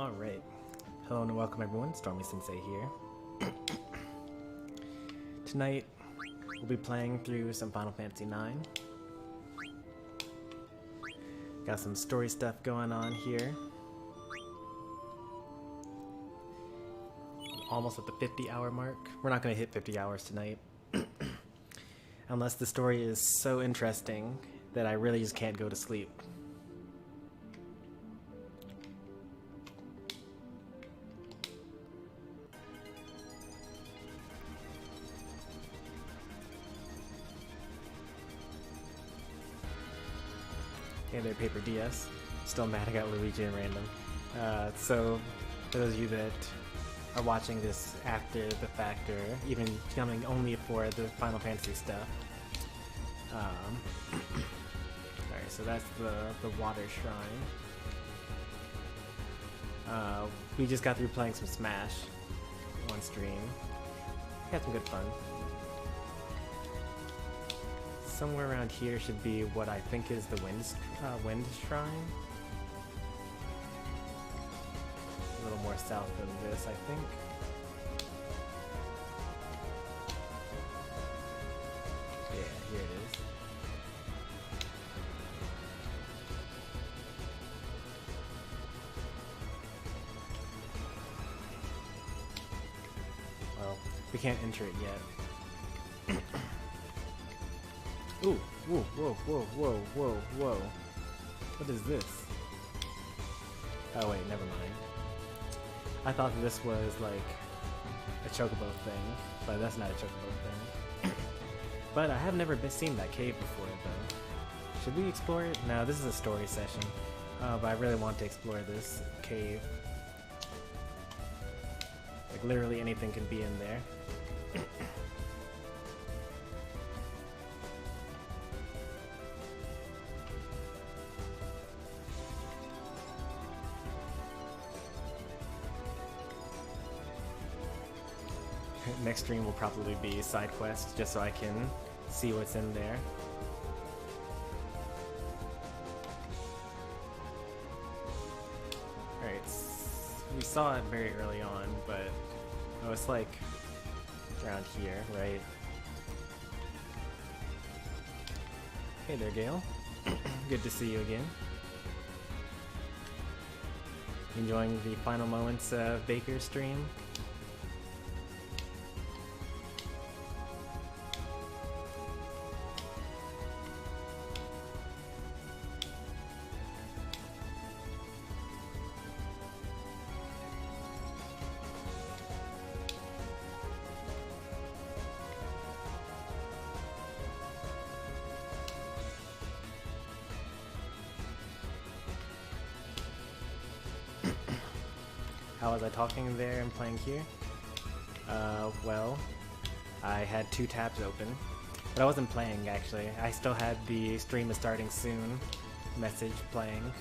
Alright. Hello and welcome everyone, Stormy Sensei here. Tonight, we'll be playing through some Final Fantasy IX. Got some story stuff going on here. Almost at the 50-hour mark. We're not going to hit 50 hours tonight. Unless the story is so interesting that I really just can't go to sleep. Hey there, Paper DS. Still mad I got Luigi in random. So, for those of you that are watching this after the fact, or even coming only for the Final Fantasy stuff. Alright, so that's the water shrine. We just got through playing some Smash on stream. Had some good fun. Somewhere around here should be what I think is the wind shrine. A little more south of this, I think. Yeah, here it is. Well, we can't enter it yet. Ooh, whoa, whoa, whoa, whoa, whoa, whoa. What is this? Oh wait, never mind. I thought that this was like a chocobo thing, but that's not a chocobo thing. But I have never seen that cave before though. Should we explore it? No, this is a story session. But I really want to explore this cave. Like literally anything can be in there. Next stream will probably be side quests, just so I can see what's in there. Alright, we saw it very early on, but oh, it's like around here, right? Hey there, Gale. Good to see you again. Enjoying the final moments of Baker's stream? How was I talking there and playing here? Well, I had 2 tabs open, but I wasn't playing actually. I still had the stream is starting soon message playing.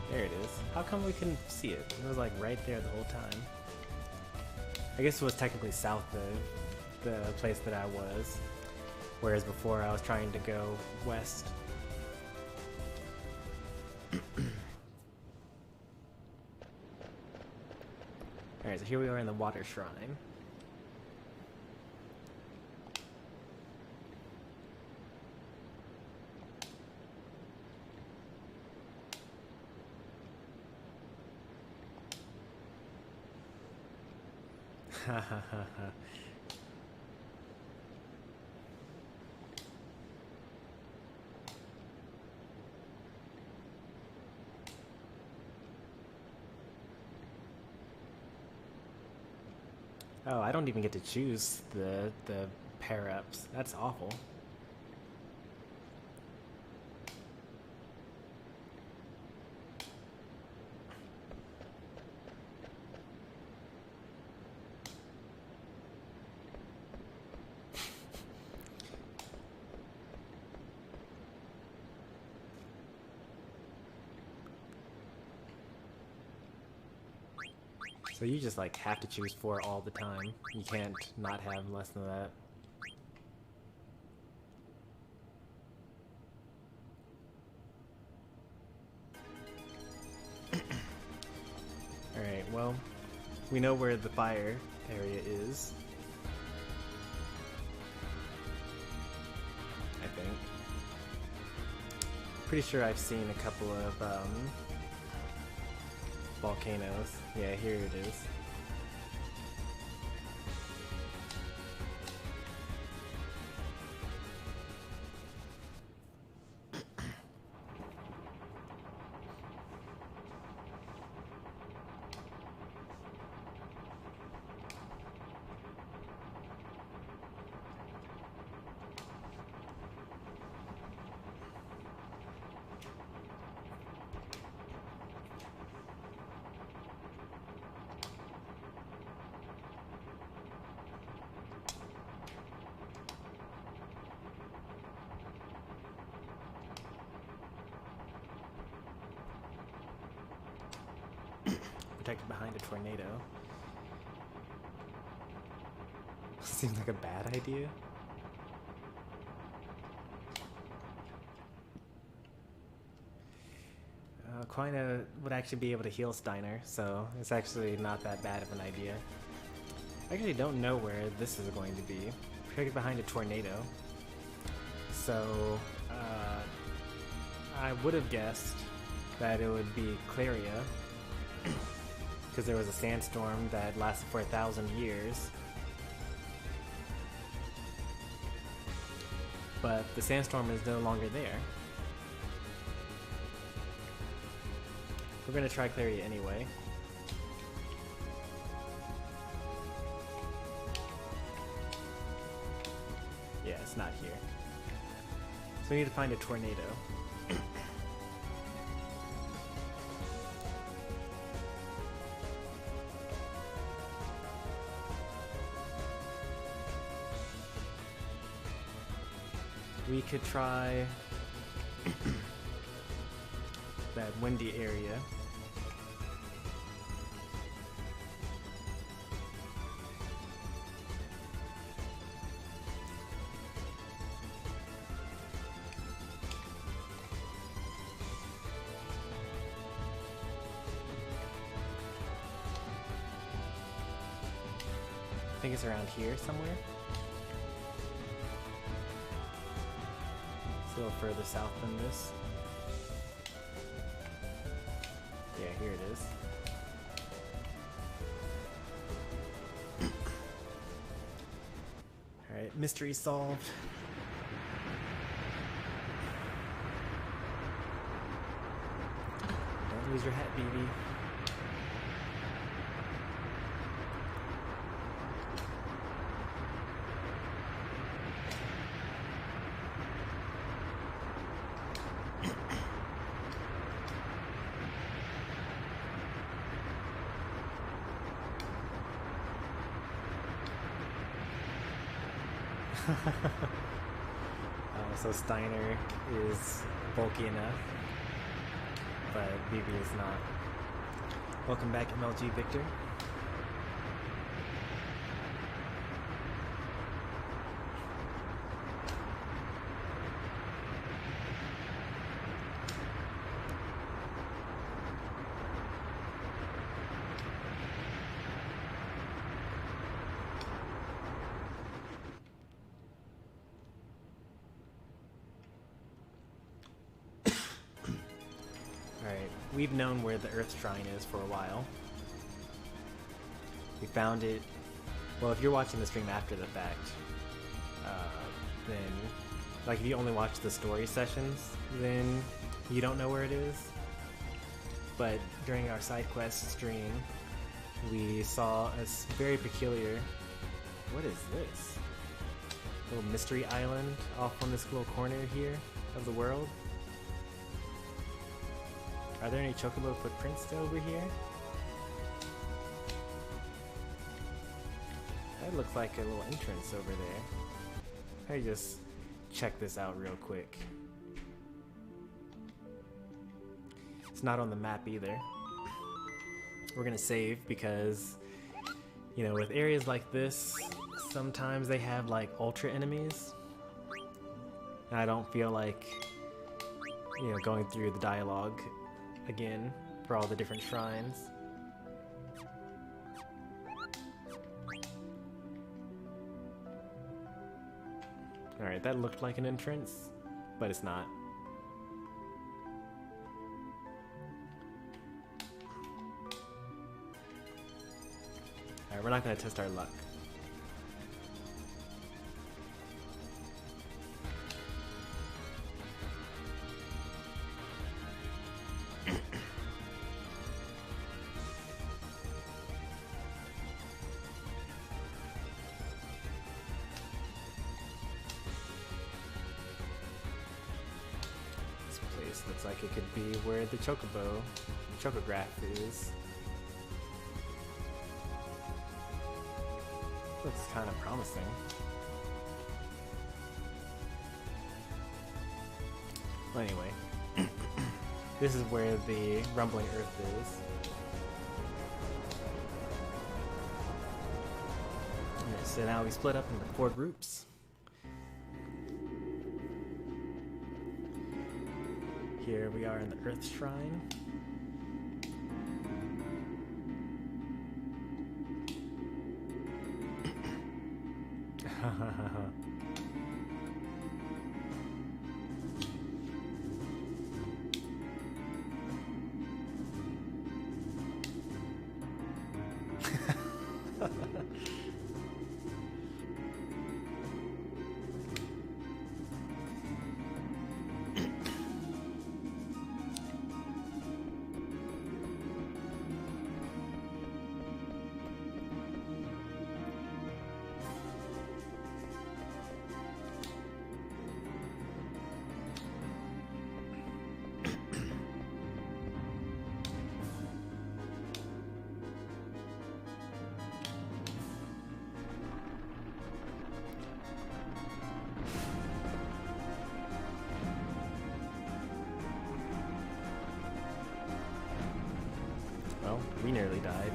There it is. How come we couldn't see it? It was like right there the whole time. I guess it was technically south of the place that I was, whereas before I was trying to go west. Alright, so here we are in the water shrine. Ha ha ha ha. Oh, I don't even get to choose the pair-ups. That's awful. So you just like have to choose 4 all the time. You can't not have less than that. Alright, well, we know where the fire area is. I think. Pretty sure I've seen a couple of volcanoes. Yeah, here it is. Protected behind a tornado. Seems like a bad idea. Quina would actually be able to heal Steiner, so it's actually not that bad of an idea. I actually don't know where this is going to be. Protected behind a tornado. So, I would have guessed that it would be Claria. Because there was a sandstorm that lasted for 1,000 years. But the sandstorm is no longer there. We're gonna try Claria anyway. Yeah, it's not here. So we need to find a tornado. We could try that windy area. I think it's around here somewhere. A little further south than this. Yeah, here it is. Alright, mystery solved. Don't lose your hat, BB. So Steiner is bulky enough, but BB is not. Welcome back, MLG Victor. We've known where the Earth Shrine is for a while. We found it. Well, if you're watching the stream after the fact, then, like, if you only watch the story sessions, then you don't know where it is. But during our side quest stream, we saw a very peculiar. What is this? Little mystery island off on this little corner here of the world. Are there any chocobo footprints still over here? That looks like a little entrance over there. Let me just check this out real quick. It's not on the map either. we're gonna save because, you know, with areas like this, sometimes they have like ultra enemies. And I don't feel like, you know, going through the dialogue again for all the different shrines. Alright, that looked like an entrance, but it's not. Alright, we're not going to test our luck. Looks like it could be where the chocograph is. Looks kind of promising. Well, anyway, this is where the rumbling earth is. Alright, so now we split up into 4 groups. Here we are in the Earth Shrine. Well, we nearly died.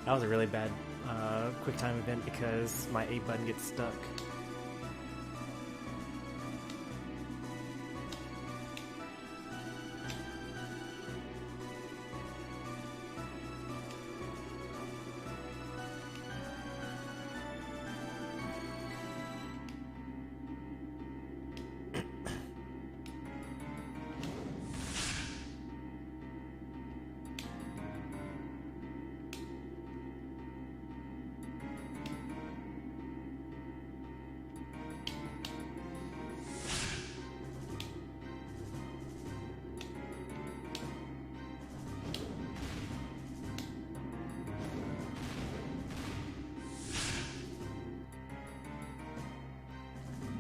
That was a really bad quick time event because my A button gets stuck.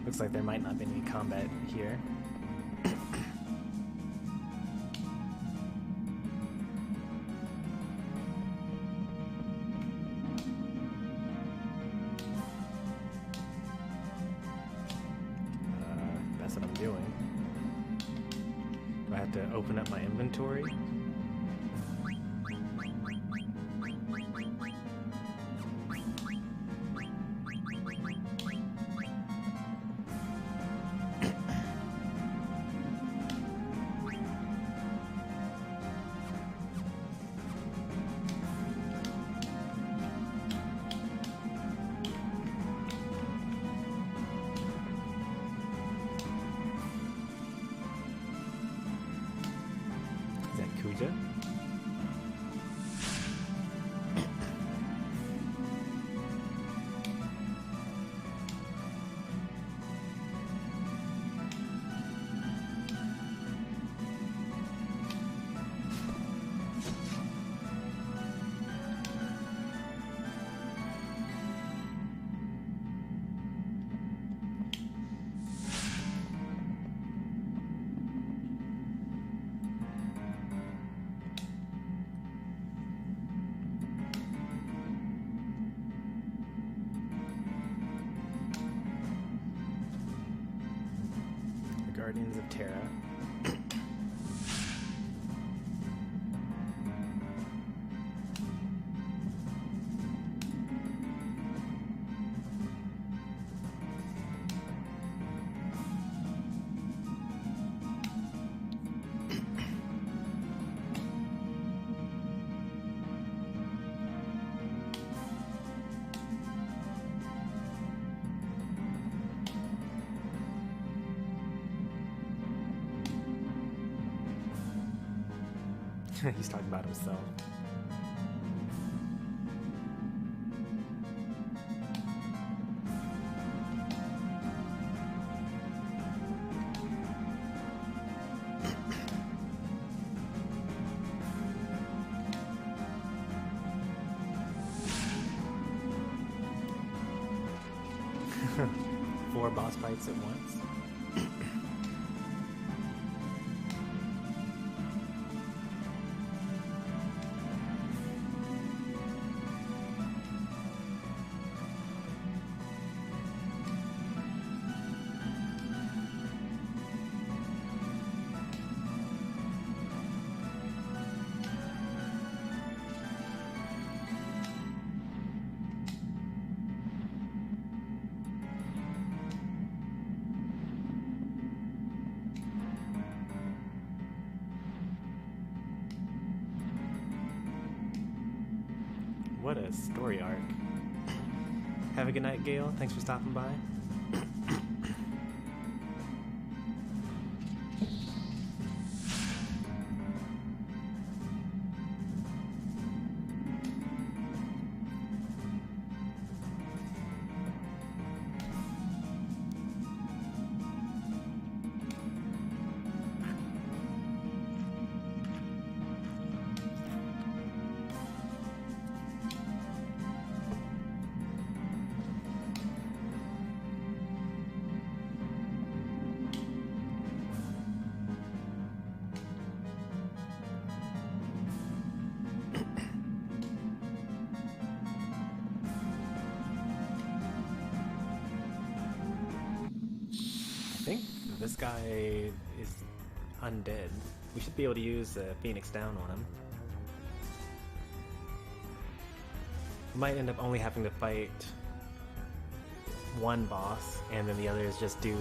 Looks like there might not be any combat here. That's what I'm doing. Do I have to open up my inventory? Guardians of Terra. He's talking about himself. Four boss fights at once. What a story arc. Have a good night, Gail. Thanks for stopping by. I think this guy is undead. We should be able to use Phoenix Down on him. We might end up only having to fight one boss, and then the others just do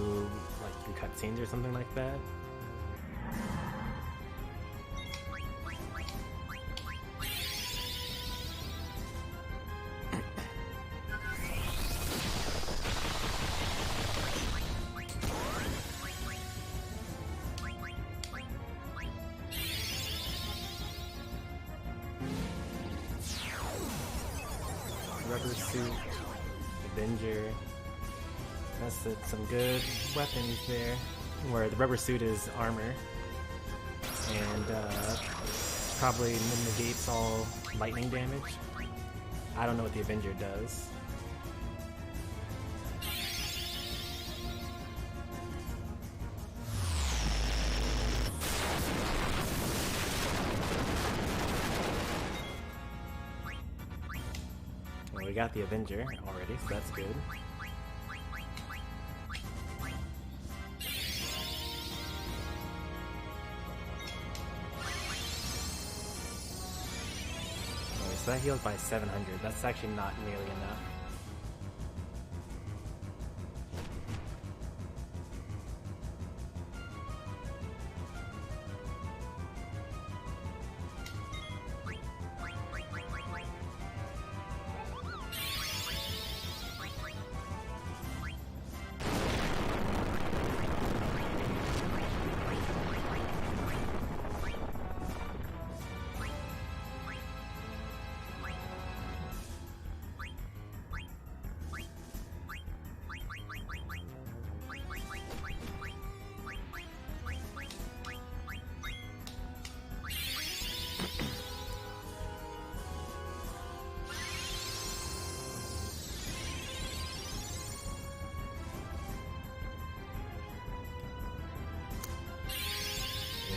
like through cutscenes or something like that. Rubber suit, Avenger. That's some good weapons there. Where the rubber suit is armor, and probably negates all lightning damage. I don't know what the Avenger does. We got the Avenger already, so that's good. Okay, so that heals by 700. That's actually not nearly enough.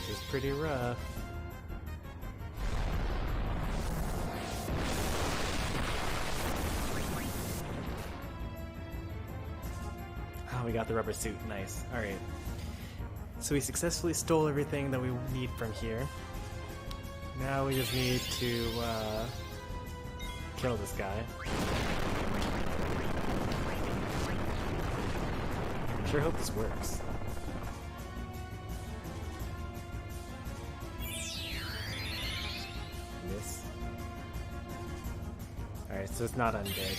This is pretty rough. Oh, we got the rubber suit. Nice. Alright. So we successfully stole everything that we need from here. Now we just need to kill this guy. Sure hope this works. This. Alright, so it's not undead.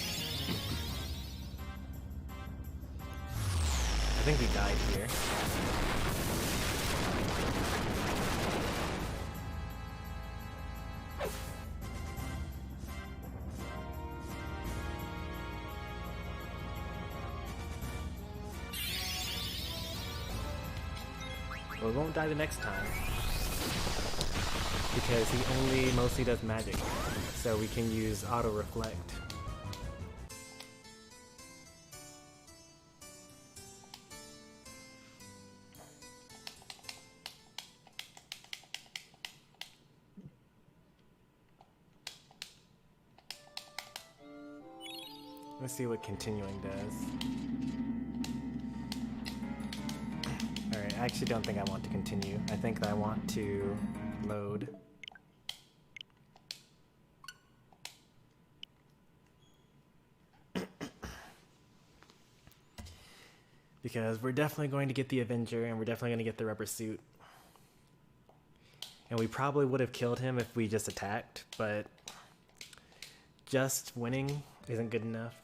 I think we died here. Well, we won't die the next time, because he only mostly does magic, so we can use auto reflect. Let's see what continuing does. Alright, I actually don't think I want to continue. I think I want to load. Because we're definitely going to get the Avenger, and we're definitely going to get the rubber suit. And we probably would have killed him if we just attacked, but just winning isn't good enough.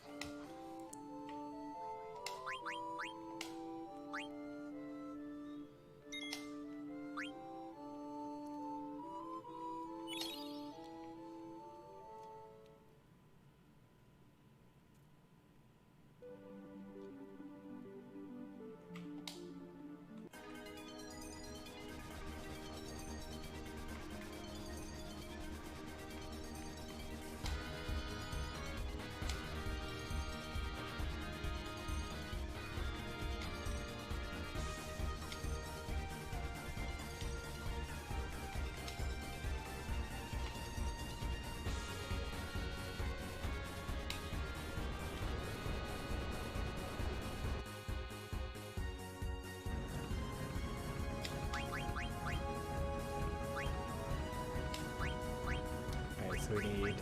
So we need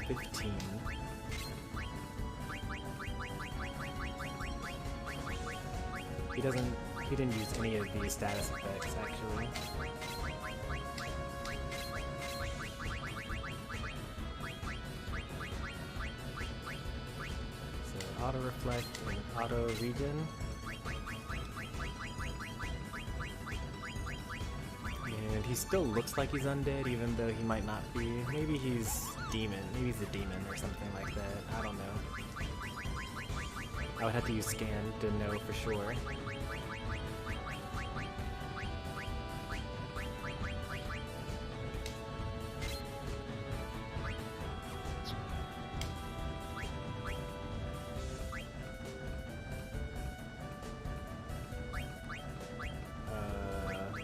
15. He didn't use any of these status effects actually. So auto reflect and auto regen. And he still looks like he's undead, even though he might not be. Maybe he's demon. Maybe he's a demon or something like that. I don't know. I would have to use scan to know for sure.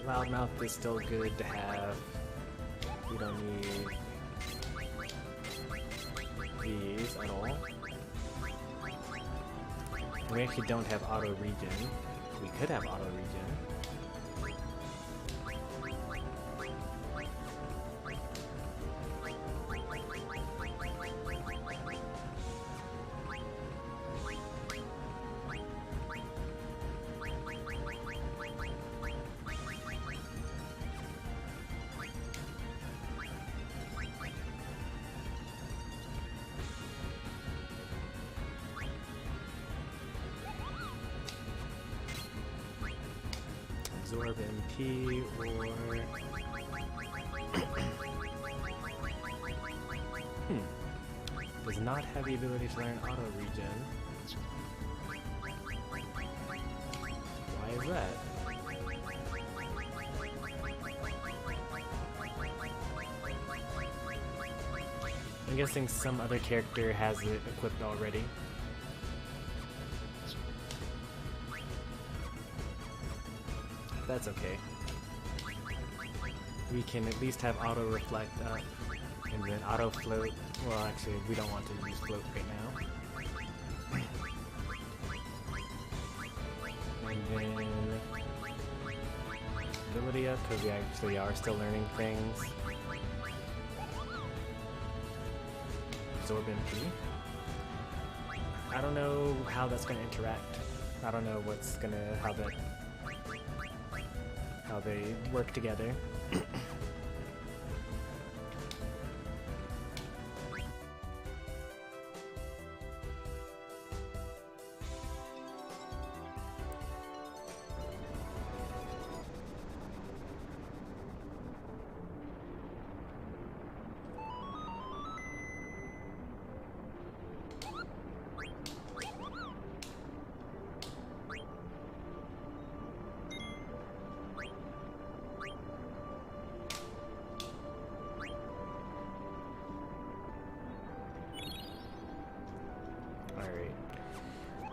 Loudmouth is still good to have. We don't need these at all. We actually don't have auto regen. We could have auto regen. Absorb MP or does not have the ability to learn auto regen. Why is that? I'm guessing some other character has it equipped already. That's okay. We can at least have auto reflect up and then auto float. Well, actually, we don't want to use float right now. And then ability up because we actually are still learning things. Absorb MP. I don't know how that's going to interact. I don't know how they work together.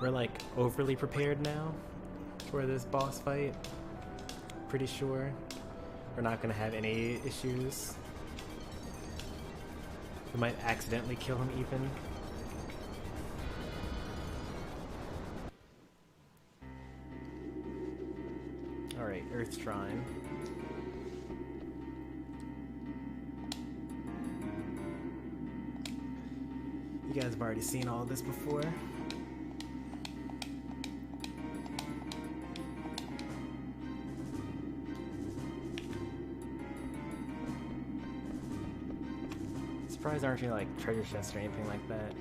We're like overly prepared now for this boss fight. Pretty sure we're not gonna have any issues. We might accidentally kill him even. Alright, Earth Shrine. You guys have already seen all this before. Surprised there aren't any like treasure chests or anything like that.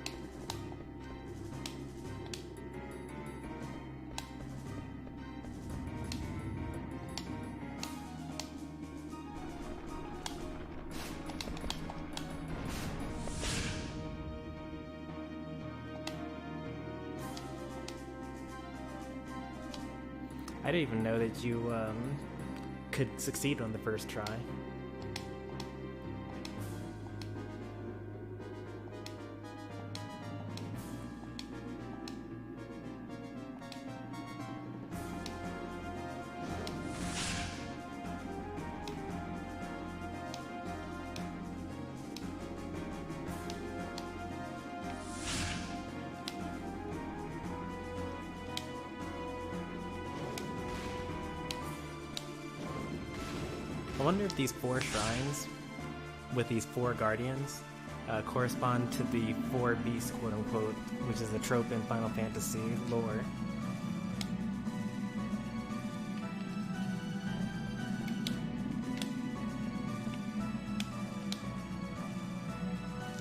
I didn't even know that you could succeed on the first try. I wonder if these 4 shrines with these 4 guardians correspond to the 4 beasts, quote-unquote, which is a trope in Final Fantasy lore.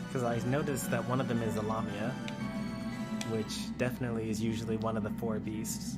Because I noticed that one of them is a Lamia, which definitely is usually one of the 4 beasts.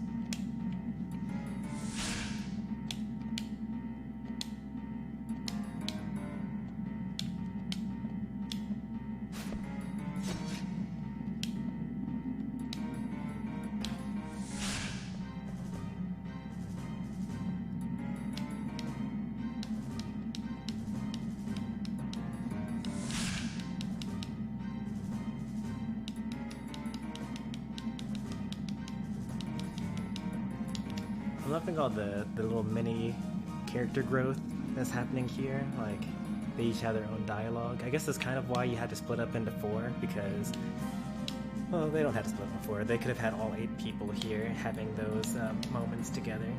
I'm loving all the little mini character growth that's happening here. Like, they each have their own dialogue. I guess that's kind of why you had to split up into 4, because, well, they don't have to split up into 4. They could have had all 8 people here having those moments together.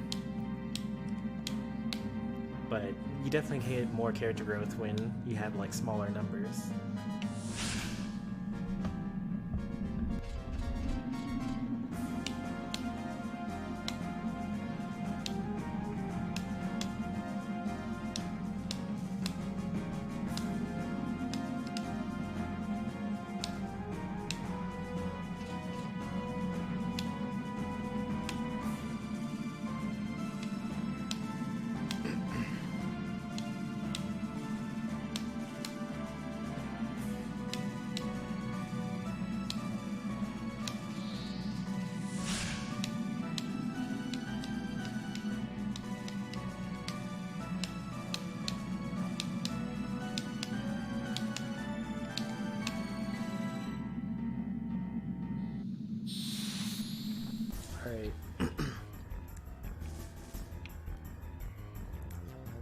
But you definitely get more character growth when you have, like, smaller numbers. Alright.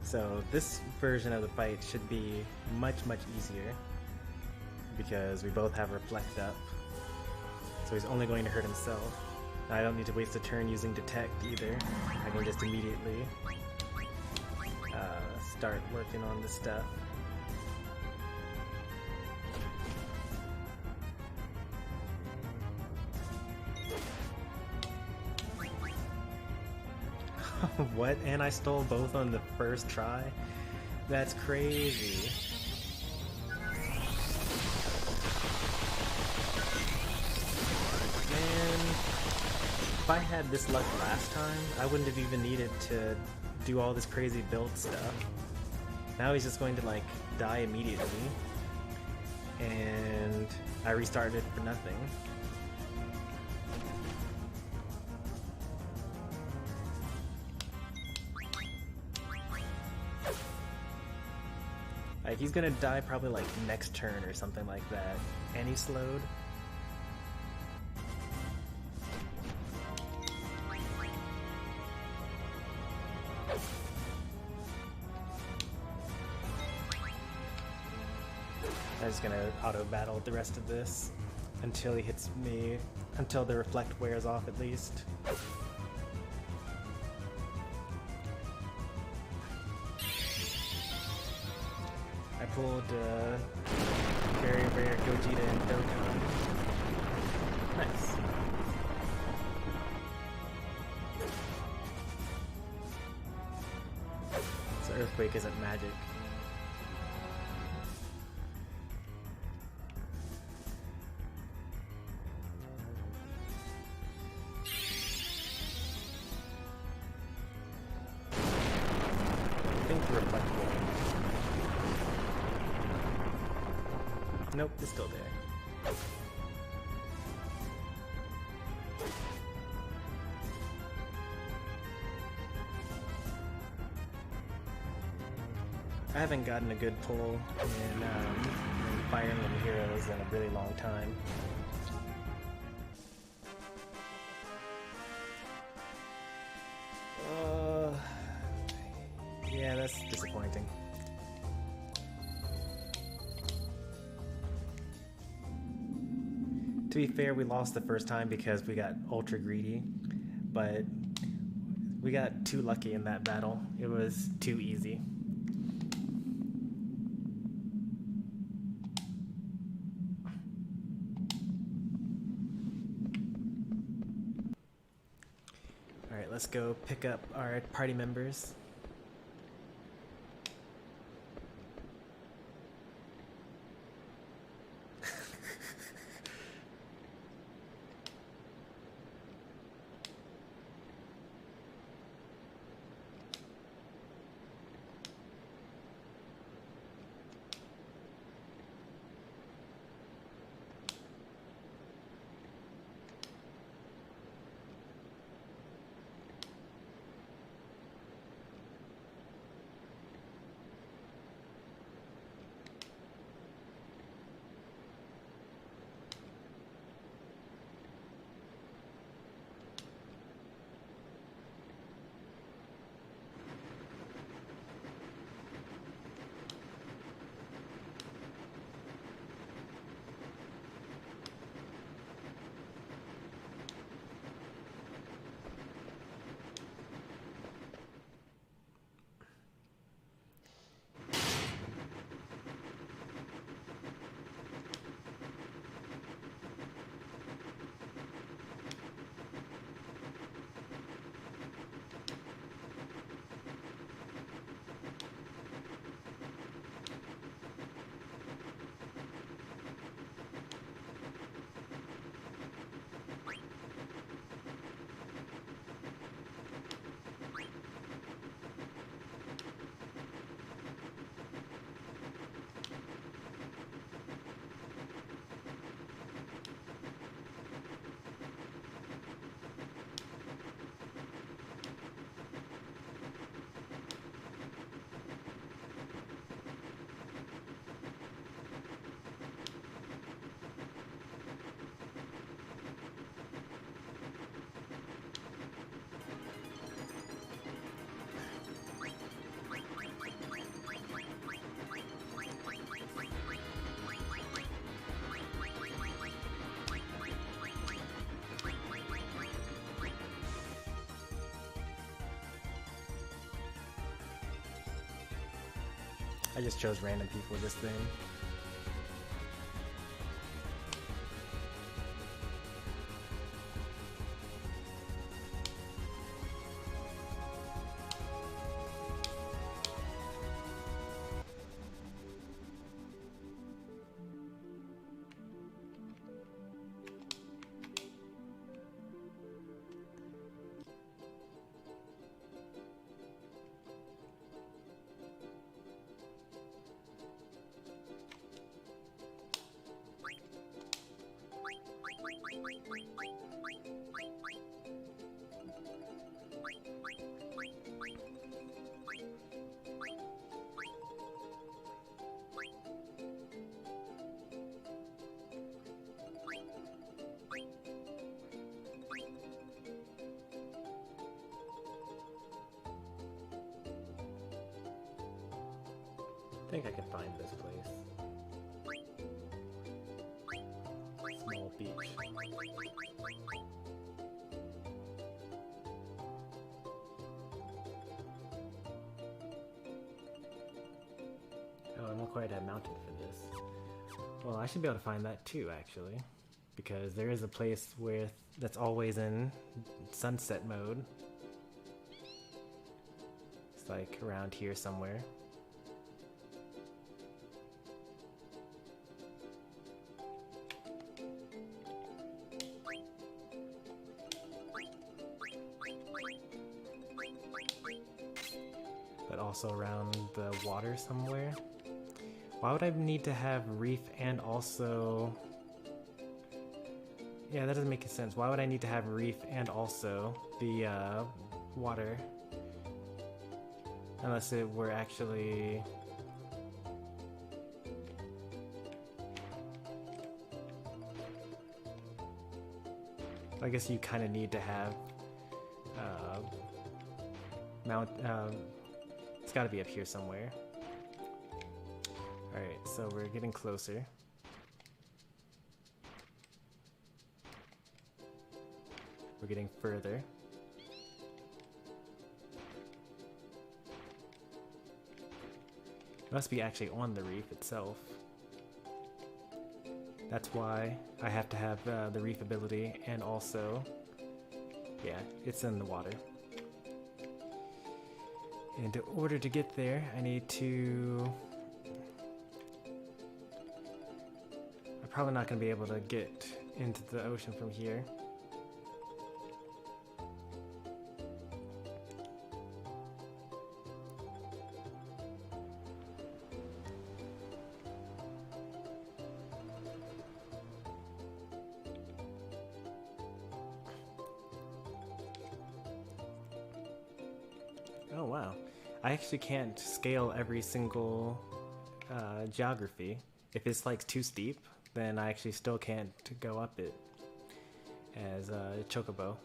So this version of the fight should be much easier because we both have Reflect up. So he's only going to hurt himself. I don't need to waste a turn using Detect either. I can just immediately start working on the stuff. What? And I stole both on the first try? That's crazy. Man, if I had this luck last time, I wouldn't have even needed to do all this crazy build stuff. Now he's just going to like die immediately, and I restarted for nothing. Like, he's gonna die probably like next turn or something like that, and he's slowed. I'm just gonna auto battle the rest of this until he hits me, until the reflect wears off at least. I pulled very rare Gogeta and Dokkan. Nice. So Earthquake isn't magic. I think the reflect will. Nope, it's still there. I haven't gotten a good pull in Fire Emblem Heroes in a really long time. Yeah, that's disappointing. To be fair, we lost the first time because we got ultra greedy, but we got too lucky in that battle. It was too easy. Alright, let's go pick up our party members. I just chose random people this thing. I think I can find this place. Small beach. Oh, I'm not quite at mountain for this. Well, I should be able to find that too, actually. Because there is a place that's always in sunset mode. It's like around here somewhere. But also around the water somewhere. Why would I need to have reef and also... Yeah, that doesn't make sense. Why would I need to have reef and also the water? Unless it were actually... I guess you kind of need to have it's got to be up here somewhere. Alright, so we're getting closer. We're getting further. It must be actually on the reef itself. That's why I have to have the reef ability, and also, yeah, it's in the water. And in order to get there, I need to... I'm probably not going to be able to get into the ocean from here. Oh wow, I actually can't scale every single geography. If it's like too steep, then I actually still can't go up it as Chocobo.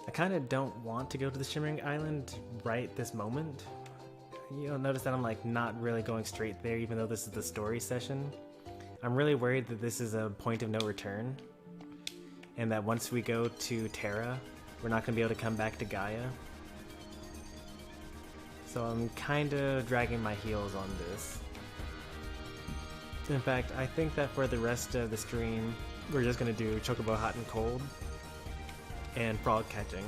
I kind of don't want to go to the Shimmering Island right this moment. You'll notice that I'm like not really going straight there, even though this is the story session. I'm really worried that this is a point of no return, and that once we go to Terra, we're not going to be able to come back to Gaia. So I'm kind of dragging my heels on this. In fact, I think that for the rest of the stream, we're just going to do Chocobo Hot and Cold and frog catching.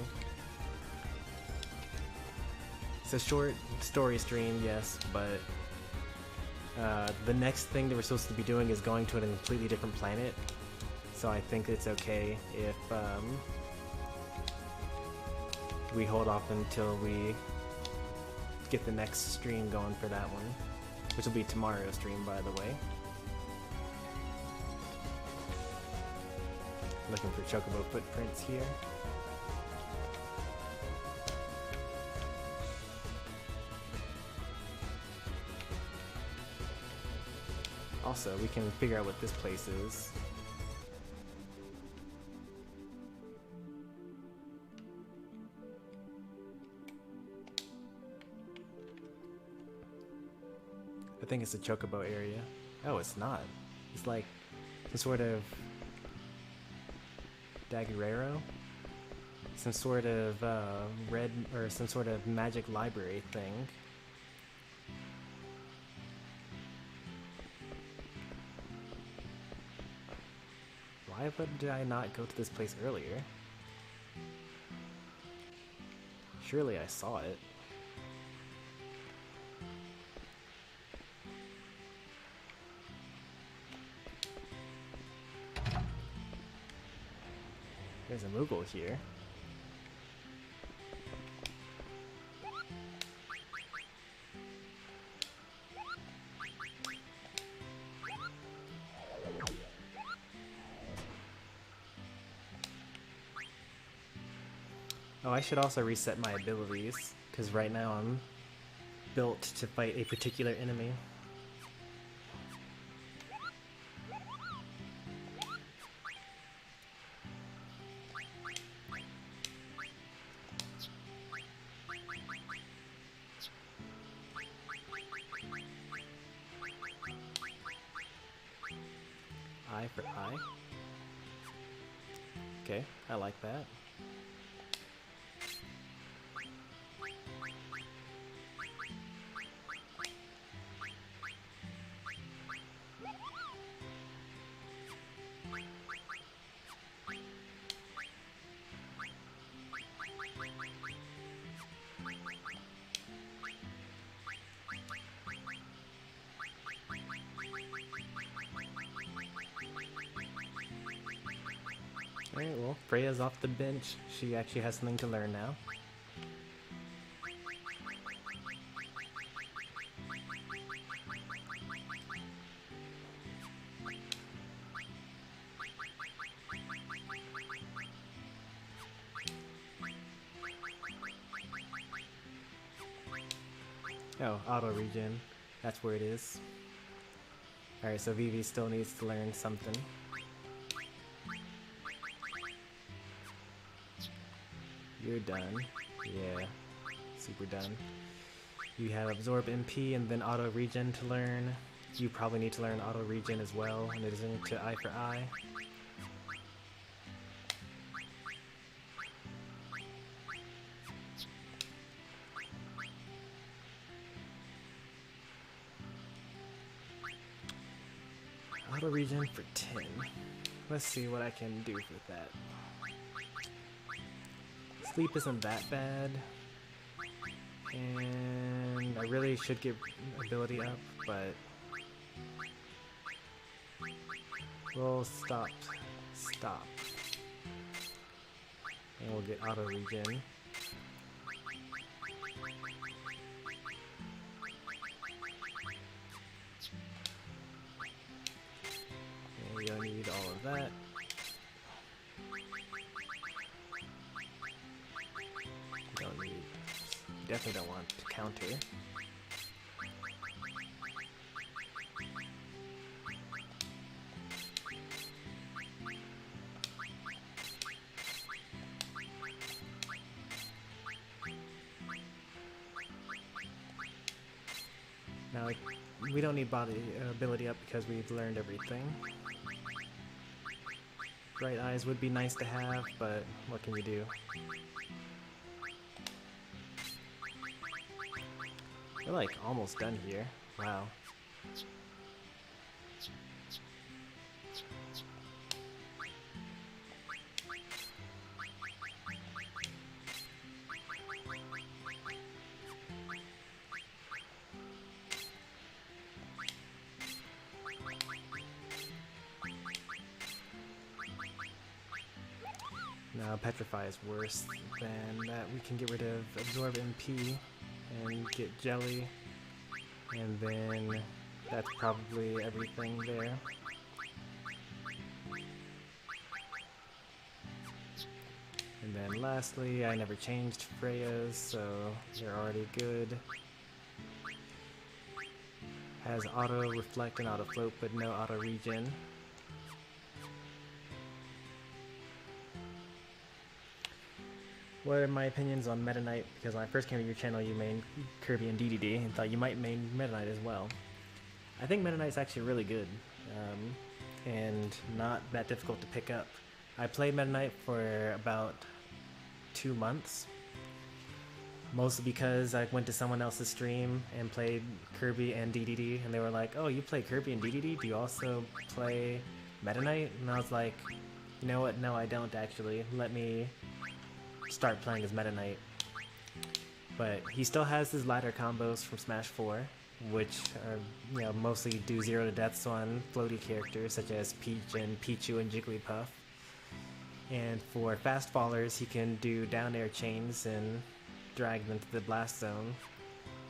It's a short story stream, yes, but the next thing that we're supposed to be doing is going to a completely different planet. So I think it's okay if we hold off until we get the next stream going for that one, which will be tomorrow's stream, by the way. Looking for Chocobo footprints here. Also, we can figure out what this place is. I think it's the Chocobo area. Oh, it's not. It's like some sort of Daguerrero? Some sort of red, or some sort of magic library thing. Why did I not go to this place earlier? Surely I saw it. There's a Moogle here. Oh, I should also reset my abilities, because right now I'm built to fight a particular enemy. Eye for eye. Okay, I like that. Alright, well, Freya's off the bench. She actually has something to learn now. Oh, auto regen. That's where it is. Alright, so Vivi still needs to learn something. You're done. Yeah, super done. You have absorb MP and then auto regen to learn. You probably need to learn auto regen as well, and it is into eye for eye. Auto regen for 10. Let's see what I can do with that. Sleep isn't that bad, and I really should get ability up, but we'll stop, and we'll get auto regen. And you don't need all of that. Definitely don't want to counter. Now, we don't need body ability up because we've learned everything. Bright eyes would be nice to have, but what can you do? We're like almost done here. Wow. Now Petrify is worse than that. We can get rid of Absorb MP and get Jelly, and then that's probably everything there. And then lastly, I never changed Freya's, so they're already good. Has auto reflect and auto float, but no auto regen. What are my opinions on Meta Knight? Because when I first came to your channel, you mained Kirby and DDD, and thought you might main Meta Knight as well. I think Meta Knight's actually really good, and not that difficult to pick up. I played Meta Knight for about 2 months, mostly because I went to someone else's stream and played Kirby and DDD, and they were like, "Oh, you play Kirby and DDD? Do you also play Meta Knight?" And I was like, "You know what? No, I don't actually. Let me start playing as Meta Knight." But he still has his ladder combos from Smash 4, which are, you know, mostly do 0 to deaths on floaty characters such as Peach and Pichu and Jigglypuff. And for fast fallers, he can do down air chains and drag them to the blast zone,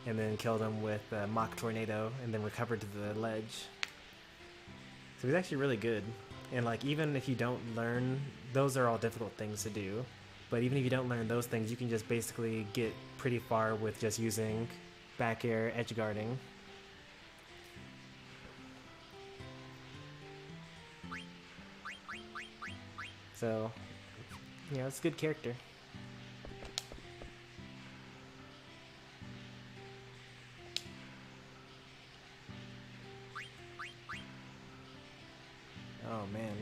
and then kill them with a Mach Tornado, and then recover to the ledge. So he's actually really good. And like, even if you don't learn, those are all difficult things to do. But even if you don't learn those things, you can just basically get pretty far with just using back air edge guarding. So, you know, it's a good character. Oh man,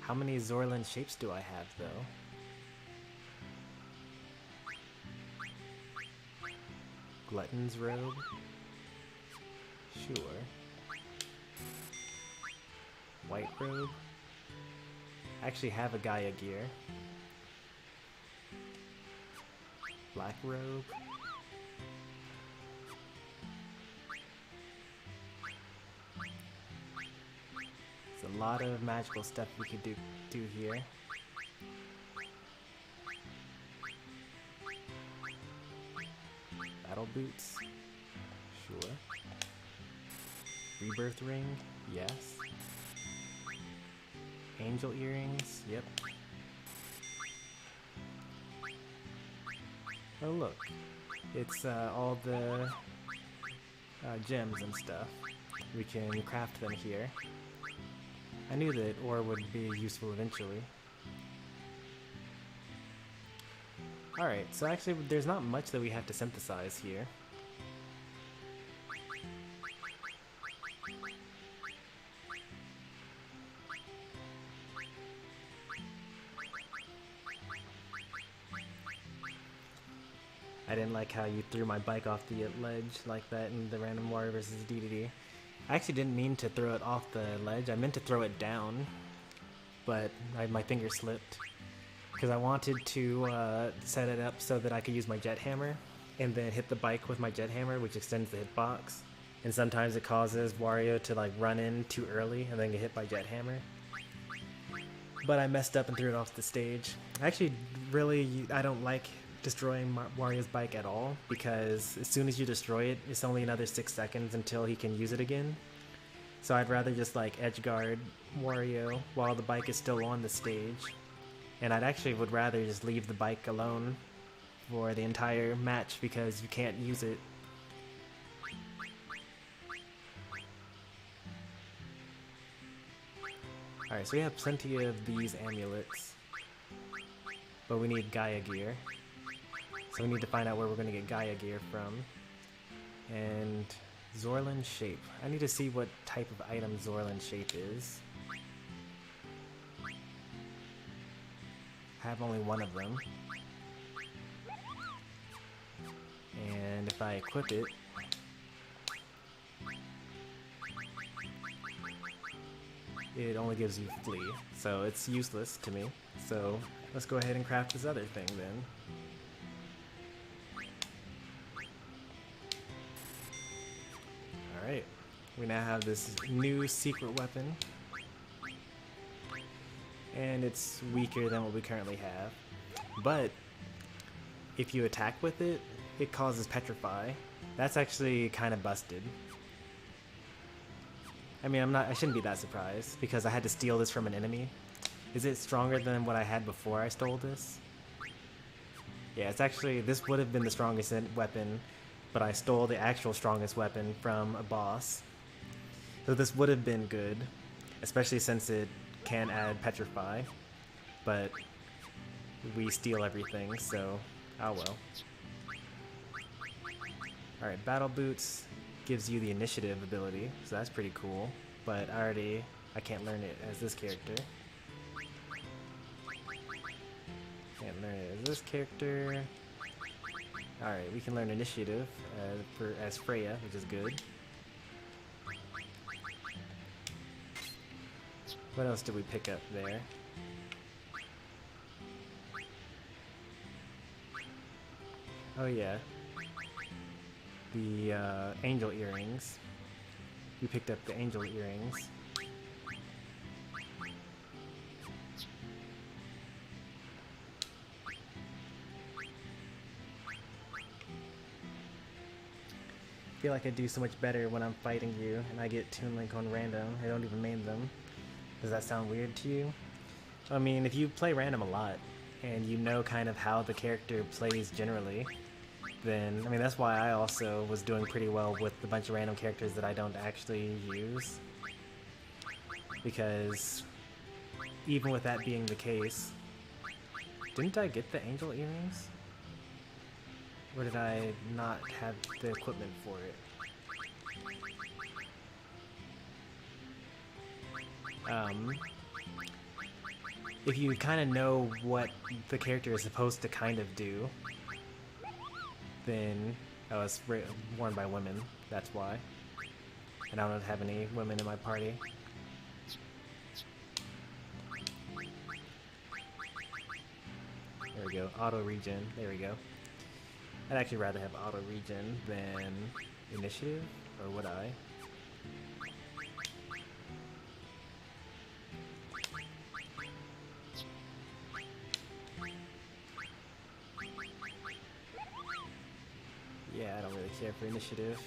how many Zorlin shapes do I have though? Glutton's robe? Sure. White robe? I actually have a Gaia gear. Black robe? There's a lot of magical stuff we could do here. Battle boots? Sure. Rebirth ring? Yes. Angel earrings? Yep. Oh look, it's all the gems and stuff. We can craft them here. I knew that ore would be useful eventually. Alright, so actually there's not much that we have to synthesize here. I didn't like how you threw my bike off the ledge like that in the Random Warrior vs. DDD. I actually didn't mean to throw it off the ledge, I meant to throw it down, but my finger slipped. Because I wanted to set it up so that I could use my jet hammer, and then hit the bike with my jet hammer, which extends the hitbox. And sometimes it causes Wario to like run in too early and then get hit by jet hammer. But I messed up and threw it off the stage. Actually, really, I don't like destroying Wario's bike at all, because as soon as you destroy it, it's only another 6 seconds until he can use it again. So I'd rather just like edge guard Wario while the bike is still on the stage. And I'd actually would rather just leave the bike alone for the entire match because you can't use it. Alright, so we have plenty of these amulets, but we need Gaia gear. So we need to find out where we're going to get Gaia gear from. And Zorlin shape. I need to see what type of item Zorlin shape is. I have only one of them. And if I equip it, it only gives you flee, so it's useless to me. So let's go ahead and craft this other thing then. Alright, we now have this new secret weapon, and it's weaker than what we currently have. But if you attack with it, it causes Petrify. That's actually kind of busted. I mean, I shouldn't be that surprised, because I had to steal this from an enemy. Is it stronger than what I had before I stole this? Yeah, it's actually, this would have been the strongest weapon, but I stole the actual strongest weapon from a boss. So this would have been good, especially since it can add Petrify, but we steal everything, so oh well. Alright, Battle Boots gives you the initiative ability, so that's pretty cool, but I can't learn it as this character. Can't learn it as this character. Alright, we can learn initiative as Freya, which is good. What else did we pick up there? Oh yeah. The angel earrings. We picked up the angel earrings. I feel like I do so much better when I'm fighting you and I get Toon Link on random. I don't even main them. Does that sound weird to you? I mean, if you play random a lot and you know kind of how the character plays generally, then, I mean, that's why I also was doing pretty well with a bunch of random characters that I don't actually use. Because even with that being the case, didn't I get the angel earrings? Or did I not have the equipment for it? If you kind of know what the character is supposed to kind of do, then it's worn by women, that's why. And I don't have any women in my party. There we go, auto regen, there we go. I'd actually rather have auto regen than initiative, or would I? Yeah, I don't really care for initiative.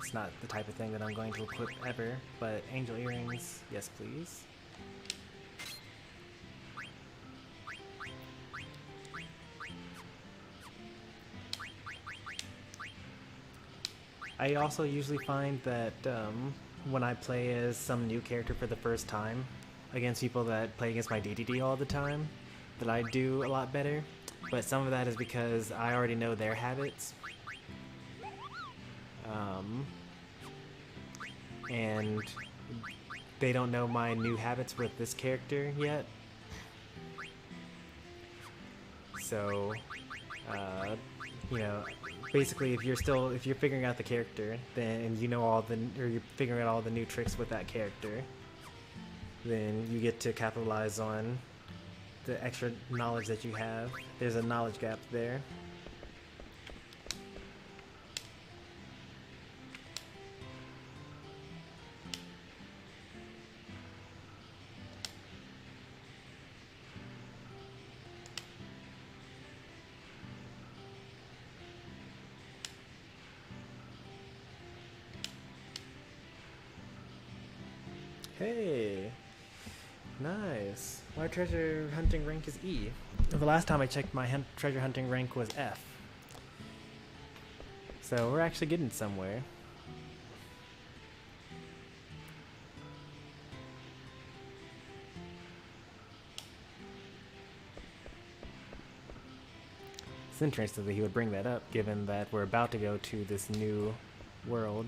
It's not the type of thing that I'm going to equip ever, but angel earrings, yes please. I also usually find that when I play as some new character for the first time against people that play against my DDD all the time, that I do a lot better. But some of that is because I already know their habits. And they don't know my new habits with this character yet. So, you know, basically if you're figuring out the character, then you know you're figuring out all the new tricks with that character, then you get to capitalize on the extra knowledge that you have. There's a knowledge gap there. Hey! Nice. My treasure hunting rank is E. The last time I checked, my treasure hunting rank was F. So we're actually getting somewhere. It's interesting that he would bring that up, given that we're about to go to this new world.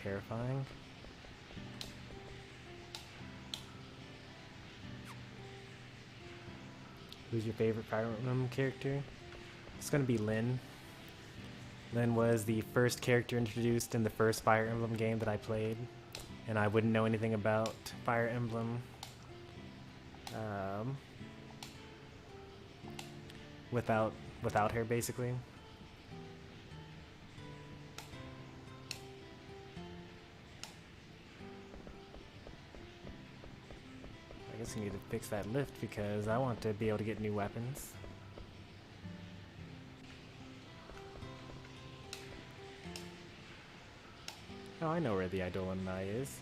terrifying. Who's your favorite Fire Emblem character? It's gonna be Lyn. Lyn was the first character introduced in the first Fire Emblem game that I played, and I wouldn't know anything about Fire Emblem without her, basically. I guess I need to fix that lift because I want to be able to get new weapons. Oh, I know where the Eidolon Eye is.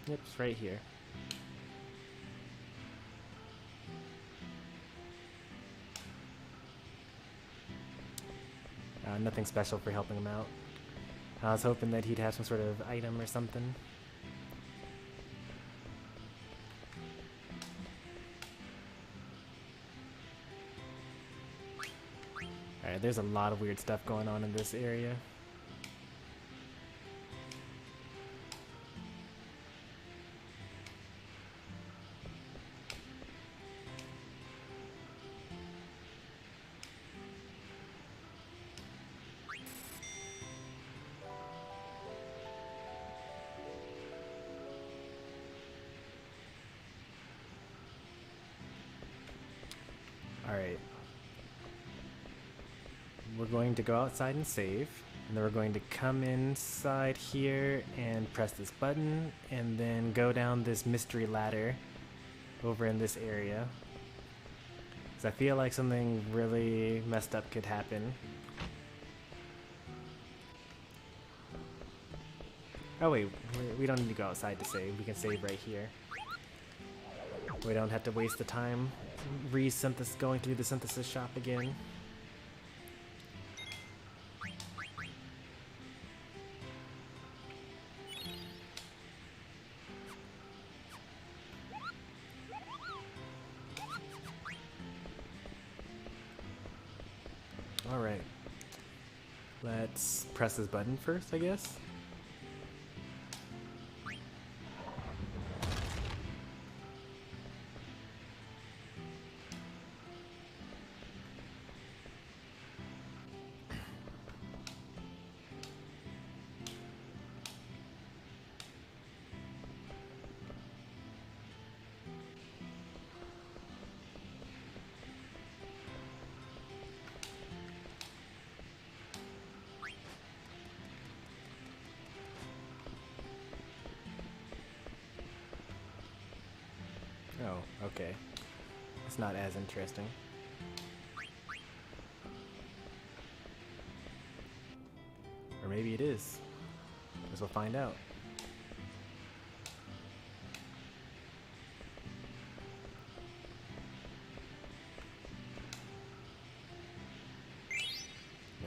Yep, it's right here. Nothing special for helping him out. I was hoping that he'd have some sort of item or something. Alright, there's a lot of weird stuff going on in this area. Alright. We're going to go outside and save, and then we're going to come inside here and press this button, and then go down this mystery ladder over in this area. Because I feel like something really messed up could happen. Oh wait, we don't need to go outside to save, we can save right here. We don't have to waste the time going through the synthesis shop again. Alright. Let's press this button first, I guess. Oh, okay. It's not as interesting. Or maybe it is. Guess we'll find out.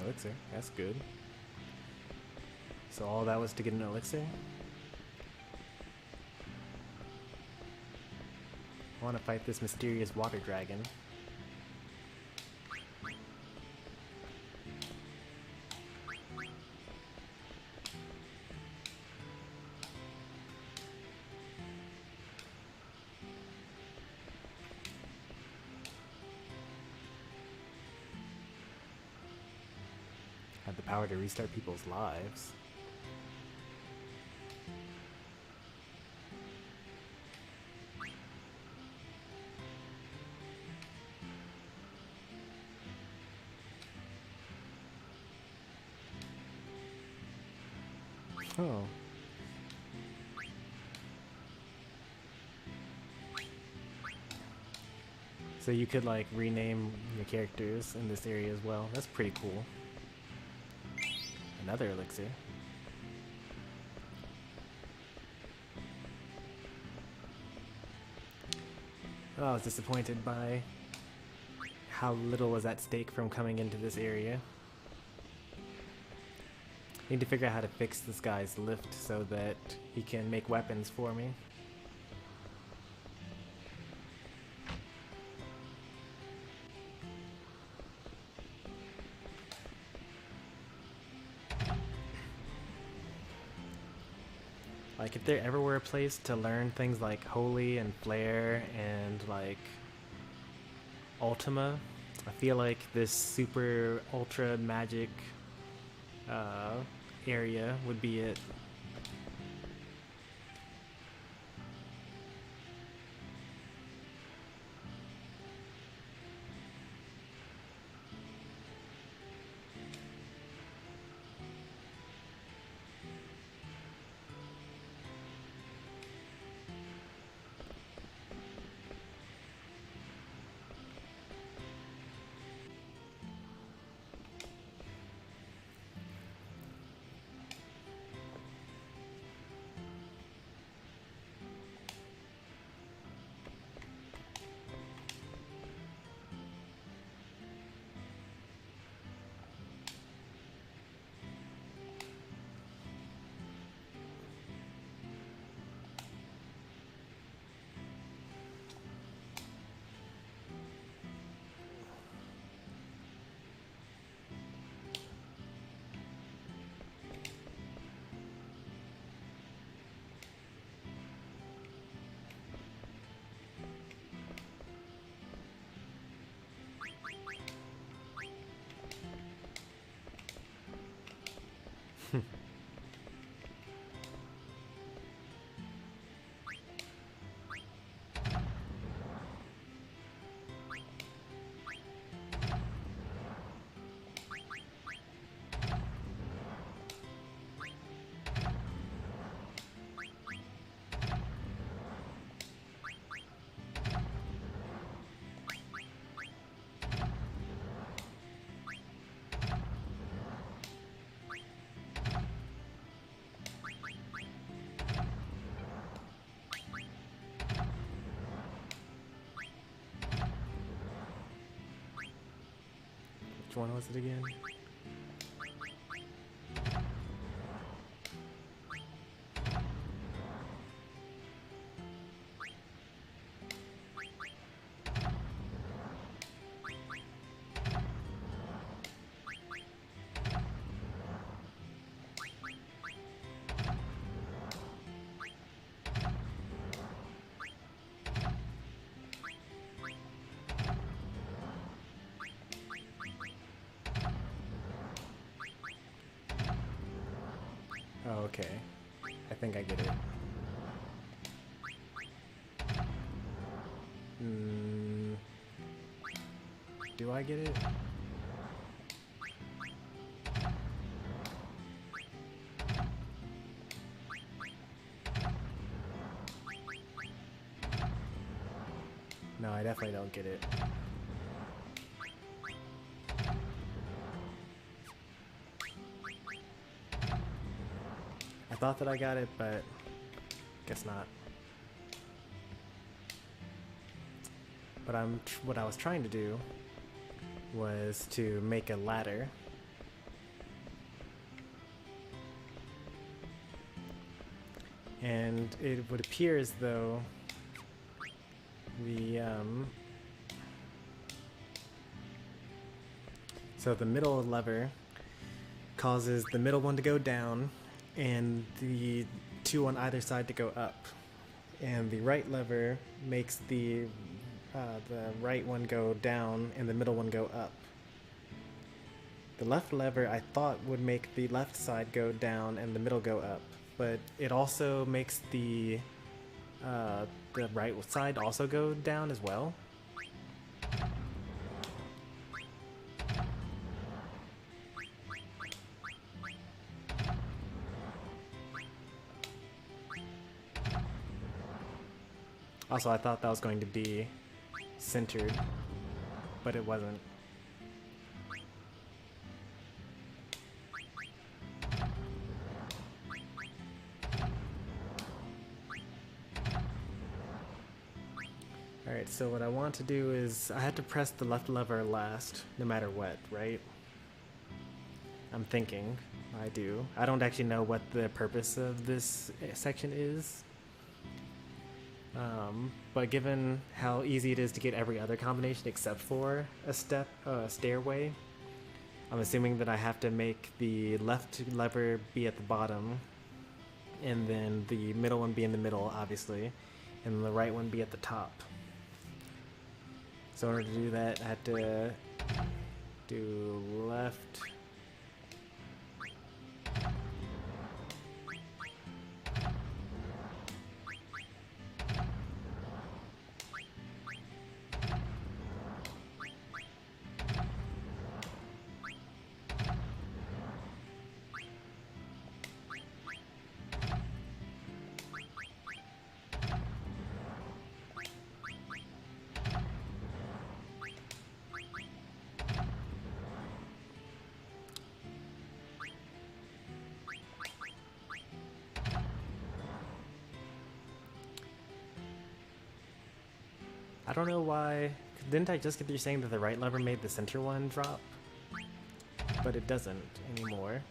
Elixir, that's good. So all that was to get an elixir? I want to fight this mysterious water dragon. Have the power to restart people's lives. Oh. So you could like rename your characters in this area as well. That's pretty cool. Another elixir. Oh, I was disappointed by how little was at stake from coming into this area. Need to figure out how to fix this guy's lift so that he can make weapons for me. like if there ever were a place to learn things like Holy and Flare and like Ultima, I feel like this super ultra magic area would be it. Which one was it again? Oh, okay. I think I get it. Do I get it? No, I definitely don't get it. I thought that I got it, but guess not. But what I was trying to do was to make a ladder. And it would appear as though so the middle lever causes the middle one to go down and the two on either side to go up, and the right lever makes the right one go down and the middle one go up. The left lever I thought would make the left side go down and the middle go up, but it also makes the right side also go down as well. Also, I thought that was going to be centered, but it wasn't. Alright, so what I want to do is I had to press the left lever last, no matter what, right? I'm thinking I do. I don't actually know what the purpose of this section is. But given how easy it is to get every other combination except for a stairway, I'm assuming that I have to make the left lever be at the bottom and then the middle one be in the middle, obviously, and the right one be at the top. So in order to do that, I had to do left. I don't know why. Didn't I just get through saying that the right lever made the center one drop? But it doesn't anymore.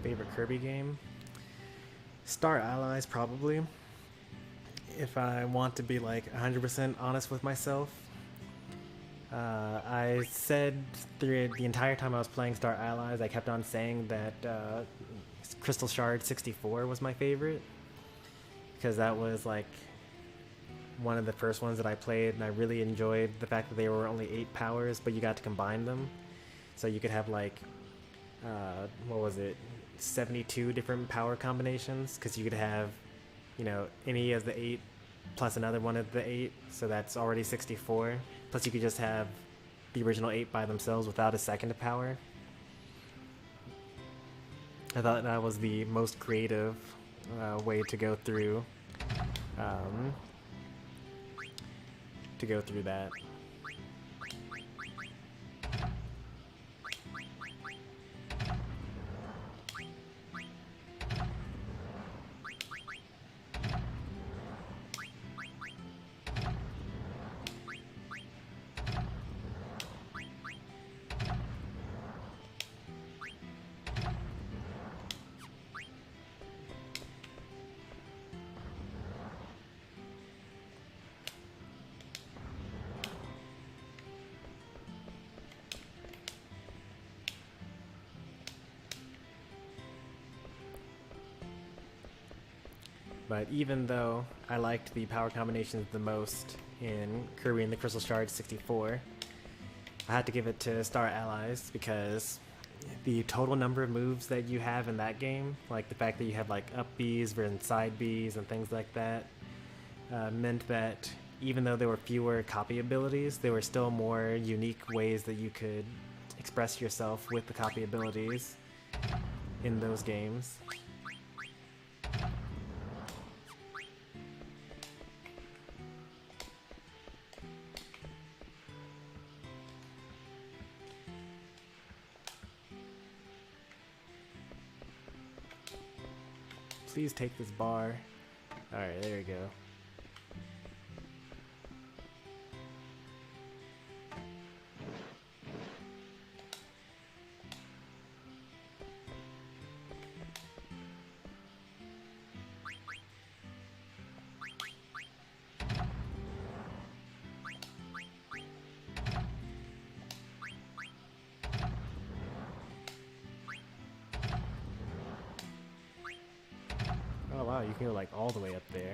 Favorite Kirby game? Star Allies, probably. If I want to be like 100% honest with myself. I said through the entire time I was playing Star Allies, I kept on saying that Crystal Shard 64 was my favorite. Because that was like one of the first ones that I played, and I really enjoyed the fact that they were only 8 powers, but you got to combine them. So you could have like, what was it? 72 different power combinations, because you could have, you know, any of the 8 plus another one of the 8, so that's already 64. Plus you could just have the original 8 by themselves without a second power. I thought that was the most creative way to go through that. But even though I liked the power combinations the most in Kirby and the Crystal Shard 64, I had to give it to Star Allies because the total number of moves that you have in that game, like the fact that you have like up Bs versus side Bs and things like that, meant that even though there were fewer copy abilities, there were still more unique ways that you could express yourself with the copy abilities in those games. Please take this bar. Alright, there we go. Oh wow, you can go like all the way up there.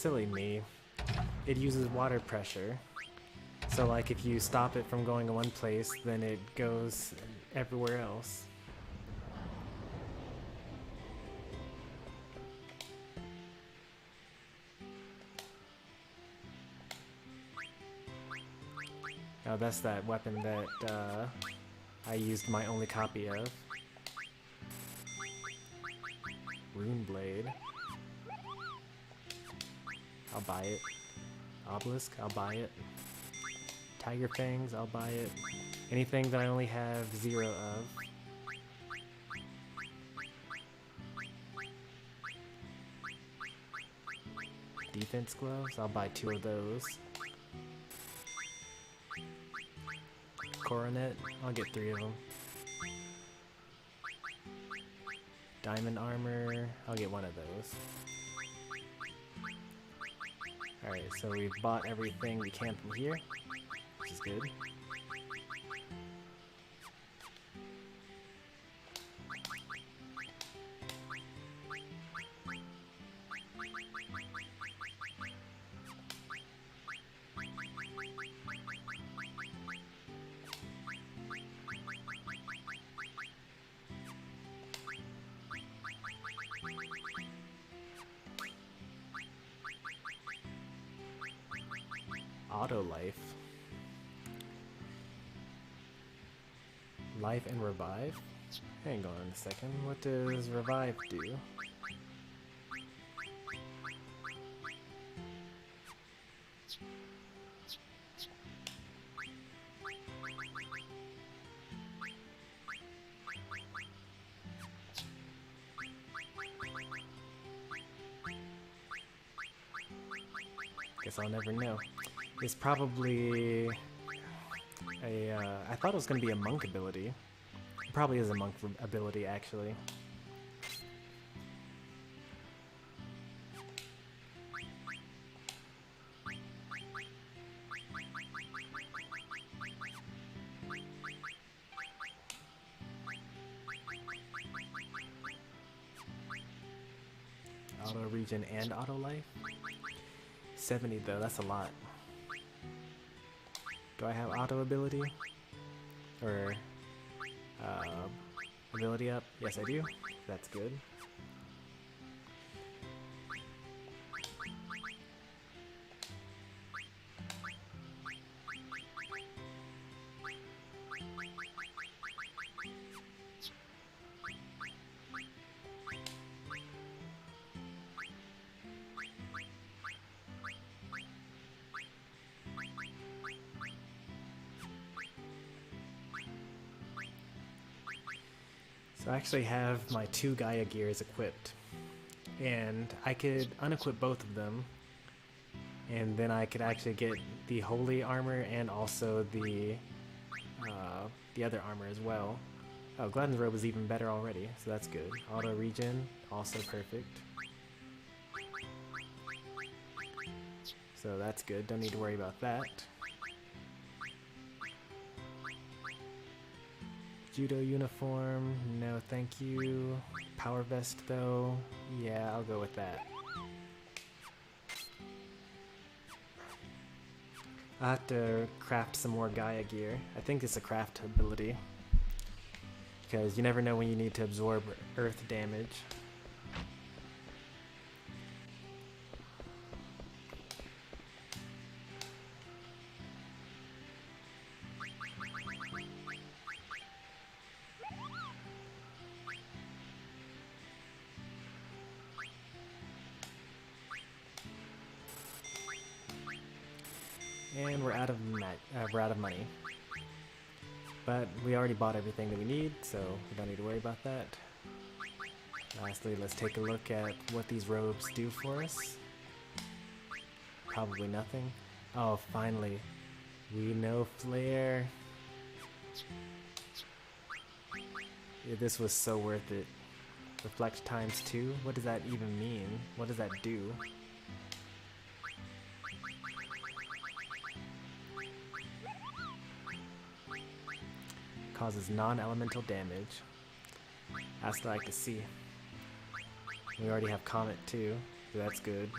silly me. It uses water pressure. So like if you stop it from going to one place, then it goes everywhere else. Oh, that's that weapon that I used my only copy of. Rune Blade. I'll buy it. Obelisk, I'll buy it. Tiger Fangs, I'll buy it. Anything that I only have 0 of. Defense gloves, I'll buy 2 of those. Coronet, I'll get 3 of them. Diamond armor, I'll get 1 of those. Alright, so we've bought everything we can from here, which is good. Auto life. Life and revive? Hang on a second, what does revive do? Guess I'll never know. It's probably a, I thought it was going to be a monk ability. It probably is a monk ability, actually. Auto regen and auto life? 70 though, that's a lot. Do I have auto ability? Or ability up? Yes, I do. That's good. So I actually have my 2 Gaia gears equipped, and I could unequip both of them, and then I could actually get the holy armor and also the other armor as well. Oh, Gladden's robe is even better already, so that's good. Auto regen, also perfect. So that's good, don't need to worry about that. Judo uniform, no thank you. Power vest though, yeah, I'll go with that. I'll have to craft some more Gaia gear. I think it's a craft ability, because you never know when you need to absorb earth damage. And we're out of money. But we already bought everything that we need, so we don't need to worry about that. Lastly, let's take a look at what these robes do for us. Probably nothing. Oh, finally. We know Flare. Yeah, this was so worth it. Reflect times 2? What does that even mean? What does that do? Causes non-elemental damage. That's what I like to see. We already have Comet too, so that's good.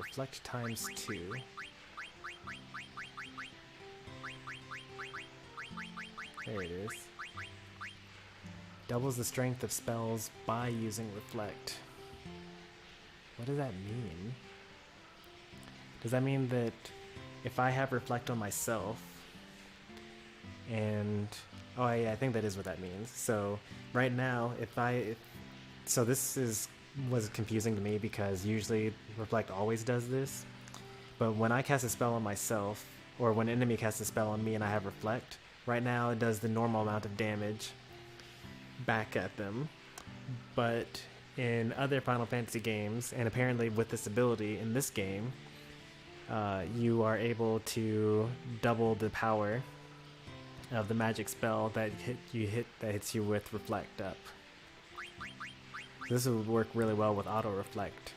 reflect times 2. There it is. Doubles the strength of spells by using reflect. What does that mean? Does that mean that if I have reflect on myself and oh yeah, I think that is what that means. So right now so this was confusing to me because usually reflect always does this, but when I cast a spell on myself or when an enemy casts a spell on me and I have reflect, right now it does the normal amount of damage back at them. But in other Final Fantasy games, and apparently with this ability in this game, you are able to double the power of the magic spell that hits you with reflect up. So this would work really well with auto reflect.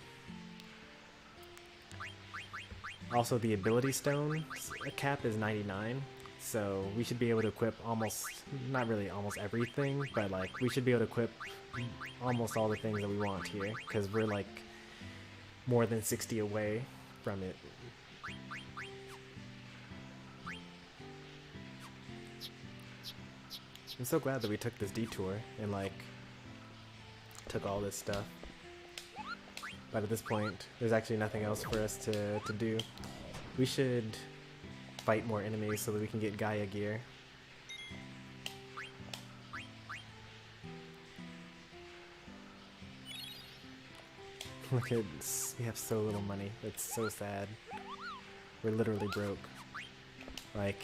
Also, the ability stone cap is 99, so we should be able to equip not really almost everything, but like we should be able to equip almost all the things that we want here, because we're like more than 60 away from it. I'm so glad that we took this detour and like took all this stuff. But at this point, there's actually nothing else for us to do. We should fight more enemies so that we can get Gaia gear. Look at this. We have so little money. It's so sad. We're literally broke. Like,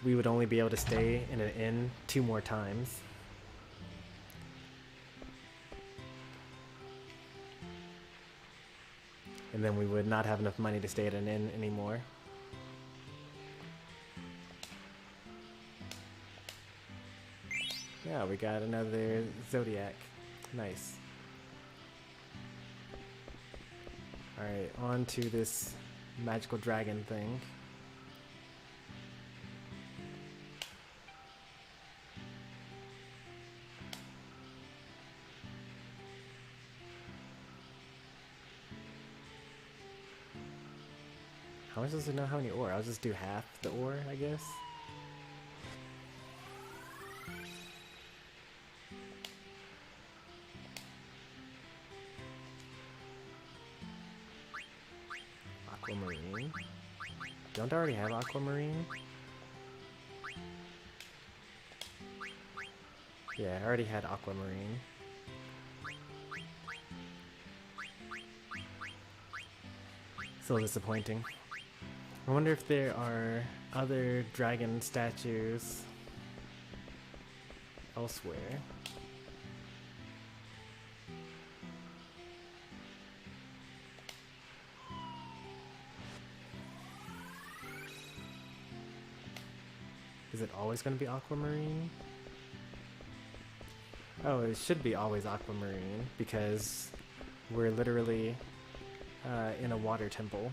we would only be able to stay in an inn 2 more times. And then we would not have enough money to stay at an inn anymore. Yeah, we got another Zodiac. Nice. Alright, on to this magical dragon thing. How am I supposed to know how many ore? I'll just do half the ore, I guess. Aquamarine. Don't I already have aquamarine? Yeah, I already had aquamarine. So disappointing. I wonder if there are other dragon statues elsewhere. Is it always going to be aquamarine? Oh, it should be always aquamarine because we're literally in a water temple.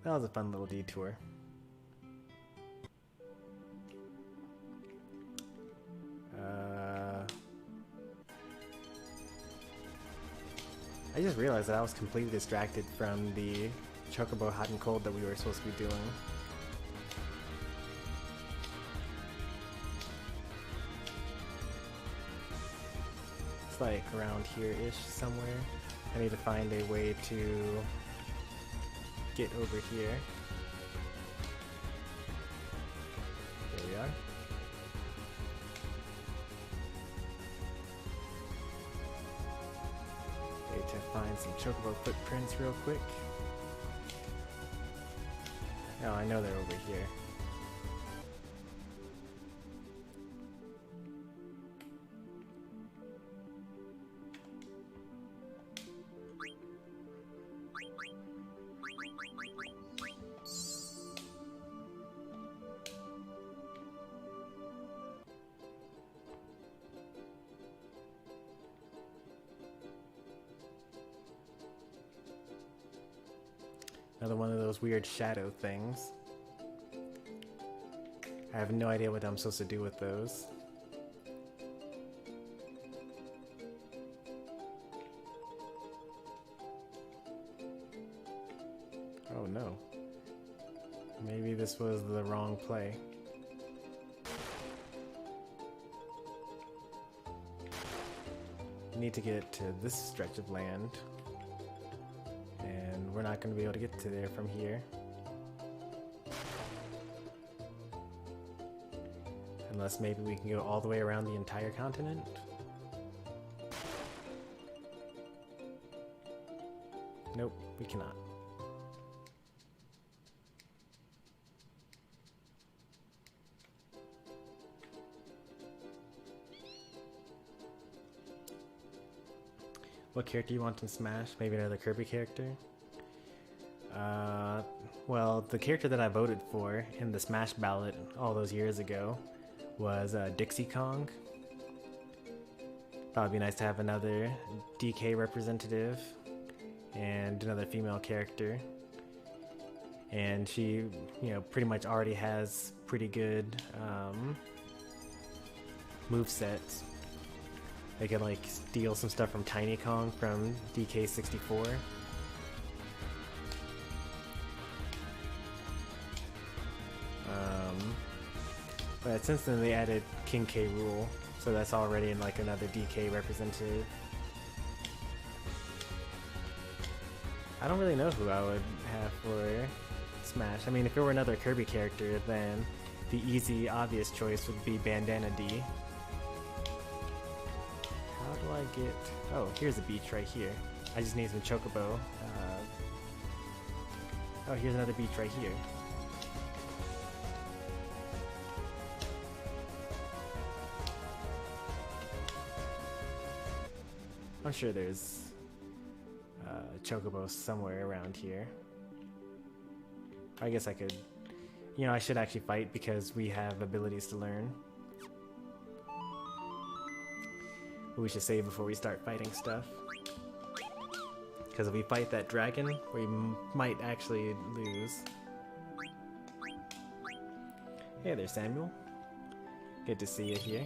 That was a fun little detour. I just realized that I was completely distracted from the Chocobo Hot and Cold that we were supposed to be doing. It's like around here-ish somewhere. I need to find a way to get over here. There we are. Okay, to find some Chocobo footprints real quick. Oh, I know they're over here. Another one of those weird shadow things. I have no idea what I'm supposed to do with those. Oh no. Maybe this was the wrong play. We need to get to this stretch of land. And we're not going to be able to get to there from here. Unless maybe we can go all the way around the entire continent. Nope, we cannot. What character you want in Smash? Maybe another Kirby character? Well, the character that I voted for in the Smash ballot all those years ago was Dixie Kong. Thought it'd be nice to have another DK representative and another female character. And she, you know, pretty much already has pretty good movesets. They can like steal some stuff from Tiny Kong from DK64. But since then they added King K. Rool, so that's already in like another DK representative. I don't really know who I would have for Smash. I mean, if it were another Kirby character, then the easy, obvious choice would be Bandana D. How do I get... Oh, here's a beach right here. I just need some Chocobo. Oh, here's another beach right here. I'm sure there's Chocobo somewhere around here. I guess I could... You know, I should actually fight because we have abilities to learn. But we should save before we start fighting stuff. Because if we fight that dragon, we might actually lose. Hey there, Samuel. Good to see you here.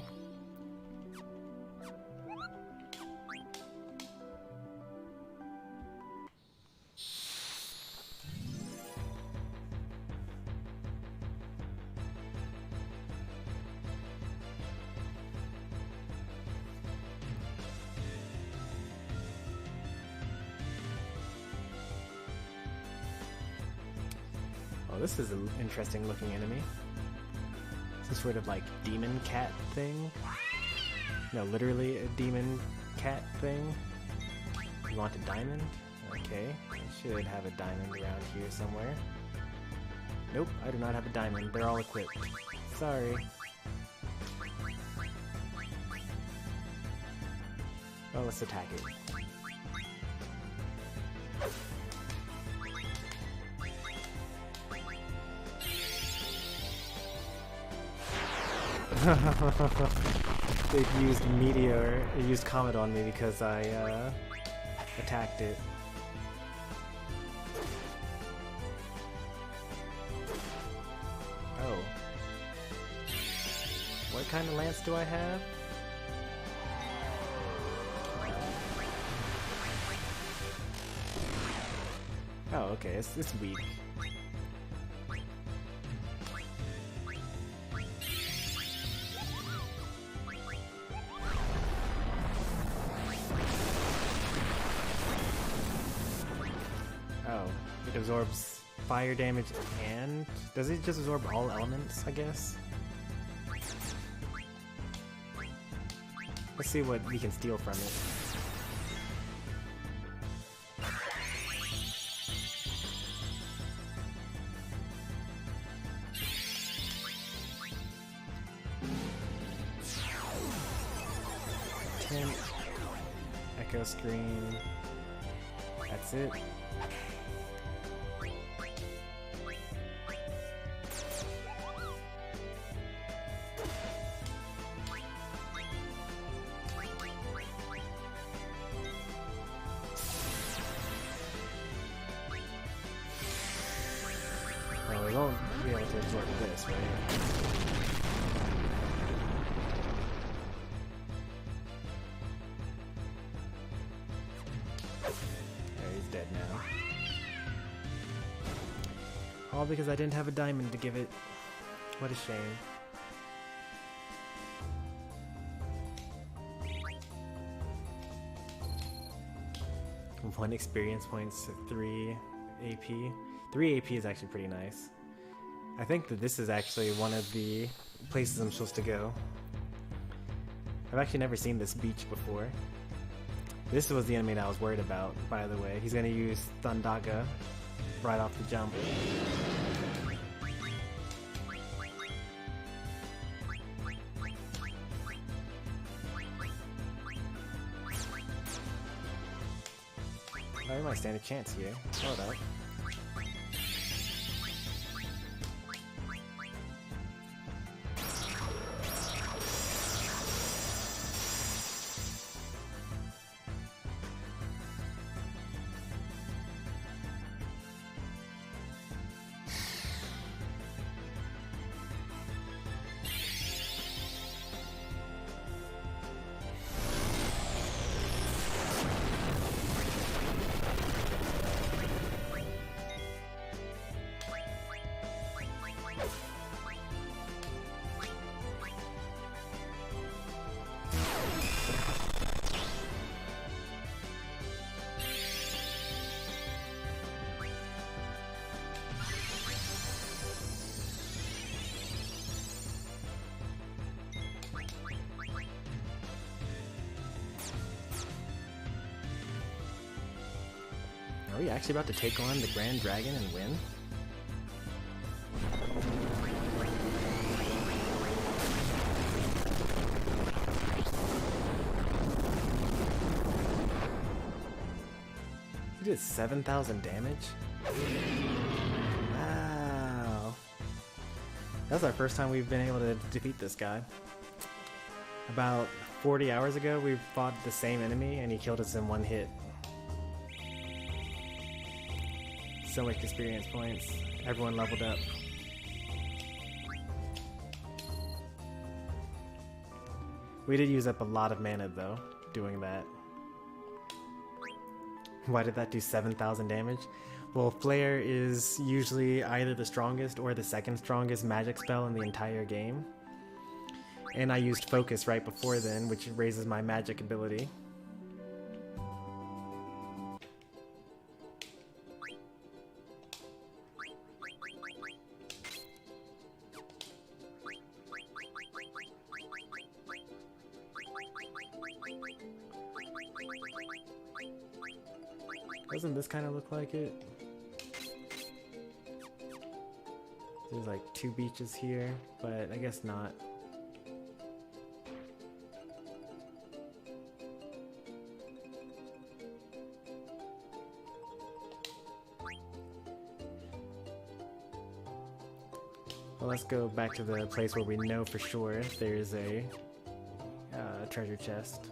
Oh, this is an interesting looking enemy. Some sort of like demon cat thing. No, literally a demon cat thing. You want a diamond? Okay, I should have a diamond around here somewhere. Nope, I do not have a diamond. They're all equipped. Sorry. Well, let's attack it. It used meteor, it used comet on me because I attacked it. Oh. What kind of lance do I have? Oh, okay, it's weak. It absorbs fire damage and... Does it just absorb all elements, I guess? Let's see what we can steal from it. Tent, echo screen, that's it. Well, we won't be able to absorb this, right? There, he's dead now. All because I didn't have a diamond to give it. What a shame. One experience points, 3 AP. 3 AP is actually pretty nice. I think that this is actually one of the places I'm supposed to go. I've actually never seen this beach before. This was the enemy that I was worried about, by the way. He's gonna use Thundaga right off the jump. I might stand a chance here. Hold up. Are we actually about to take on the Grand Dragon and win? He did 7,000 damage? Wow. That's our first time we've been able to defeat this guy. About 40 hours ago, we fought the same enemy and he killed us in one hit. So much experience points. Everyone leveled up. We did use up a lot of mana though, doing that. Why did that do 7,000 damage? Well, Flare is usually either the strongest or the second strongest magic spell in the entire game. And I used Focus right before then, which raises my magic ability. Doesn't this kind of look like it? There's like 2 beaches here, but I guess not. Well, let's go back to the place where we know for sure there's a treasure chest.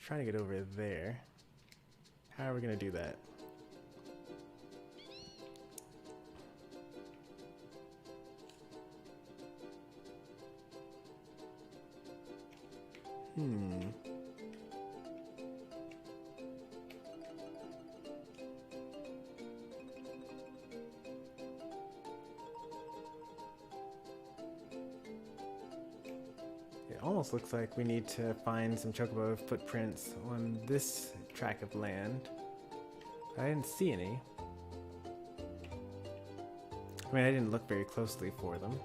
Trying to get over there. How are we gonna do that? It almost looks like we need to find some chocobo footprints on this tract of land. I didn't see any. I mean, I didn't look very closely for them.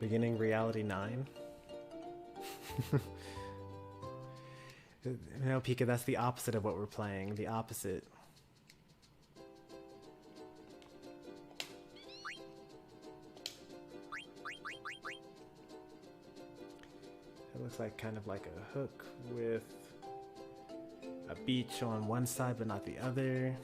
Beginning Reality 9? No, Pika, that's the opposite of what we're playing. The opposite. It looks like kind of like a hook with a beach on one side but not the other.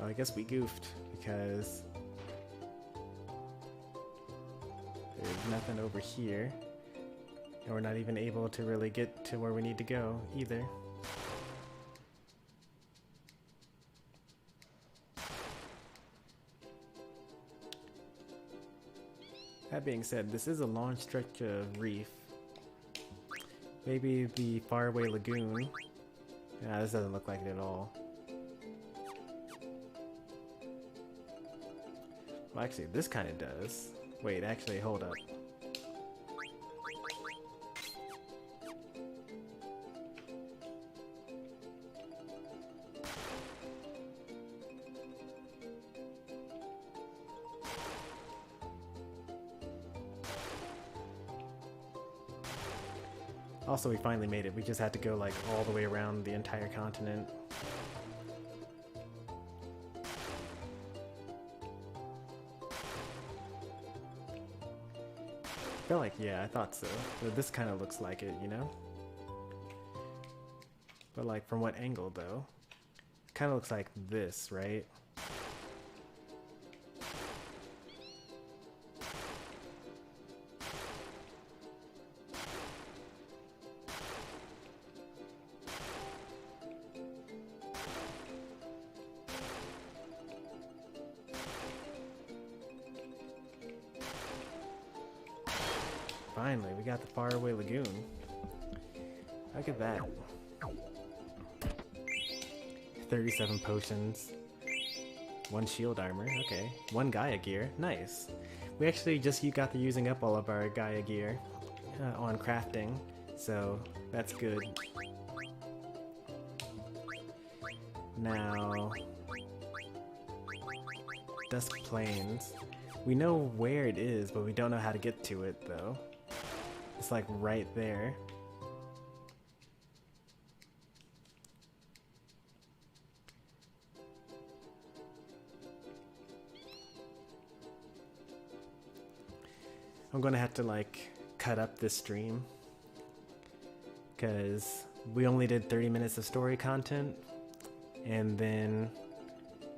Well, I guess we goofed because there's nothing over here. And we're not even able to really get to where we need to go either. That being said, this is a long stretch of reef. Maybe the faraway lagoon. Yeah, this doesn't look like it at all. Well, actually, this kind of does. Wait, actually, hold up. Also, we finally made it. We just had to go like all the way around the entire continent. I feel like, yeah, I thought so. But this kind of looks like it, you know? But like, from what angle though? Kind of looks like this, right? Finally, we got the faraway lagoon. Look at that. 37 potions. 1 shield armor, okay. 1 Gaia gear, nice. We actually just got to using up all of our Gaia gear on crafting, so that's good. Now, Dusk Plains. We know where it is, but we don't know how to get to it though. It's like right there. I'm gonna have to like cut up this stream because we only did 30 minutes of story content and then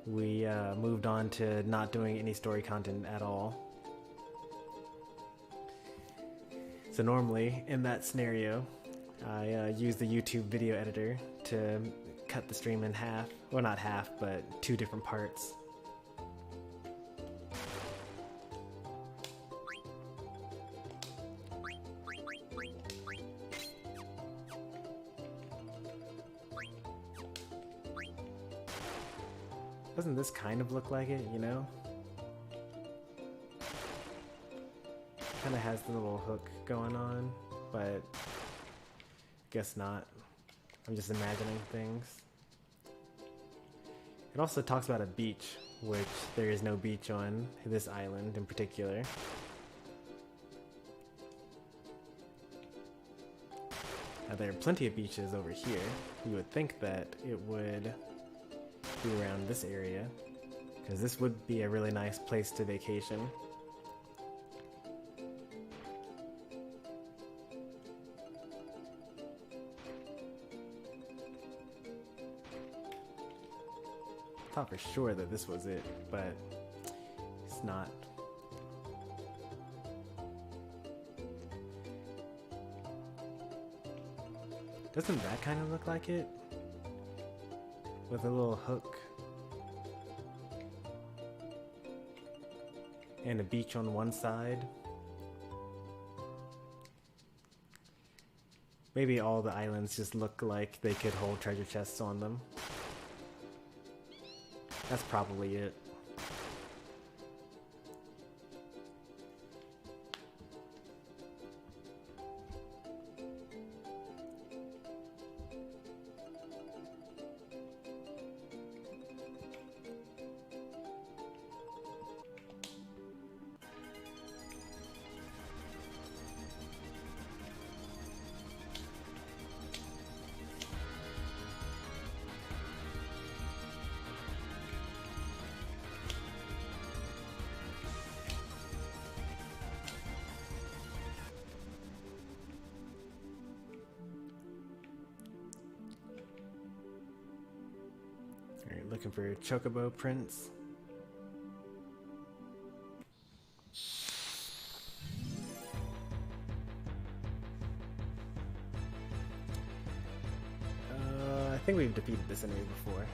we moved on to not doing any story content at all. So normally, in that scenario, I use the YouTube video editor to cut the stream in half. Well, not half, but 2 different parts. Doesn't this kind of look like it, you know? Kind of has the little hook going on, but guess not. I'm just imagining things. It also talks about a beach, which there is no beach on this island in particular. Now there are plenty of beaches over here. You would think that it would be around this area, because this would be a really nice place to vacation. I thought for sure that this was it, but it's not. Doesn't that kind of look like it? With a little hook. And a beach on one side. Maybe all the islands just look like they could hold treasure chests on them. That's probably it. Alright, looking for chocobo prints. I think we've defeated this enemy before.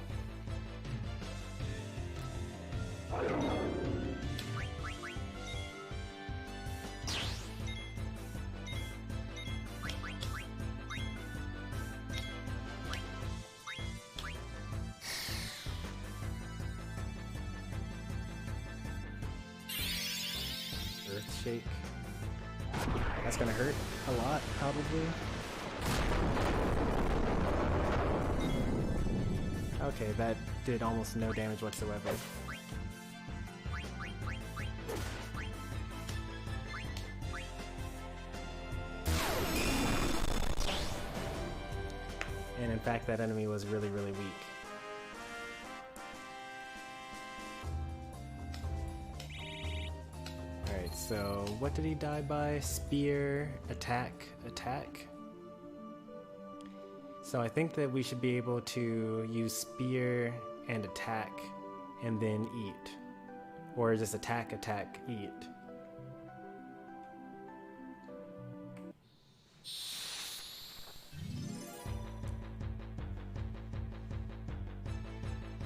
Earthshake. That's gonna hurt a lot, probably. Okay, that did almost no damage whatsoever. And in fact, that enemy was really, really weak. Alright, so what did he die by? Spear, attack, attack? So I think that we should be able to use spear and attack and then eat. Or just attack, attack, eat.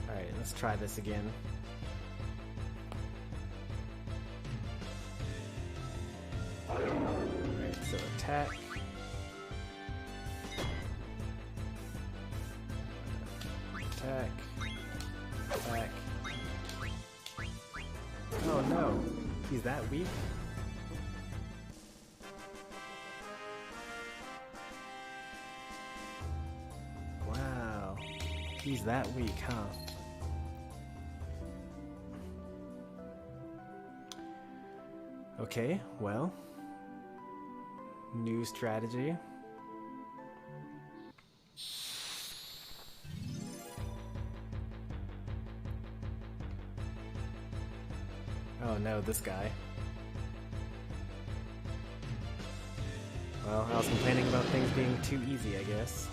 Alright, let's try this again. Alright, so attack. Attack. Attack. Oh no, he's that weak? Wow, he's that weak, huh? Okay, well, new strategy. Oh no, this guy. Well, I was complaining about things being too easy, I guess.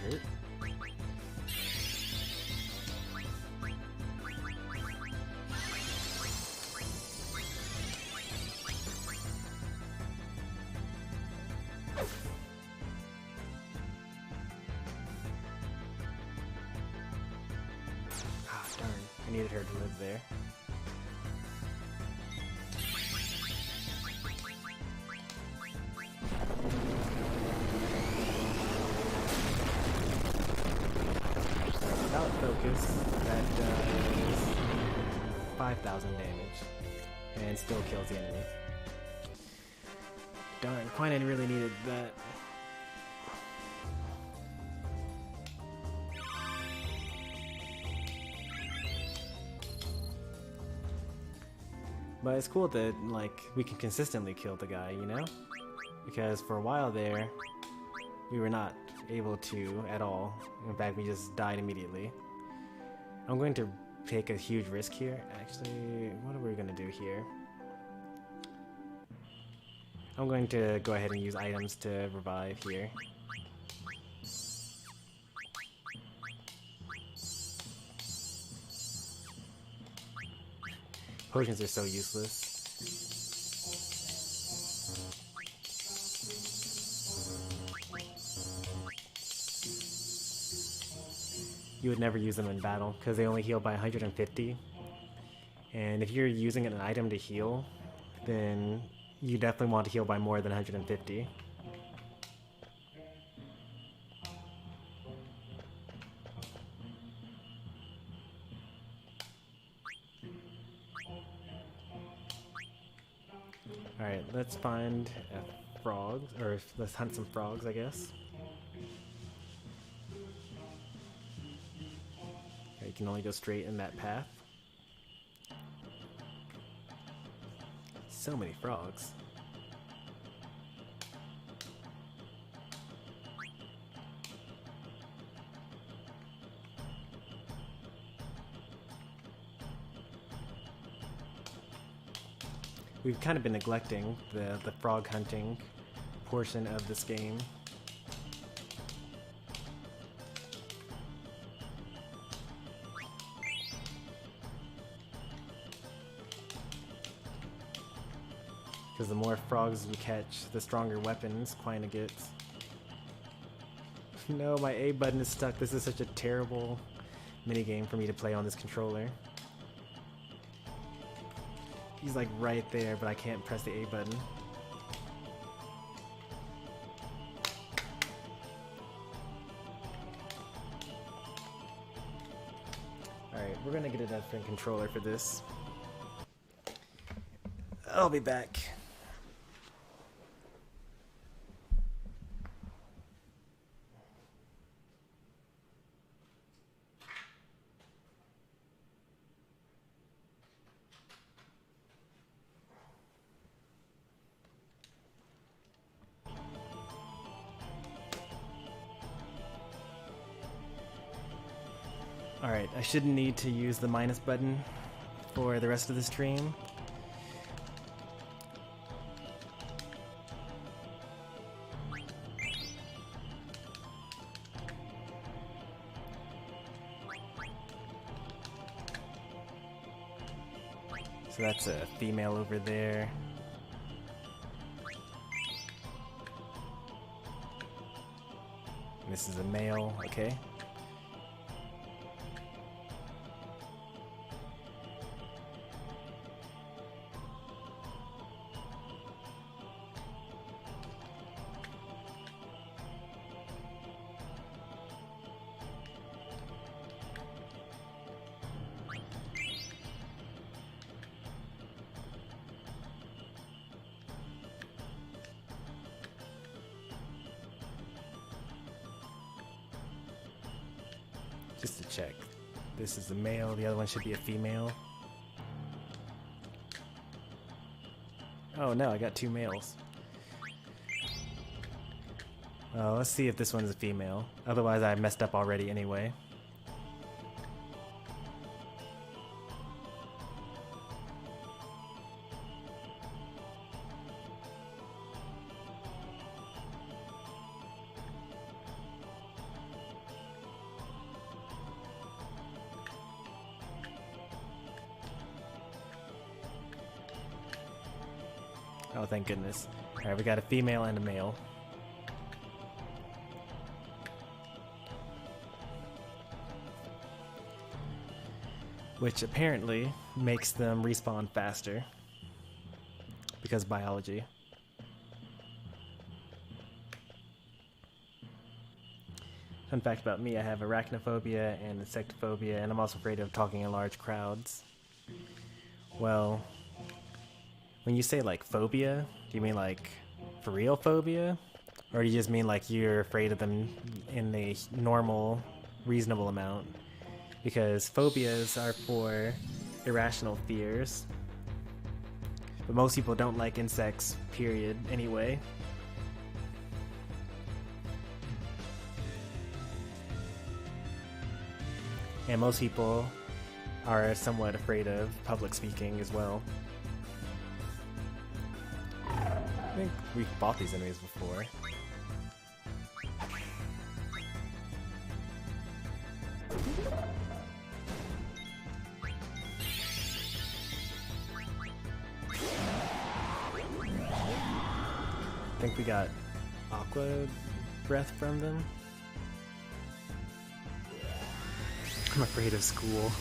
Hurt. Ah, darn. I needed her to live there. Without focus, that does 5,000 damage and still kills the enemy. Darn, Quinine really needed that. But it's cool that, like, we can consistently kill the guy, you know? Because for a while there, we were not able to at all. In fact, we just died immediately. I'm going to take a huge risk here. Actually, what are we going to do here? I'm going to go ahead and use items to revive here. Potions are so useless. you would never use them in battle because they only heal by 150. And if you're using an item to heal, then you definitely want to heal by more than 150. Alright, let's find frogs, or let's hunt some frogs, I guess. You can only go straight in that path. So many frogs. We've kind of been neglecting the frog hunting portion of this game. Because the more frogs we catch, the stronger weapons Quina gets. No, my A button is stuck. This is such a terrible minigame for me to play on this controller. He's like right there, but I can't press the A button. Alright, we're gonna get a different controller for this. I'll be back. Alright, I shouldn't need to use the minus button for the rest of the stream. So that's a female over there. And this is a male, okay. Just to check. This is a male, the other one should be a female. Oh no, I got two males. Well, let's see if this one's a female. Otherwise I messed up already anyway. Oh, thank goodness. Alright, we got a female and a male. Which apparently makes them respawn faster. Because biology. Fun fact about me, I have arachnophobia and insectophobia, and I'm also afraid of talking in large crowds. Well, when you say like phobia, do you mean like for real phobia? Or do you just mean like you're afraid of them in a normal, reasonable amount? Because phobias are for irrational fears. But most people don't like insects, period, anyway. And most people are somewhat afraid of public speaking as well. I think we've fought these enemies before. I think we got aqua breath from them. I'm afraid of school.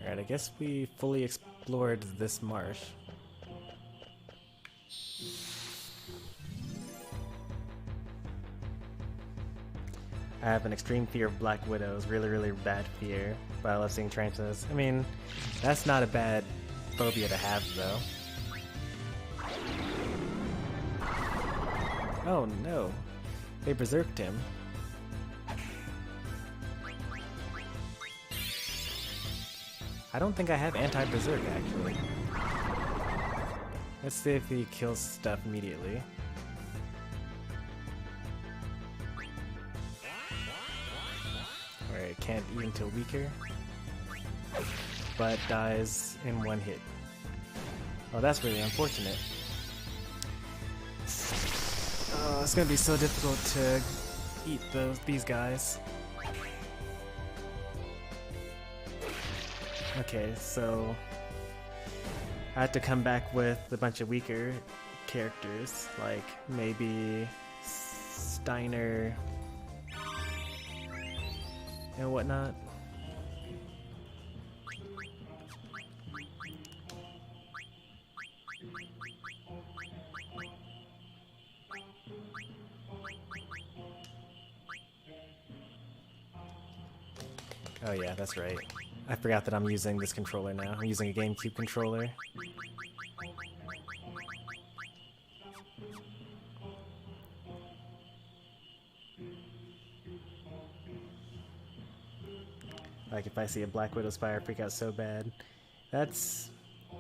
Alright, I guess we fully explored this marsh. I have an extreme fear of black widows, really bad fear, but I love seeing tarantulas. I mean, that's not a bad phobia to have, though. Oh no, they berserked him. I don't think I have anti-berserk, actually. Let's see if he kills stuff immediately. Alright, can't eat until weaker. But dies in one hit. Oh, that's really unfortunate. Oh, it's gonna be so difficult to eat these guys. Okay, so I had to come back with a bunch of weaker characters, like maybe Steiner and whatnot. Oh yeah, that's right. I forgot that I'm using this controller now. I'm using a GameCube controller. Like if I see a Black Widow spider, I freak out so bad. That's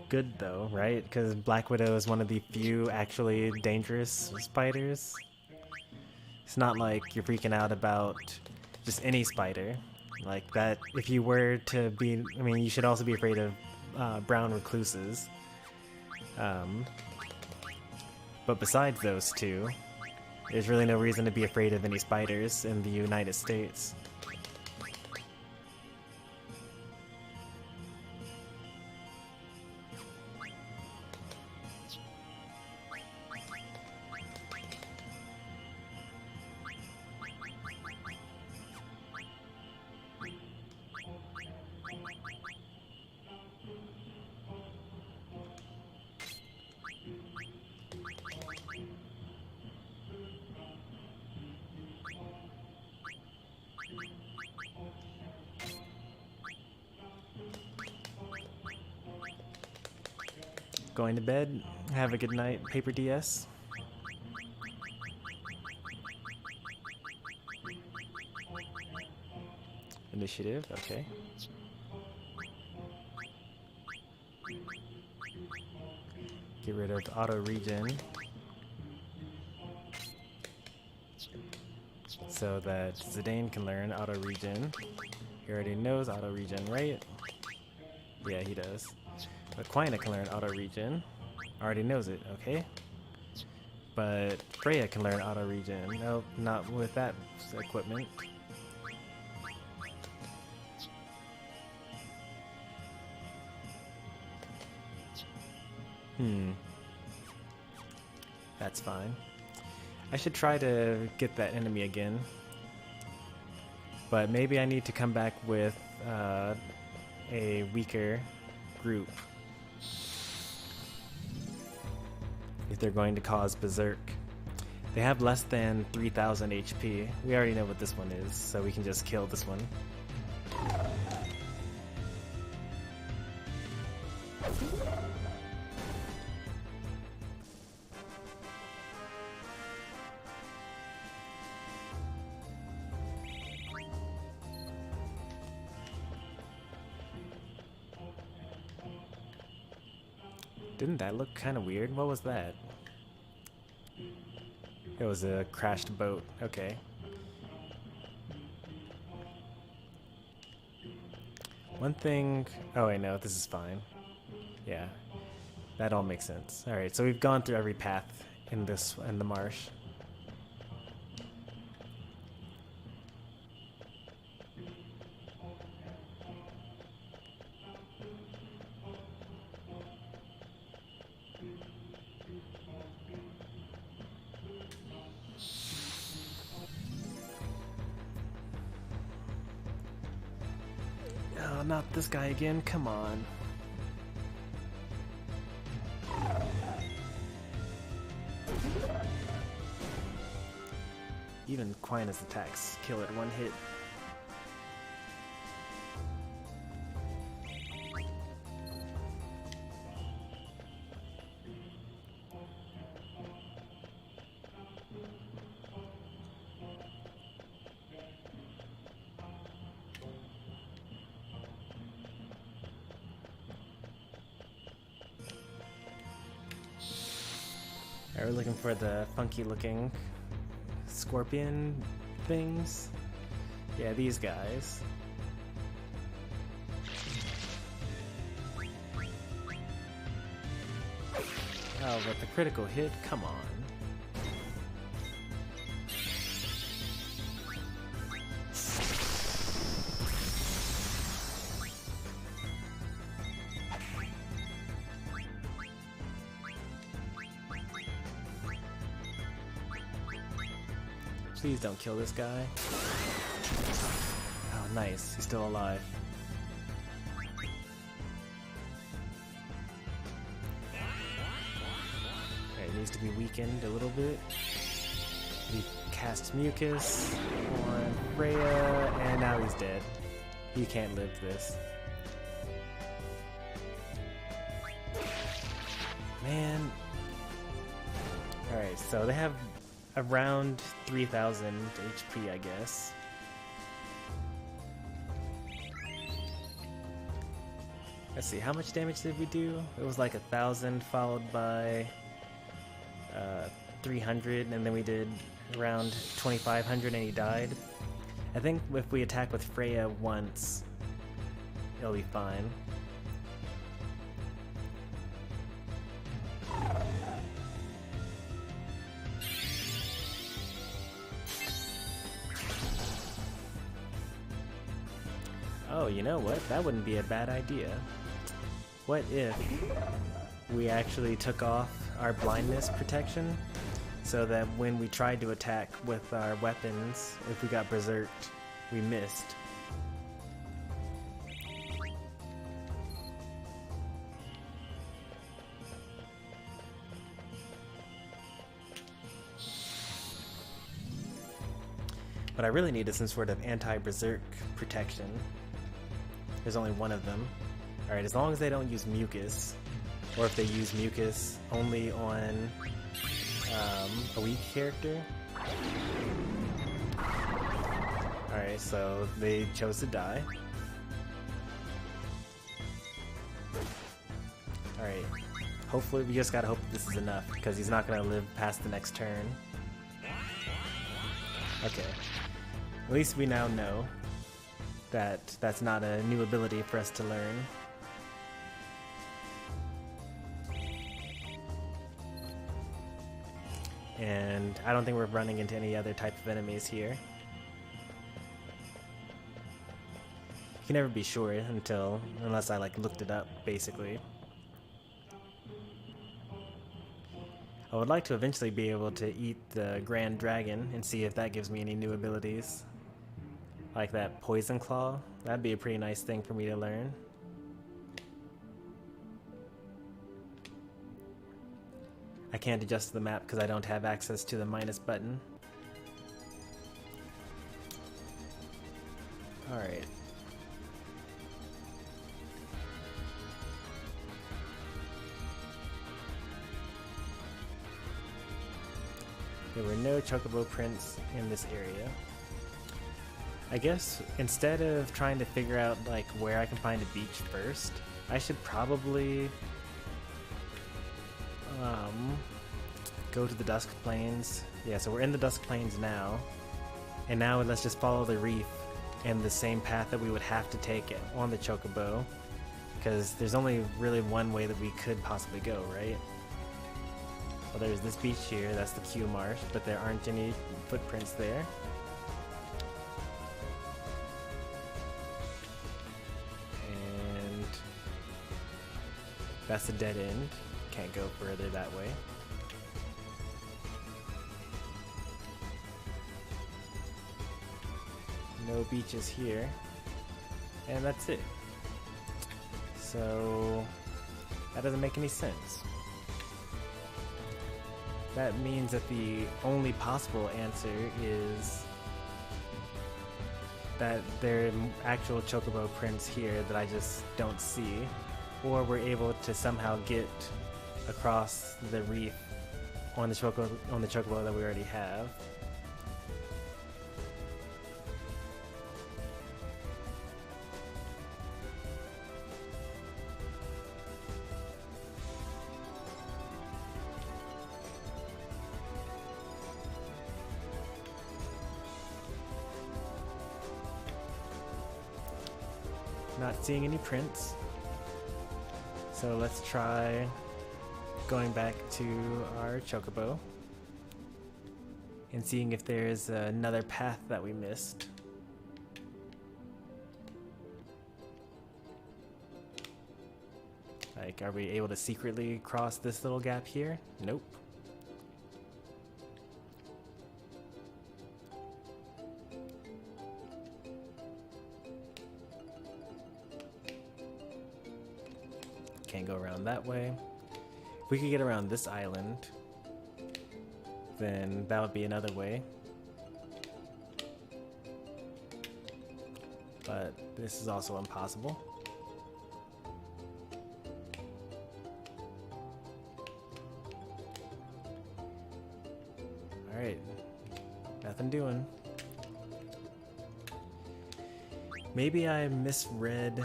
good though, right? Because Black Widow is one of the few actually dangerous spiders. It's not like you're freaking out about just any spider. Like that, if you were to be, I mean, you should also be afraid of brown recluses. But besides those two, there's really no reason to be afraid of any spiders in the United States. Going to bed. Have a good night, Paper DS. Initiative, okay. Get rid of auto regen so that Zidane can learn auto regen. He already knows auto regen, right? Yeah, he does. But Quina can learn auto regen. Already knows it, okay? But Freya can learn auto regen. Nope, not with that equipment. That's fine. I should try to get that enemy again. But maybe I need to come back with a weaker group if they're going to cause berserk. They have less than 3,000 HP. We already know what this one is, so we can just kill this one. Didn't that look kind of weird? What was that? It was a crashed boat. Okay. One thing... Oh wait, no, this is fine. Yeah. That all makes sense. Alright, so we've gone through every path in the marsh. Oh, not this guy again. Come on. Even Quina's attacks kill it one hit. Alright, we're looking for the funky looking scorpion things. Yeah, these guys. Oh, but the critical hit? Come on. Please don't kill this guy. Oh, nice. He's still alive. Okay, needs to be weakened a little bit. He casts Mucus on Freya, and now he's dead. He can't live this. Man. Alright, so they have around 3,000 HP, I guess. Let's see, how much damage did we do? It was like 1,000 followed by 300, and then we did around 2,500 and he died. I think if we attack with Freya once, it'll be fine. Oh, you know what? That wouldn't be a bad idea. What if we actually took off our blindness protection so that when we tried to attack with our weapons, if we got berserked, we missed? But I really needed some sort of anti-berserk protection. There's only one of them. Alright, as long as they don't use Mucus, or if they use Mucus only on a weak character. Alright, so they chose to die. Alright, hopefully we just gotta hope that this is enough, because he's not gonna live past the next turn. Okay, at least we now know that that's not a new ability for us to learn. And I don't think we're running into any other type of enemies here. You can never be sure unless I like looked it up, basically. I would like to eventually be able to eat the Grand Dragon and see if that gives me any new abilities. Like that Poison Claw. That'd be a pretty nice thing for me to learn. I can't adjust the map because I don't have access to the minus button. Alright. There were no chocobo prints in this area. I guess instead of trying to figure out like where I can find a beach first, I should probably go to the Dusk Plains. Yeah, so we're in the Dusk Plains now. And now let's just follow the reef and the same path that we would have to take on the Chocobo. Because there's only really one way that we could possibly go, right? Well, there's this beach here, that's the Q Marsh, but there aren't any footprints there. And that's a dead end. Can't go further that way. No beaches here. And that's it. So that doesn't make any sense. That means that the only possible answer is that there are actual Chocobo prints here that I just don't see, or we're able to somehow get across the reef on the Chocobo that we already have. Not seeing any prints, so let's try going back to our Chocobo and seeing if there's another path that we missed. Like, are we able to secretly cross this little gap here? Nope. Can't go around that way. If we could get around this island, then that would be another way. But this is also impossible. Alright, nothing doing. Maybe I misread.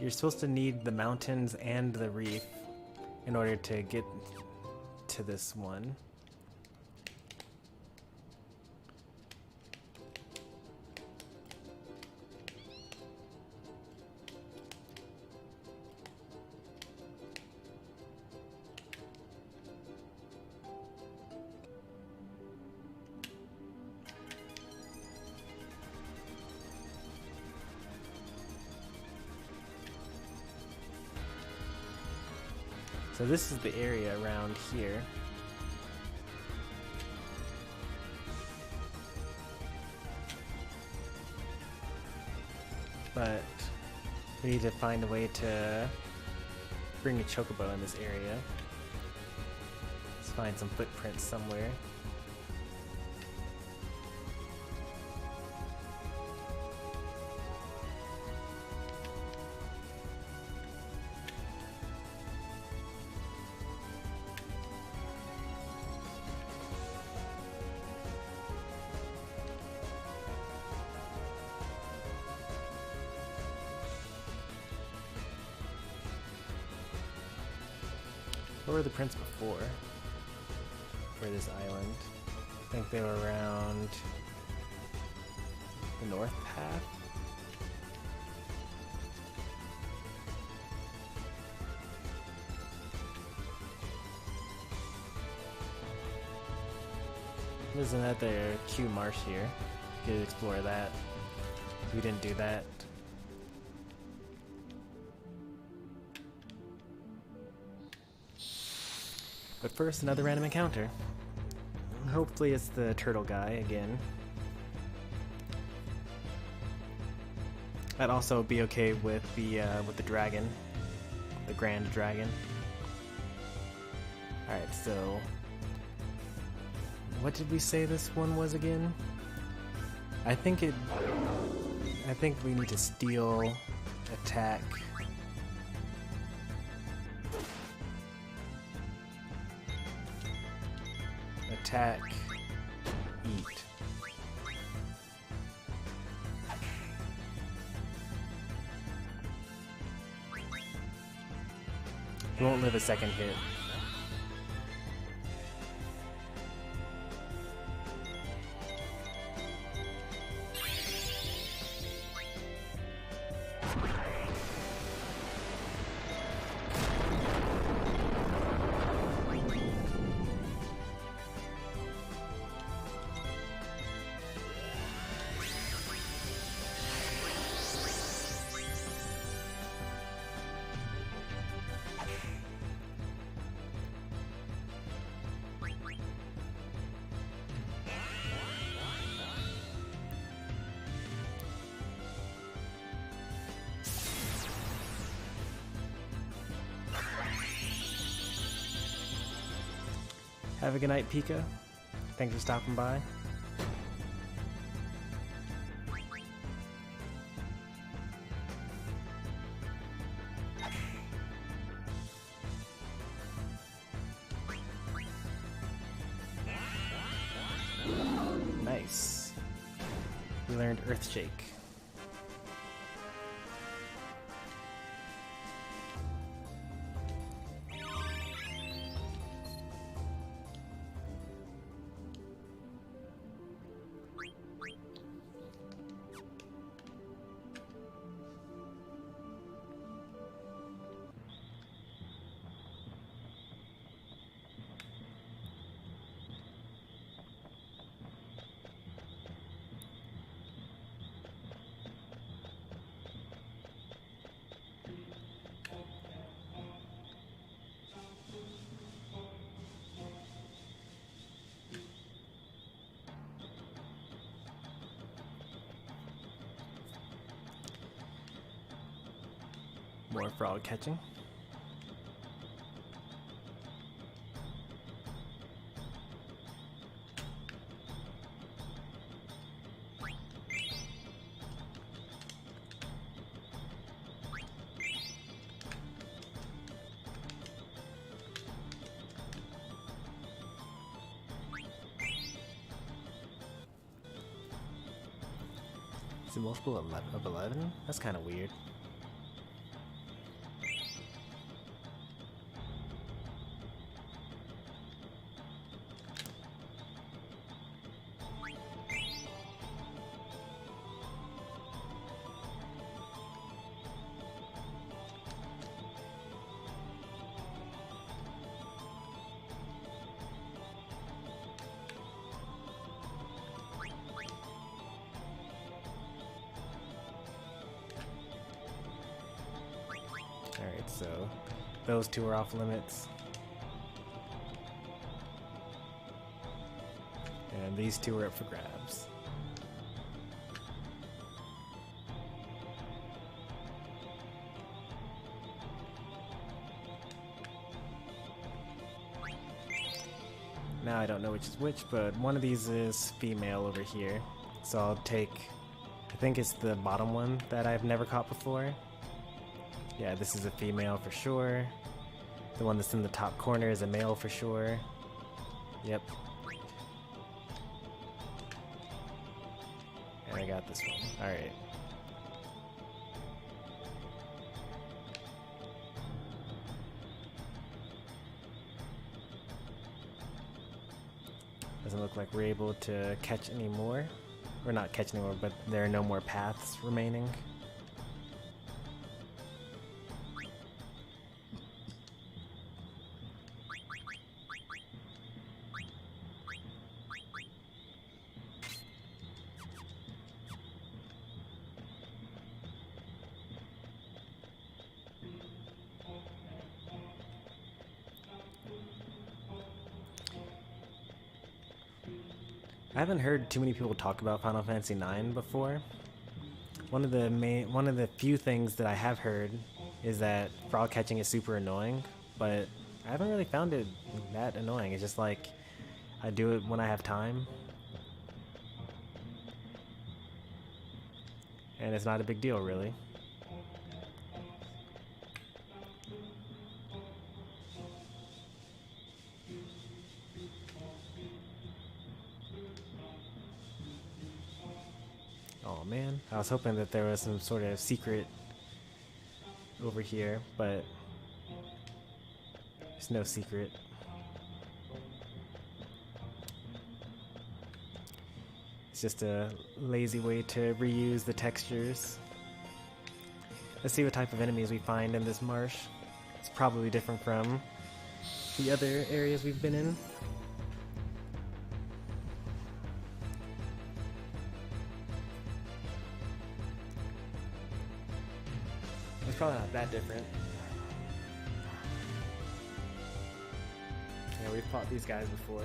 You're supposed to need the mountains and the reef in order to get to this one. So this is the area around here. But we need to find a way to bring a Chocobo in this area. Let's find some footprints somewhere. Where were the prints before? For this island? I think they were around the north path? There's another Q Marsh here. We could explore that. We didn't do that. But first, another random encounter. Hopefully it's the turtle guy again. I'd also be okay with the dragon, the grand dragon. All right, so what did we say this one was again? I think we need to steal, attack. Attack, eat. He won't live a second hit. Have a good night, Pika. Thanks for stopping by. Nice. We learned Earthshake. More frog catching. Is it multiple of 11? That's kind of weird. Alright, so those two are off limits. And these two are up for grabs. Now I don't know which is which, but one of these is female over here. So I'll take, I think it's the bottom one that I've never caught before. Yeah, this is a female for sure. The one that's in the top corner is a male for sure. Yep. And I got this one. Alright. Doesn't look like we're able to catch any more. Or not catch any more, but there are no more paths remaining. I haven't heard too many people talk about Final Fantasy IX before. One of the few things that I have heard is that frog catching is super annoying, but I haven't really found it that annoying. It's just like I do it when I have time, and it's not a big deal really. Oh man, I was hoping that there was some sort of secret over here, but There's no secret. It's just a lazy way to reuse the textures. Let's see what type of enemies we find in this marsh. It's probably different from the other areas we've been in. It's probably not that different. Yeah, we've fought these guys before.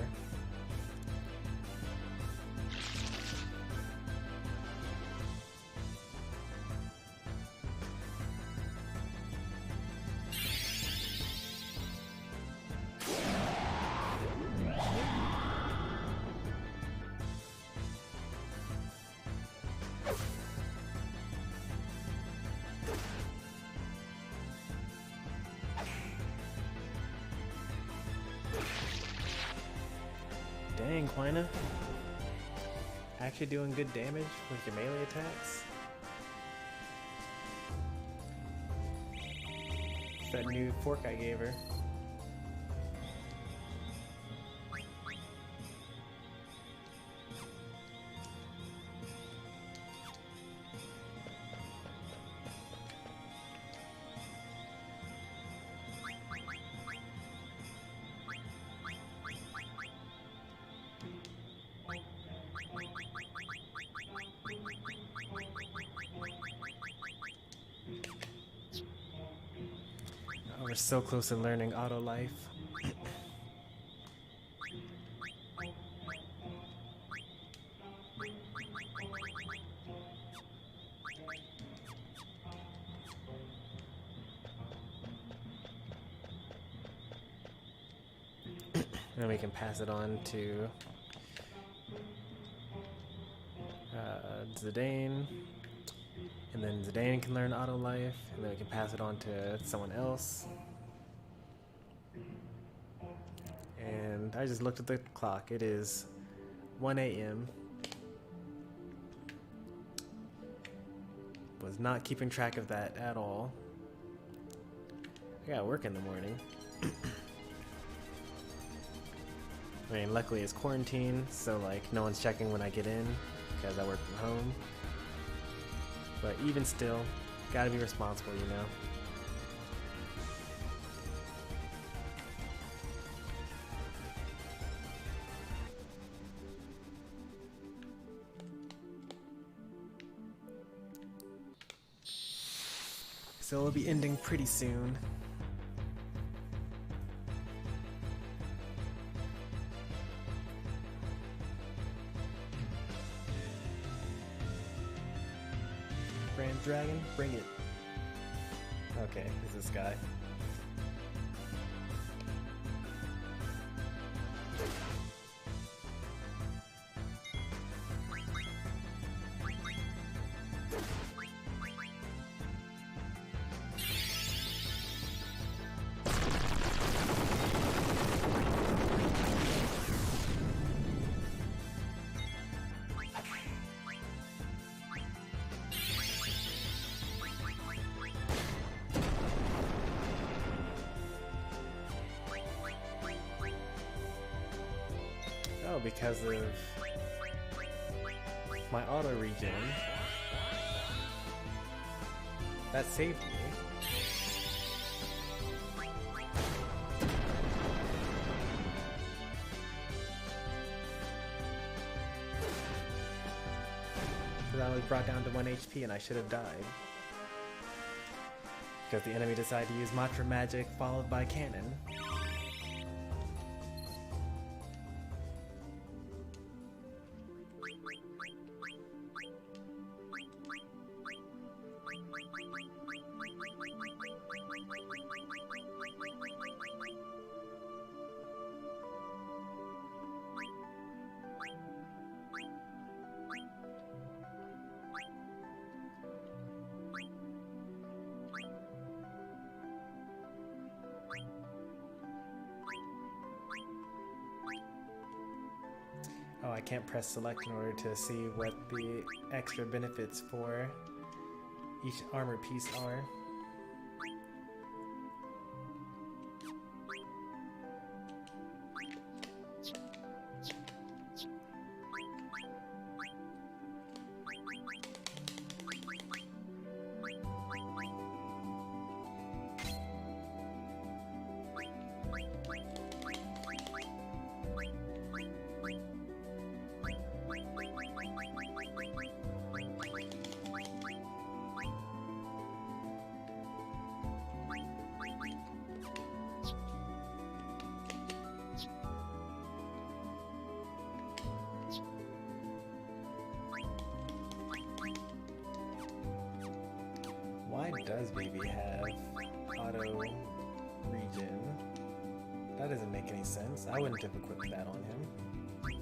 Dang, Quina. Actually doing good damage with your melee attacks. It's that new fork I gave her. We're so close to learning auto life. And we can pass it on to Zidane. And then Zidane can learn auto life, and then we can pass it on to someone else. And I just looked at the clock. It is 1 a.m. Was not keeping track of that at all. I got work in the morning. I mean, luckily it's quarantine, so like no one's checking when I get in because I work from home. But even still, gotta be responsible, you know. So it'll be ending pretty soon. Grand Dragon, bring it. Okay, who's this guy? Oh, because of my auto regen. That saved me. So that was brought down to 1 HP and I should have died. Because the enemy decided to use Mantra Magic followed by Cannon. Oh, I can't press select in order to see what the extra benefits for each armor piece are. does baby have auto regen? That doesn't make any sense. I wouldn't have equipped that on him.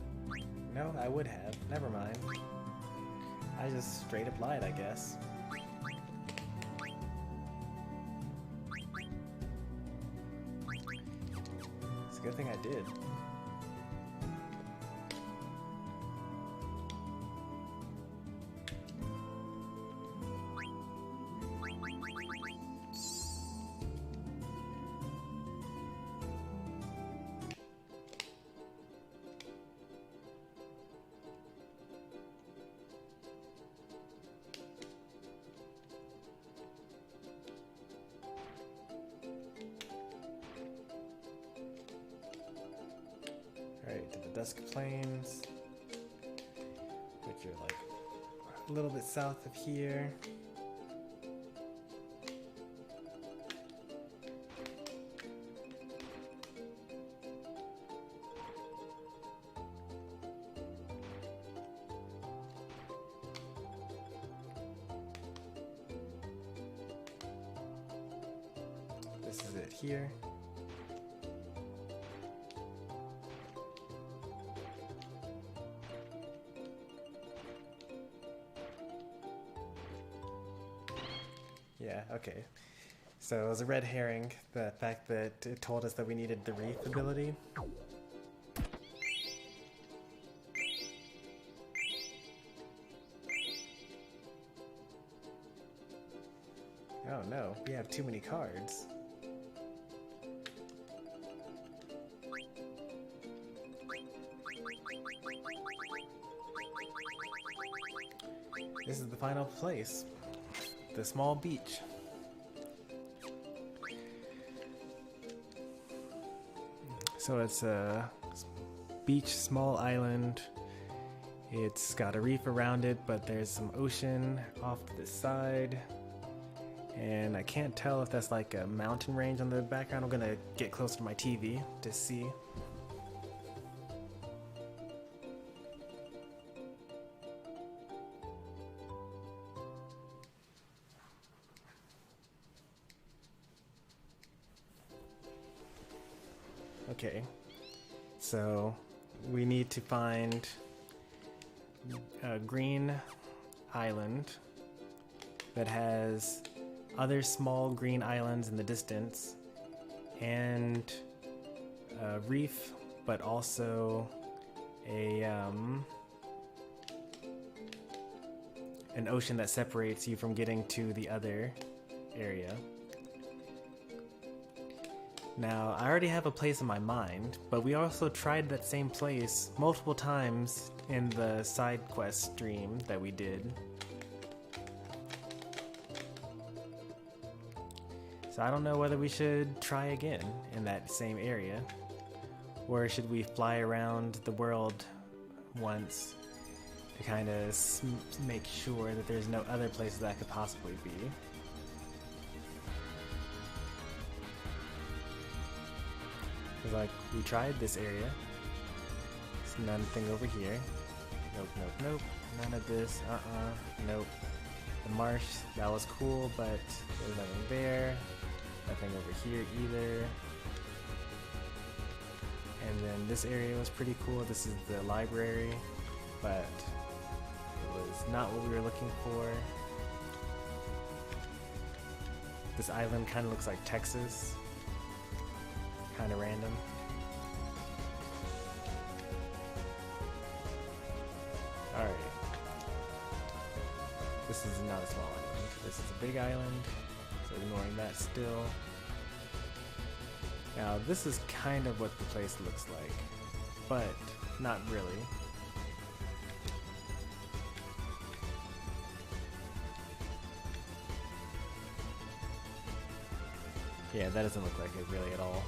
No, I would have. Never mind. I just straight up lied, I guess. It's a good thing I did. Alright, to the Dusk Plains, which are like a little bit south of here. This is it here. Yeah, okay. So it was a red herring, the fact that it told us that we needed the Wreath ability. Oh no, we have too many cards. This is the final place. The small beach. So it's a beach, small island. It's got a reef around it, but there's some ocean off to the side. And I can't tell if that's like a mountain range on the background. I'm gonna get closer to my TV to see. Okay, so we need to find a green island that has other small green islands in the distance and a reef, but also a an ocean that separates you from getting to the other area. Now, I already have a place in my mind, but we also tried that same place multiple times in the side quest stream that we did. So I don't know whether we should try again in that same area, or should we fly around the world once to kind of make sure that there's no other places that could possibly be. Like, we tried this area. There's nothing over here. Nope, nope, nope. None of this. Nope. The marsh, that was cool, but there's nothing there. Nothing over here either. And then this area was pretty cool. This is the library, but it was not what we were looking for. This island kind of looks like Texas. Kind of random. Alright. This is not a small island. This is a big island, so ignoring that still. Now, this is kind of what the place looks like, but not really. Yeah, that doesn't look like it really at all.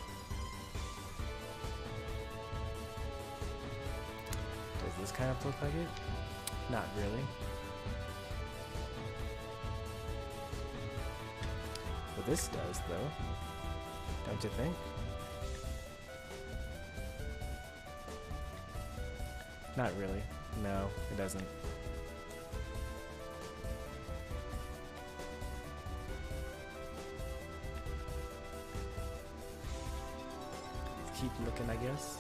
Does this kind of look like it? Not really. Well, this does, though. Don't you think? Not really. No, it doesn't. looking, I guess.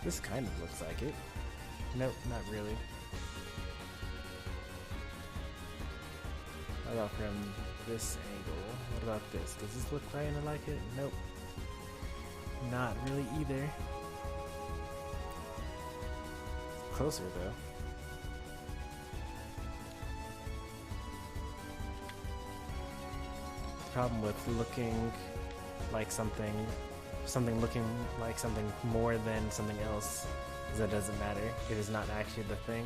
This kind of looks like it. Nope, not really. How about from this angle? What about this? Does this look kind of like it? Nope. Not really either. Closer though. The problem with looking like something looking like something more than something else is that it doesn't matter. It is not actually the thing.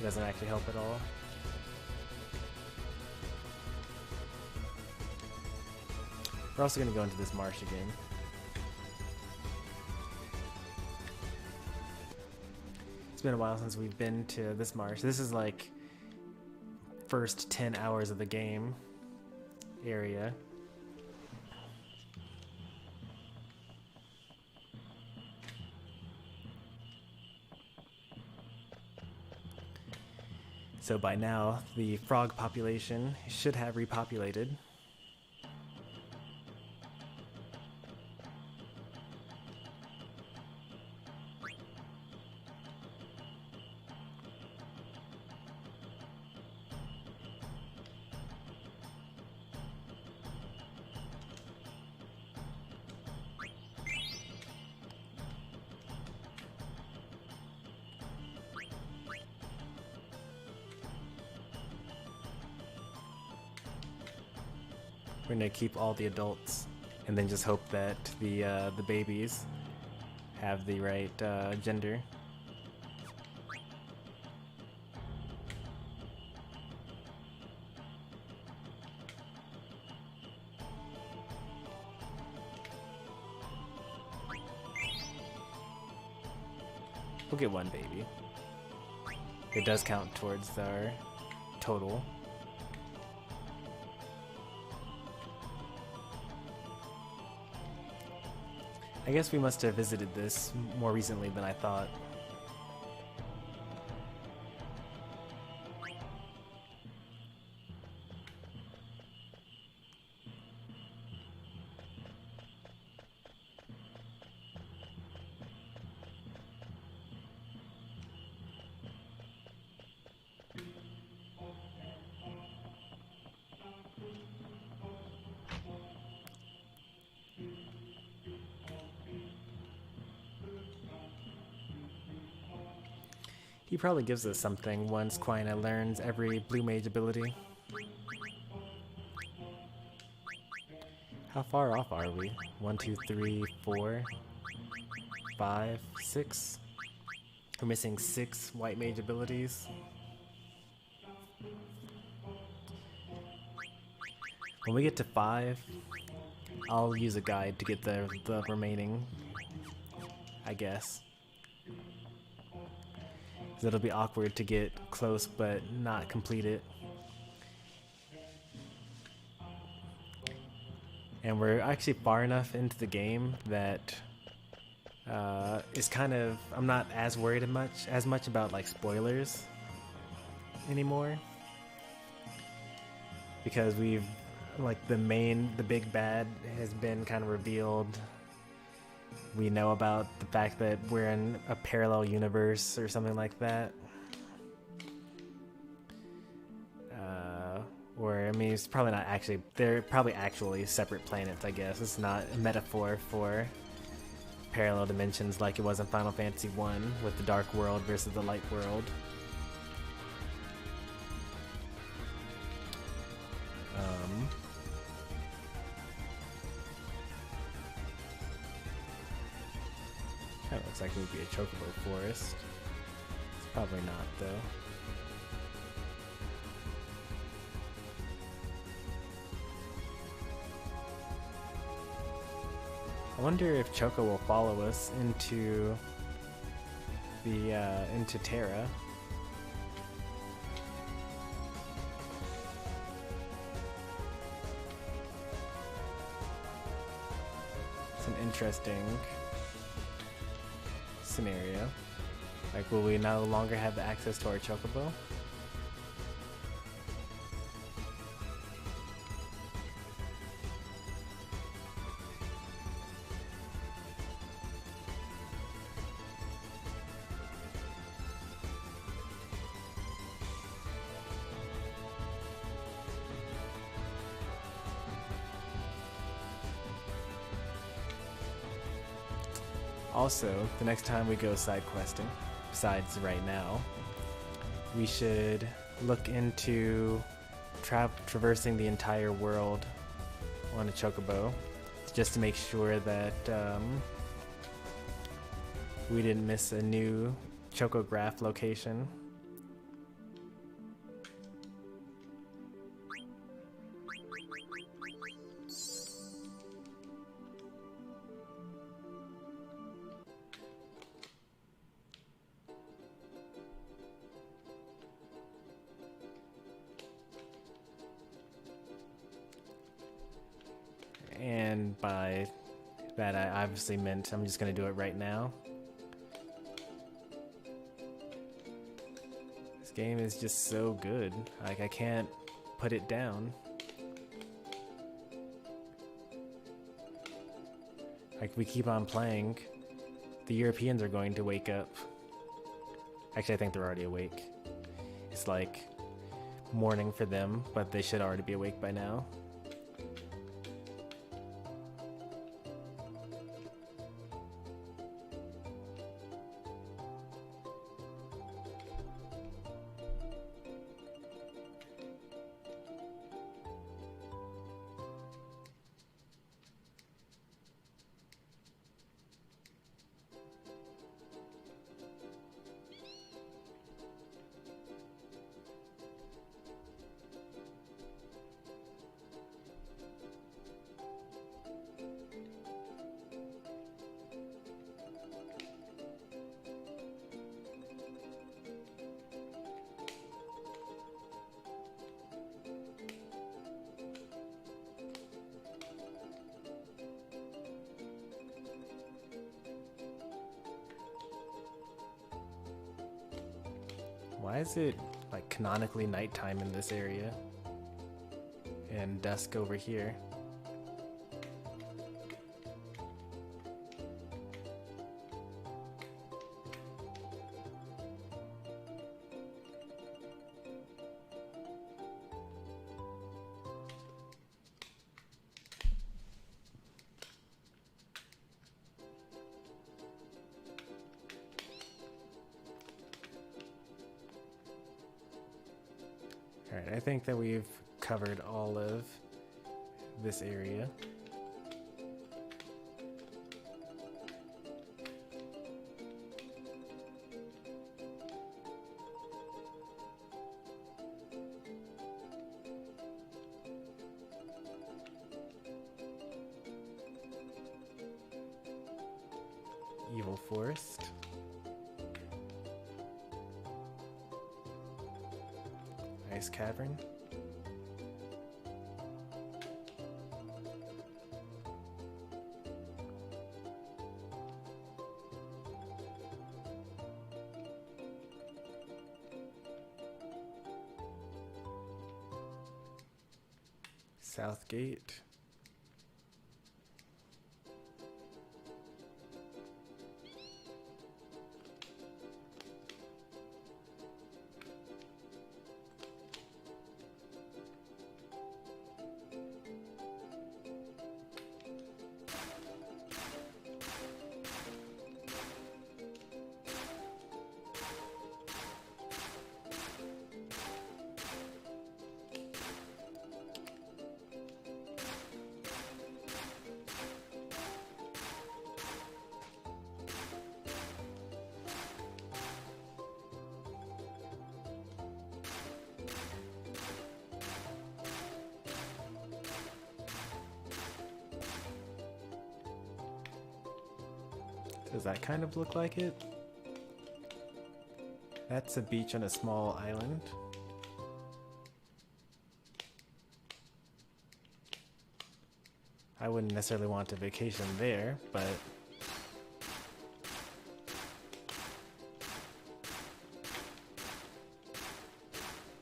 It doesn't actually help at all. We're also going to go into this marsh again. It's been a while since we've been to this marsh. This is like first 10 hours of the game area. So by now, the frog population should have repopulated. We're gonna keep all the adults, and then just hope that the babies have the right gender. We'll get one baby. It does count towards our total. I guess we must have visited this more recently than I thought. He probably gives us something once Quina learns every blue mage ability. How far off are we? 1, 2, 3, 4, 5, 6. We're missing 6 white mage abilities. When we get to 5, I'll use a guide to get the remaining, I guess. It'll be awkward to get close but not complete it. And we're actually far enough into the game that it's kind of, I'm not as worried as much about like spoilers anymore, because we've like the big bad has been kind of revealed. We know about the fact that we're in a parallel universe or something like that. Or, I mean, it's probably not actually, they're probably actually separate planets, I guess. It's not a metaphor for parallel dimensions like it was in Final Fantasy 1 with the dark world versus the light world. Kinda looks like it would be a chocobo forest. It's probably not, though. I wonder if Choco will follow us into the into Terra. interesting scenario. Like, will we no longer have the access to our chocobo? Also, the next time we go side questing, besides right now, we should look into traversing the entire world on a chocobo, just to make sure that we didn't miss a new chocograph location. And by that I obviously meant I'm just gonna do it right now. This game is just so good. Like, I can't put it down. Like, we keep on playing, the Europeans are going to wake up. Actually, I think they're already awake. It's like morning for them, but they should already be awake by now. Why is it like canonically nighttime in this area and dusk over here? Alright, I think that we've covered all of this area. Evil Forest. Ice Cavern. Southgate. Does that kind of look like it? That's a beach on a small island. I wouldn't necessarily want to vacation there, but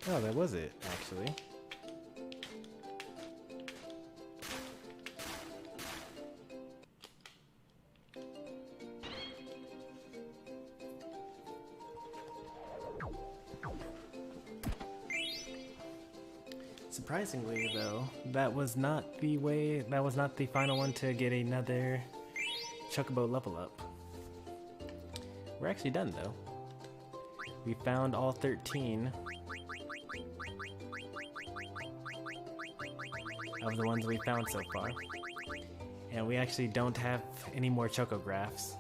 oh, that was it, actually. Surprisingly, though, that was not the final one to get another Chocobo level up. We're actually done, though. We found all 13 of the ones we found so far. And we actually don't have any more Chocographs.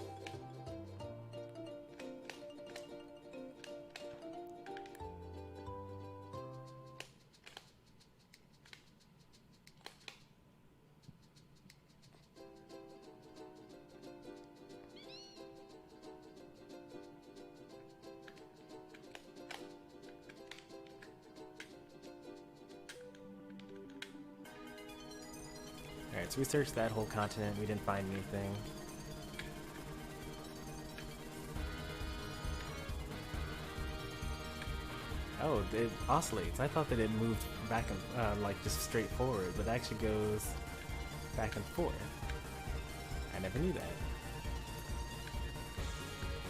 Alright, so we searched that whole continent, we didn't find anything. Oh, it oscillates. I thought that it moved back and, like, just straight forward, but it actually goes back and forth. I never knew that.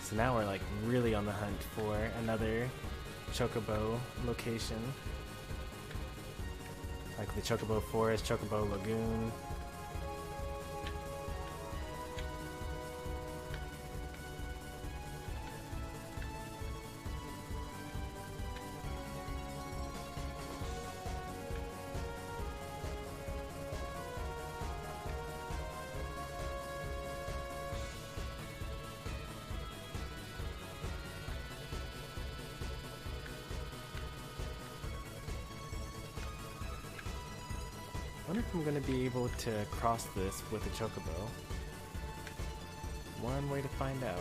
So now we're, like, really on the hunt for another Chocobo location. Like the Chocobo Forest, Chocobo Lagoon. I wonder if I'm going to be able to cross this with a Chocobo. One way to find out.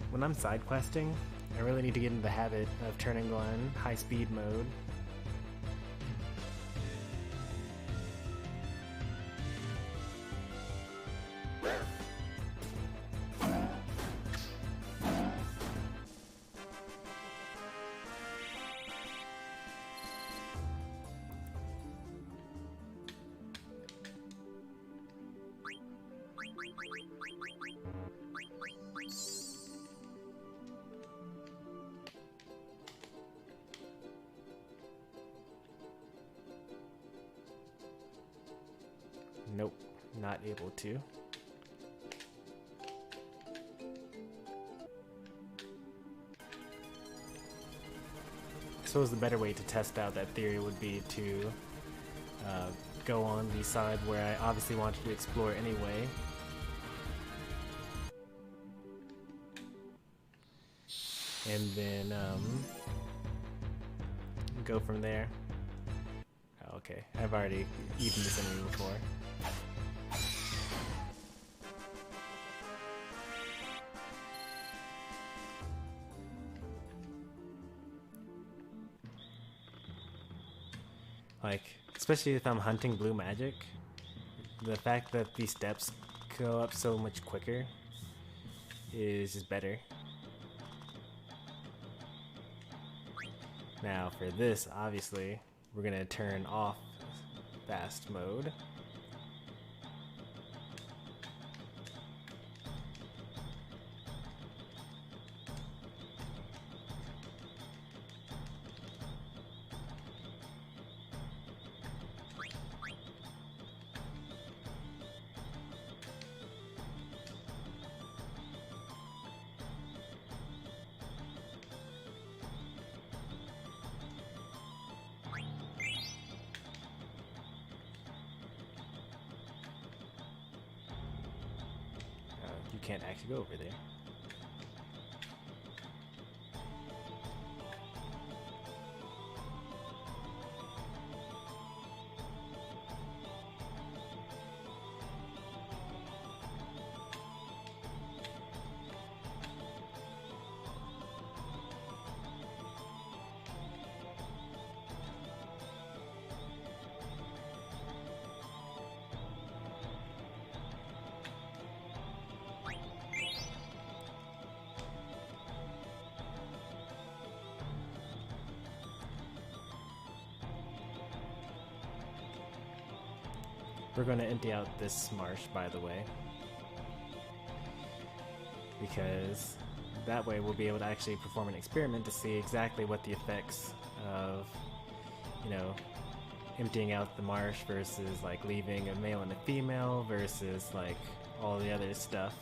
When I'm side questing, I really need to get into the habit of turning on high speed mode. Nope, not able to. I suppose the better way to test out that theory would be to go on the side where I obviously wanted to explore anyway. And then go from there. Oh, okay, I've already eaten this enemy before. Like, especially if I'm hunting blue magic, the fact that these steps go up so much quicker is just better. Now for this, obviously, we're gonna turn off fast mode. You can't actually go over there. We're going to empty out this marsh, by the way, because that way we'll be able to actually perform an experiment to see exactly what the effects of, you know, emptying out the marsh versus like leaving a male and a female versus like all the other stuff.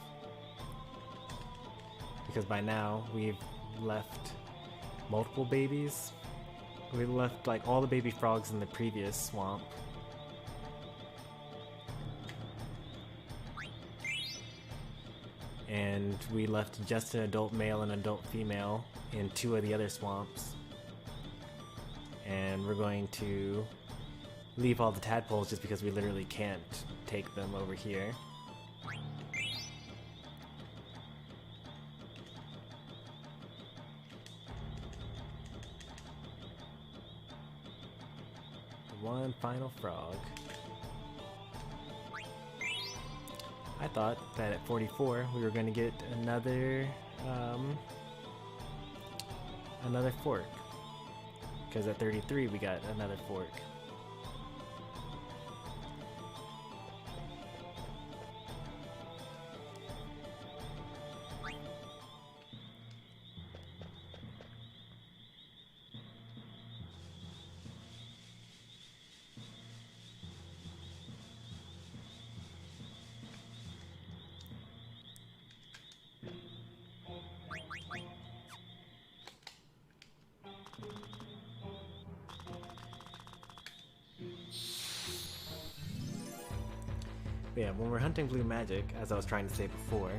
Because by now we've left multiple babies. We left like all the baby frogs in the previous swamp. And we left just an adult male and adult female in 2 of the other swamps. And we're going to leave all the tadpoles just because we literally can't take them over here. One final frog. I thought that at 44 we were going to get another fork, because at 33 we got another fork. But yeah, when we're hunting blue magic, as I was trying to say before,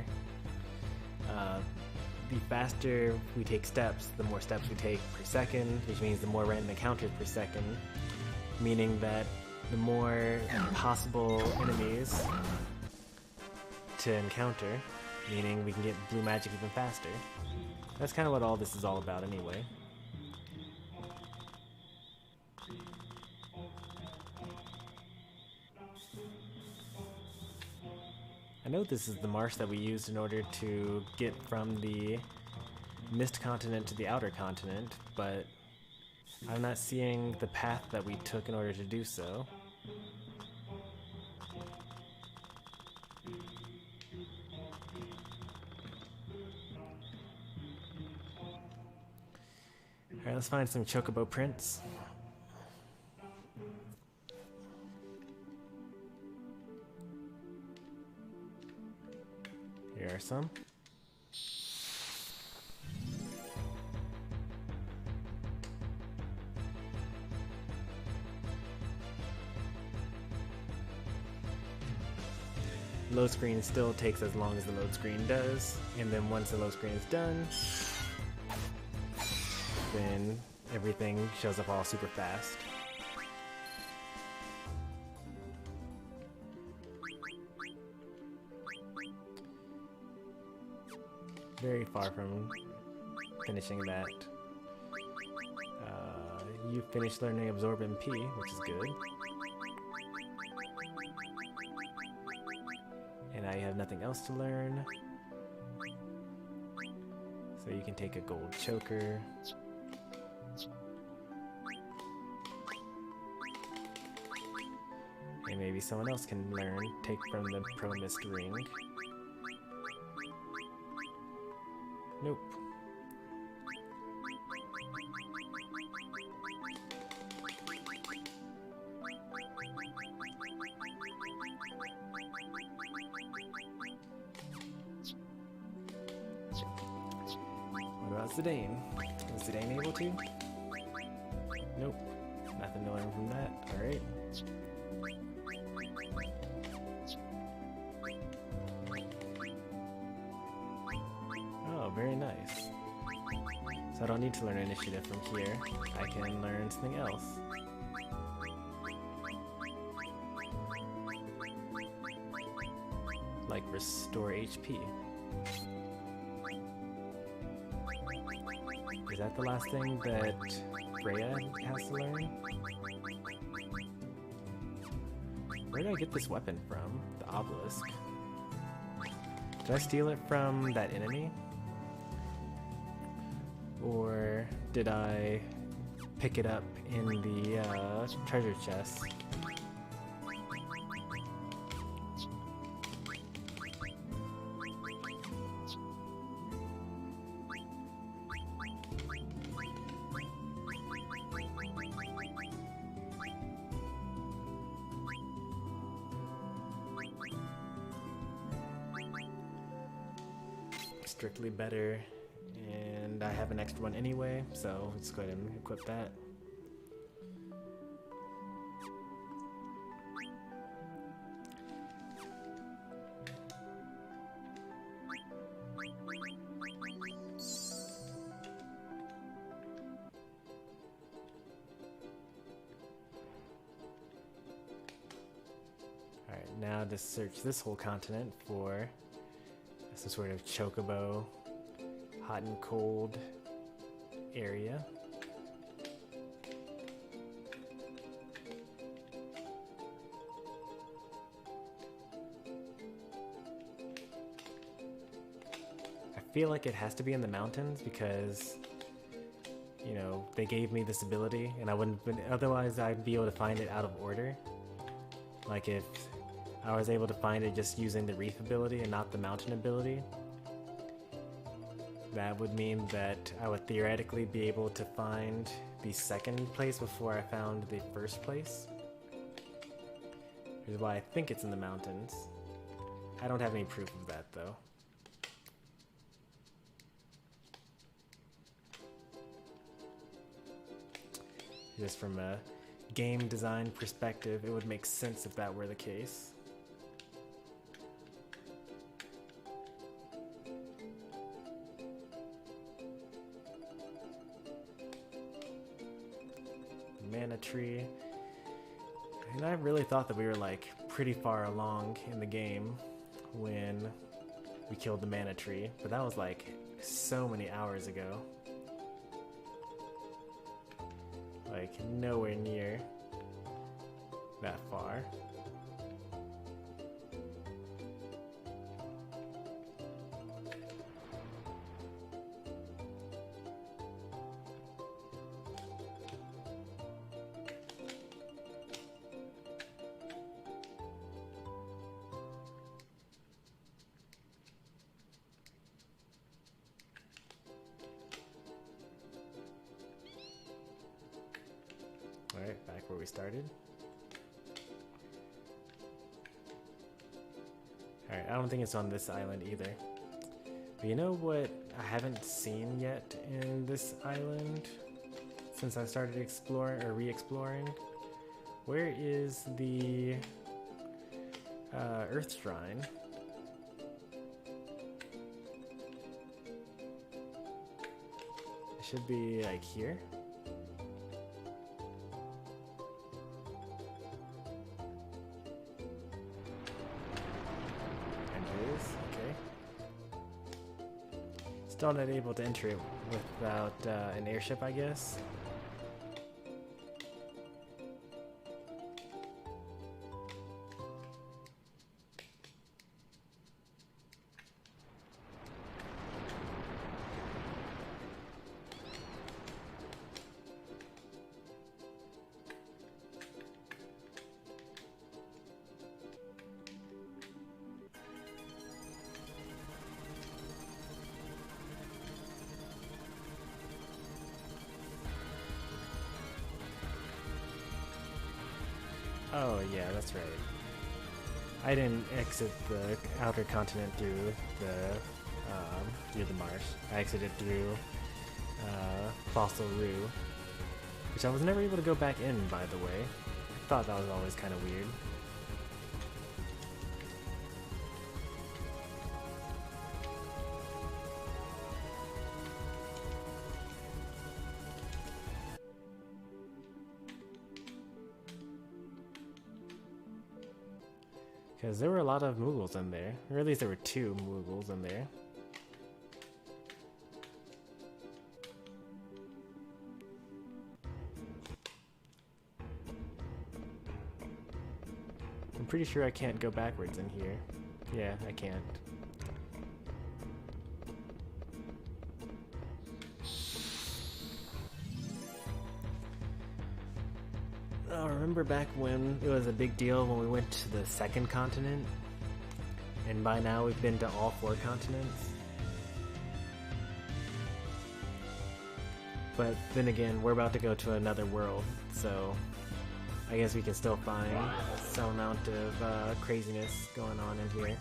the faster we take steps, the more steps we take per second, which means the more random encounters per second, meaning that the more possible enemies to encounter, meaning we can get blue magic even faster. That's kind of what all this is all about anyway. I know this is the marsh that we used in order to get from the mist continent to the outer continent, but I'm not seeing the path that we took in order to do so. Alright, let's find some chocobo prints. Here are some. Load screen still takes as long as the load screen does, and then once the load screen is done, then everything shows up all super fast. Very far from finishing that. You finished learning Absorb MP, which is good. And now you have nothing else to learn. So you can take a gold choker. And maybe someone else can learn, take from the Pro Mist Ring. Nope. What about Zidane? Is Zidane able to? Nope. Nothing to learn from that. Alright. Very nice. So I don't need to learn initiative from here. I can learn something else. Like restore HP. Is that the last thing that Freya has to learn? Where did I get this weapon from? The obelisk. Did I steal it from that enemy? Or did I pick it up in the treasure chest? strictly better, and I have an extra one anyway, so let's go ahead and equip that. Alright, now to search this whole continent for some sort of chocobo, hot and cold area. I feel like it has to be in the mountains because, you know, they gave me this ability and I wouldn't, otherwise I'd be able to find it out of order. Like if I was able to find it just using the reef ability and not the mountain ability, that would mean that I would theoretically be able to find the second place before I found the first place. Which is why I think it's in the mountains. I don't have any proof of that though. Just from a game design perspective, it would make sense if that were the case. Mana tree. And I really thought that we were like pretty far along in the game when we killed the mana tree, but that was like so many hours ago. Like nowhere near that far. Alright, back where we started. Alright, I don't think it's on this island either. But you know what I haven't seen yet in this island since I started exploring or re-exploring? Where is the Earth Shrine? It should be like here. Still not able to enter it without an airship, I guess. Oh yeah, that's right. I didn't exit the outer continent through the marsh. I exited through Fossil Roo, which I was never able to go back in, by the way. I thought that was always kind of weird. Because there were a lot of Moogles in there, or at least there were 2 Moogles in there. I'm pretty sure I can't go backwards in here. Yeah, I can't. I remember back when it was a big deal when we went to the second continent, and by now we've been to all 4 continents. But then again, we're about to go to another world, so I guess we can still find some amount of craziness going on in here.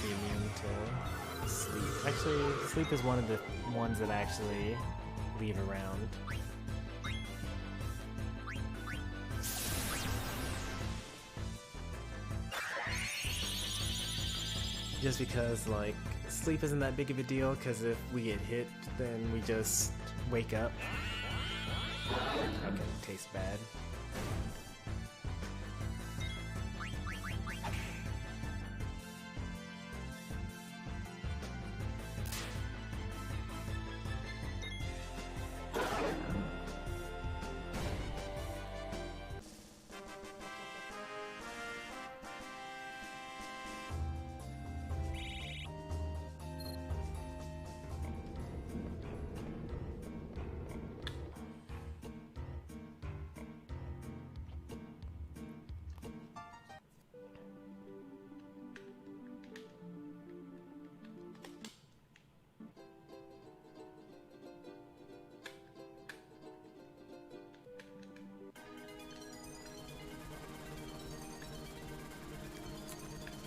immune to sleep. Actually, sleep is one of the ones that I actually leave around. Just because, like, sleep isn't that big of a deal, because if we get hit, then we just wake up. Okay, tastes bad.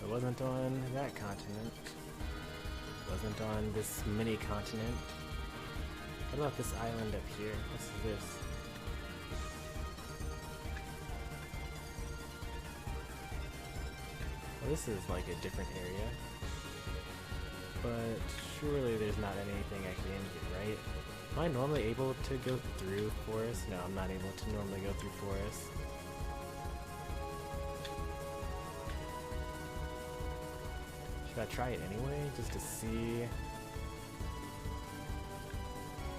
It wasn't on that continent. It wasn't on this mini continent. What about this island up here? What's this? Well, this is like a different area. But surely there's not anything actually in here, right? Am I normally able to go through forests? No, I'm not able to normally go through forests. Should I try it anyway, just to see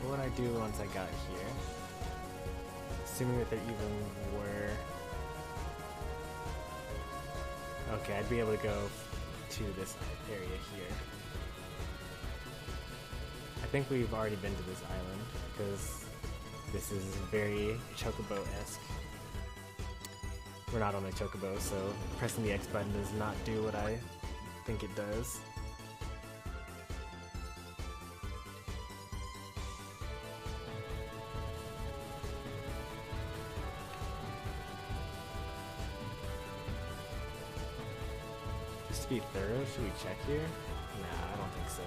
what would I do once I got here? Assuming that there even were... Okay, I'd be able to go to this area here. I think we've already been to this island, because this is very Chocobo-esque. We're not on a Chocobo, so pressing the X button does not do what I think it does. Just to be thorough, should we check here? Nah, I don't think so.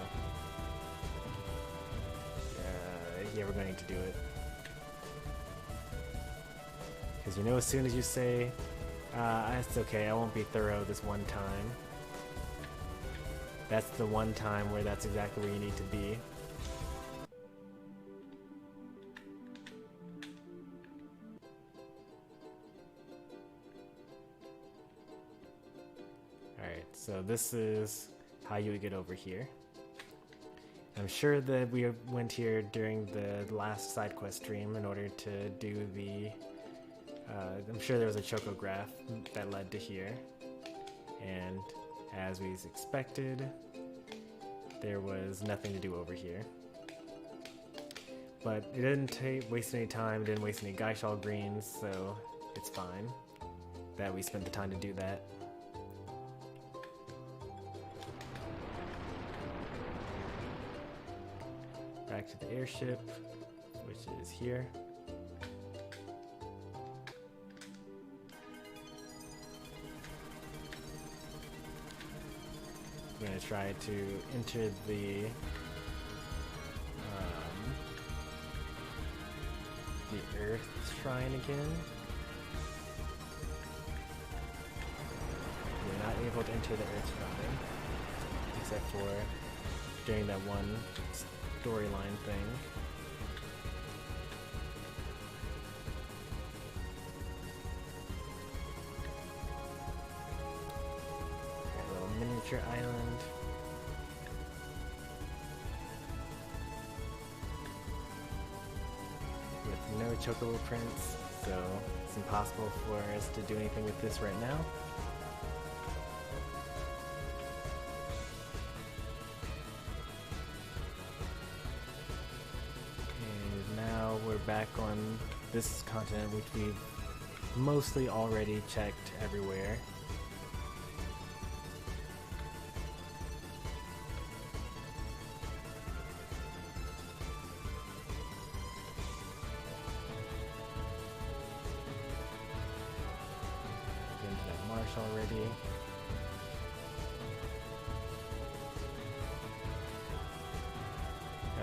Yeah, we're going to do it. Because you know, as soon as you say, it's okay, I won't be thorough this one time, that's the one time where that's exactly where you need to be. Alright, so this is how you would get over here. I'm sure that we went here during the last side quest stream in order to do the... I'm sure there was a chocograph that led to here. And as we expected, there was nothing to do over here. But it didn't waste any time, didn't waste any Gaishal greens, so it's fine that we spent the time to do that. Back to the airship, which is here. I'm going to try to enter the Earth Shrine again. We're not able to enter the Earth Shrine, except for during that one storyline thing. A little miniature island. With no chocobo prints, so it's impossible for us to do anything with this right now. Back on this continent, which we've mostly already checked everywhere. Been to that marsh already.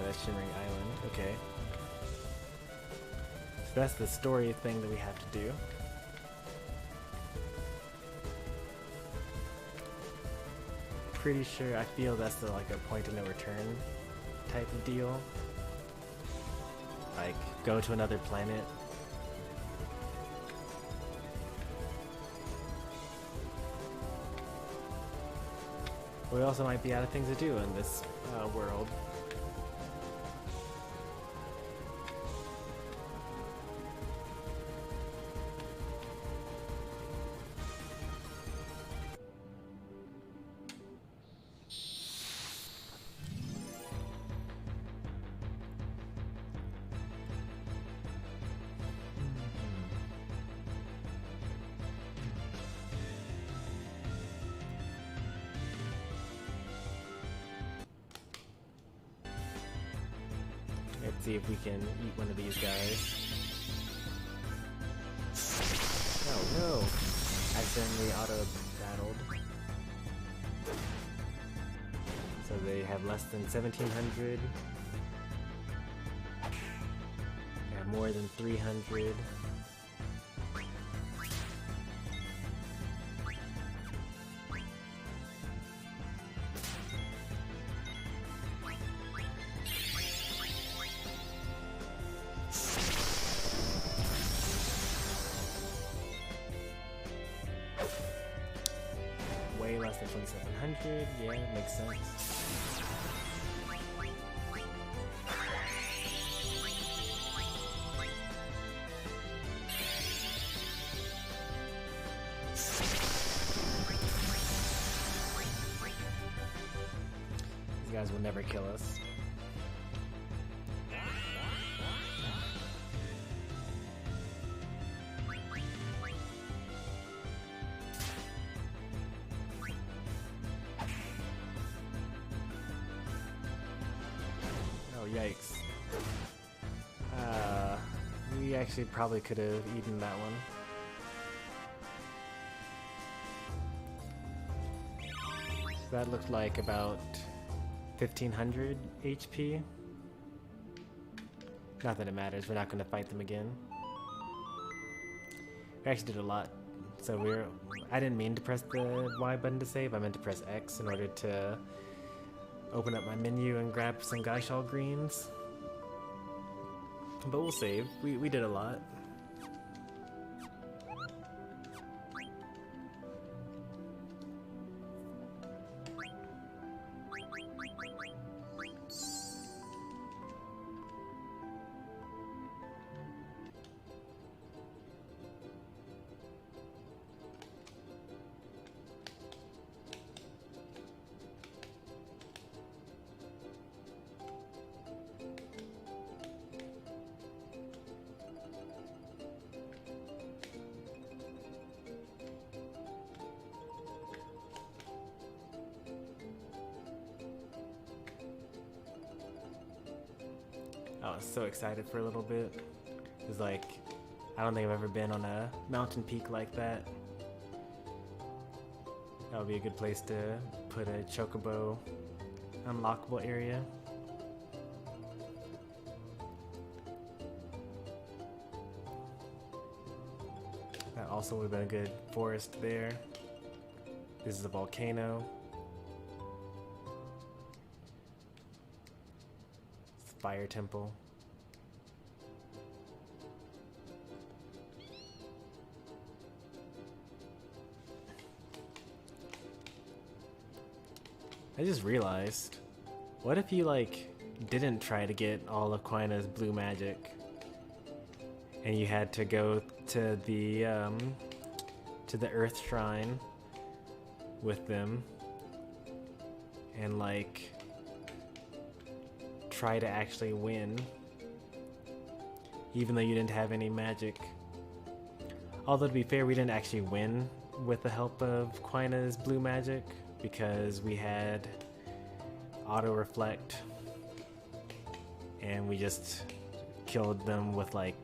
the Shimmering Island. Okay. So that's the story thing that we have to do. Pretty sure, I feel that's the, like a point of no return type of deal. Like, go to another planet. We also might be out of things to do in this world. Let's see if we can eat one of these guys. Oh no! Accidentally auto-battled. So they have less than 1,700. They have more than 300. Way less than 2,700. Yeah, it makes sense. These guys will never kill us. Yikes. We actually probably could have eaten that one. So that looked like about 1,500 HP. Not that it matters, we're not going to fight them again. We actually did a lot. So I didn't mean to press the Y button to save, I meant to press X in order to open up my menu and grab some Gaishal greens. But we'll save. We did a lot. I was so excited for a little bit. It was like, I don't think I've ever been on a mountain peak like that. That would be a good place to put a chocobo unlockable area. That also would have been a good forest there. This is a volcano. Fire temple. I just realized, what if you like didn't try to get all of Quina's blue magic and you had to go to the Earth Shrine with them and like try to actually win, even though you didn't have any magic. Although to be fair, we didn't actually win with the help of Quina's blue magic because we had auto reflect and we just killed them with like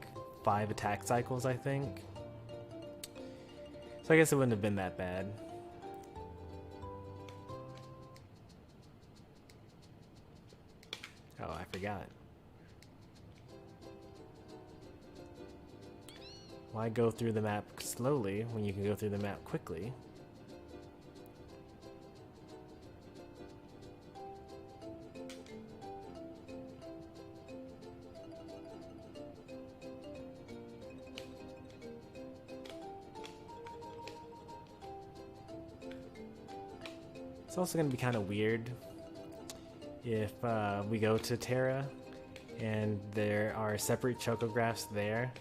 5 attack cycles, I think. So I guess it wouldn't have been that bad. Oh, I forgot. Why go through the map slowly when you can go through the map quickly? It's also going to be kind of weird if we go to Terra and there are separate chocographs there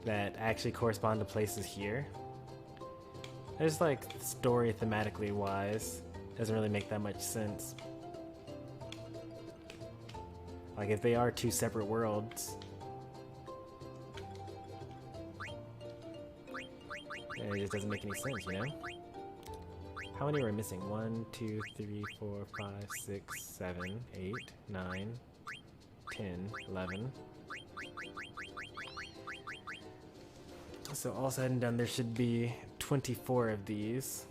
that actually correspond to places here. There's like story thematically wise, doesn't really make that much sense. Like if they are two separate worlds, it just doesn't make any sense, you know? How many are we missing? 1, 2, 3, 4, 5, 6, 7, 8, 9, 10, 11. So all said and done, there should be 24 of these.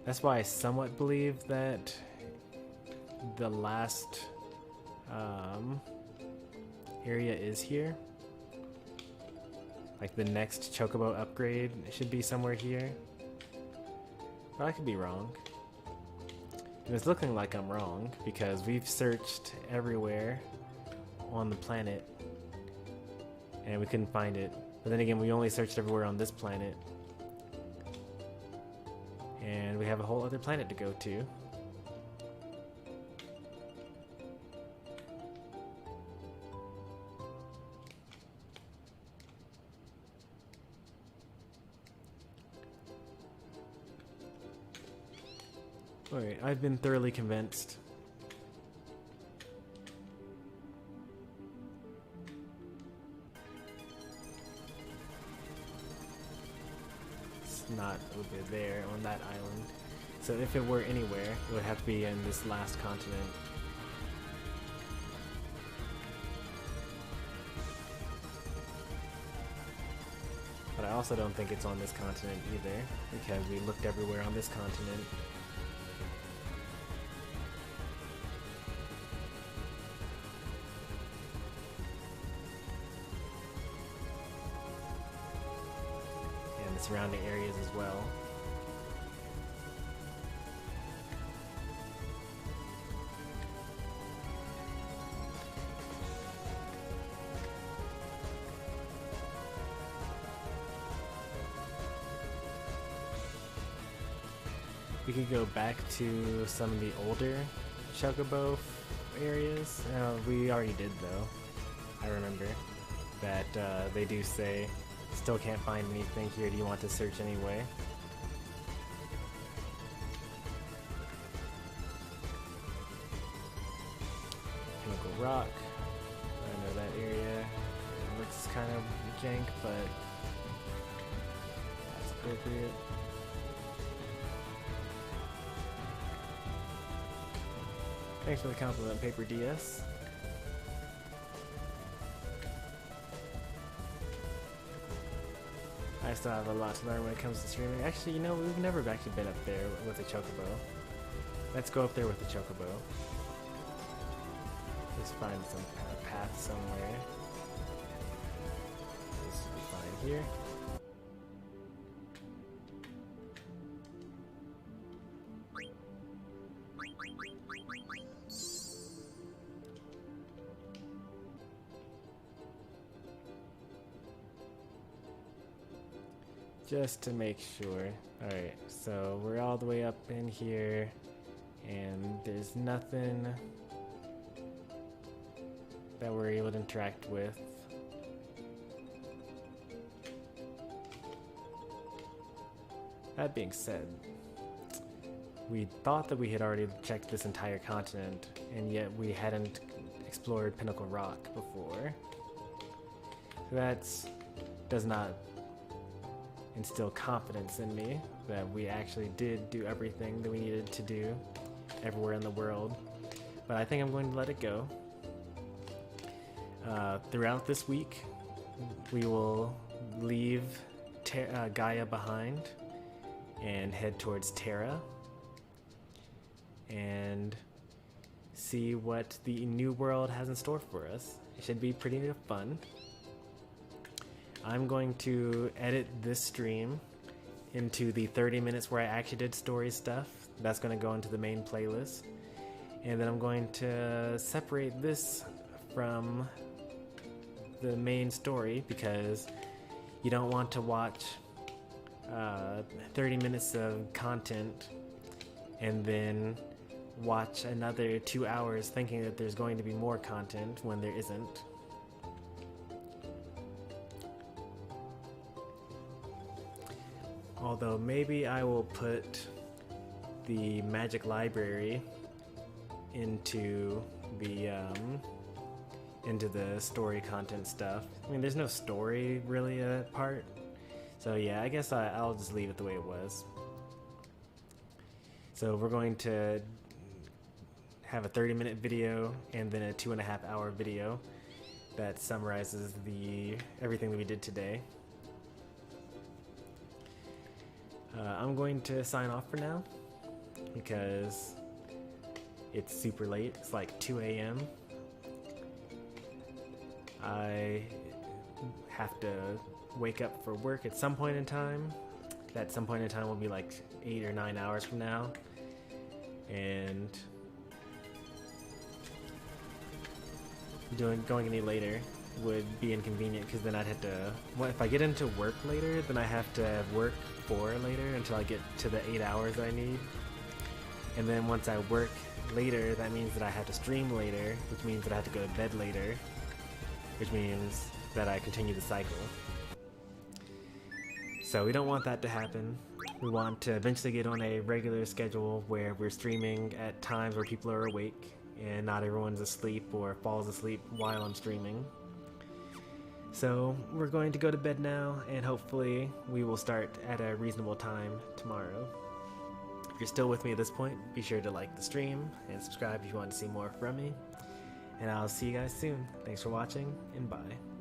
That's why I somewhat believe that the last area is here. Like the next chocobo upgrade should be somewhere here. But I could be wrong. And it's looking like I'm wrong because we've searched everywhere on the planet and we couldn't find it. But then again, we only searched everywhere on this planet. And we have a whole other planet to go to. Alright, I've been thoroughly convinced. It's not over there on that island. So if it were anywhere, it would have to be in this last continent. But I also don't think it's on this continent either, because we looked everywhere on this continent. And the surrounding areas as well. We could go back to some of the older chocobo areas. We already did though. I remember that they do say, still can't find anything here, do you want to search anyway? Chemical rock. I know that area. It looks kind of jank, but that's appropriate. Thanks for the compliment, Paper DS. I still have a lot to learn when it comes to streaming. Actually, you know, we've never actually been up there with a chocobo. Let's go up there with the chocobo. Let's find some path somewhere. This will be fine here. Just to make sure. Alright, so we're all the way up in here, and there's nothing that we're able to interact with. That being said, we thought that we had already checked this entire continent, and yet we hadn't explored Pinnacle Rock before. So that does not instill confidence in me that we actually did do everything that we needed to do everywhere in the world. But I think I'm going to let it go. Throughout this week, we will leave Gaia behind and head towards Terra and see what the new world has in store for us. It should be pretty fun. I'm going to edit this stream into the 30 minutes where I actually did story stuff. That's going to go into the main playlist. And then I'm going to separate this from the main story because you don't want to watch 30 minutes of content and then watch another 2 hours thinking that there's going to be more content when there isn't. Although maybe I will put the magic library into the story content stuff. I mean, there's no story really part, so yeah, I guess I'll just leave it the way it was. So we're going to have a 30-minute video and then a 2.5-hour video that summarizes everything that we did today. I'm going to sign off for now because it's super late. It's like 2 a.m. I have to wake up for work at some point in time. That some point in time will be like 8 or 9 hours from now. And going any later would be inconvenient because then I'd have to, well, if I get into work later, then I have to work for later until I get to the 8 hours that I need. And then once I work later, that means that I have to stream later, which means that I have to go to bed later, which means that I continue the cycle. So we don't want that to happen. We want to eventually get on a regular schedule where we're streaming at times where people are awake and not everyone's asleep or falls asleep while I'm streaming. So we're going to go to bed now, and hopefully we will start at a reasonable time tomorrow. If you're still with me at this point, be sure to like the stream and subscribe if you want to see more from me. And I'll see you guys soon. Thanks for watching, and bye.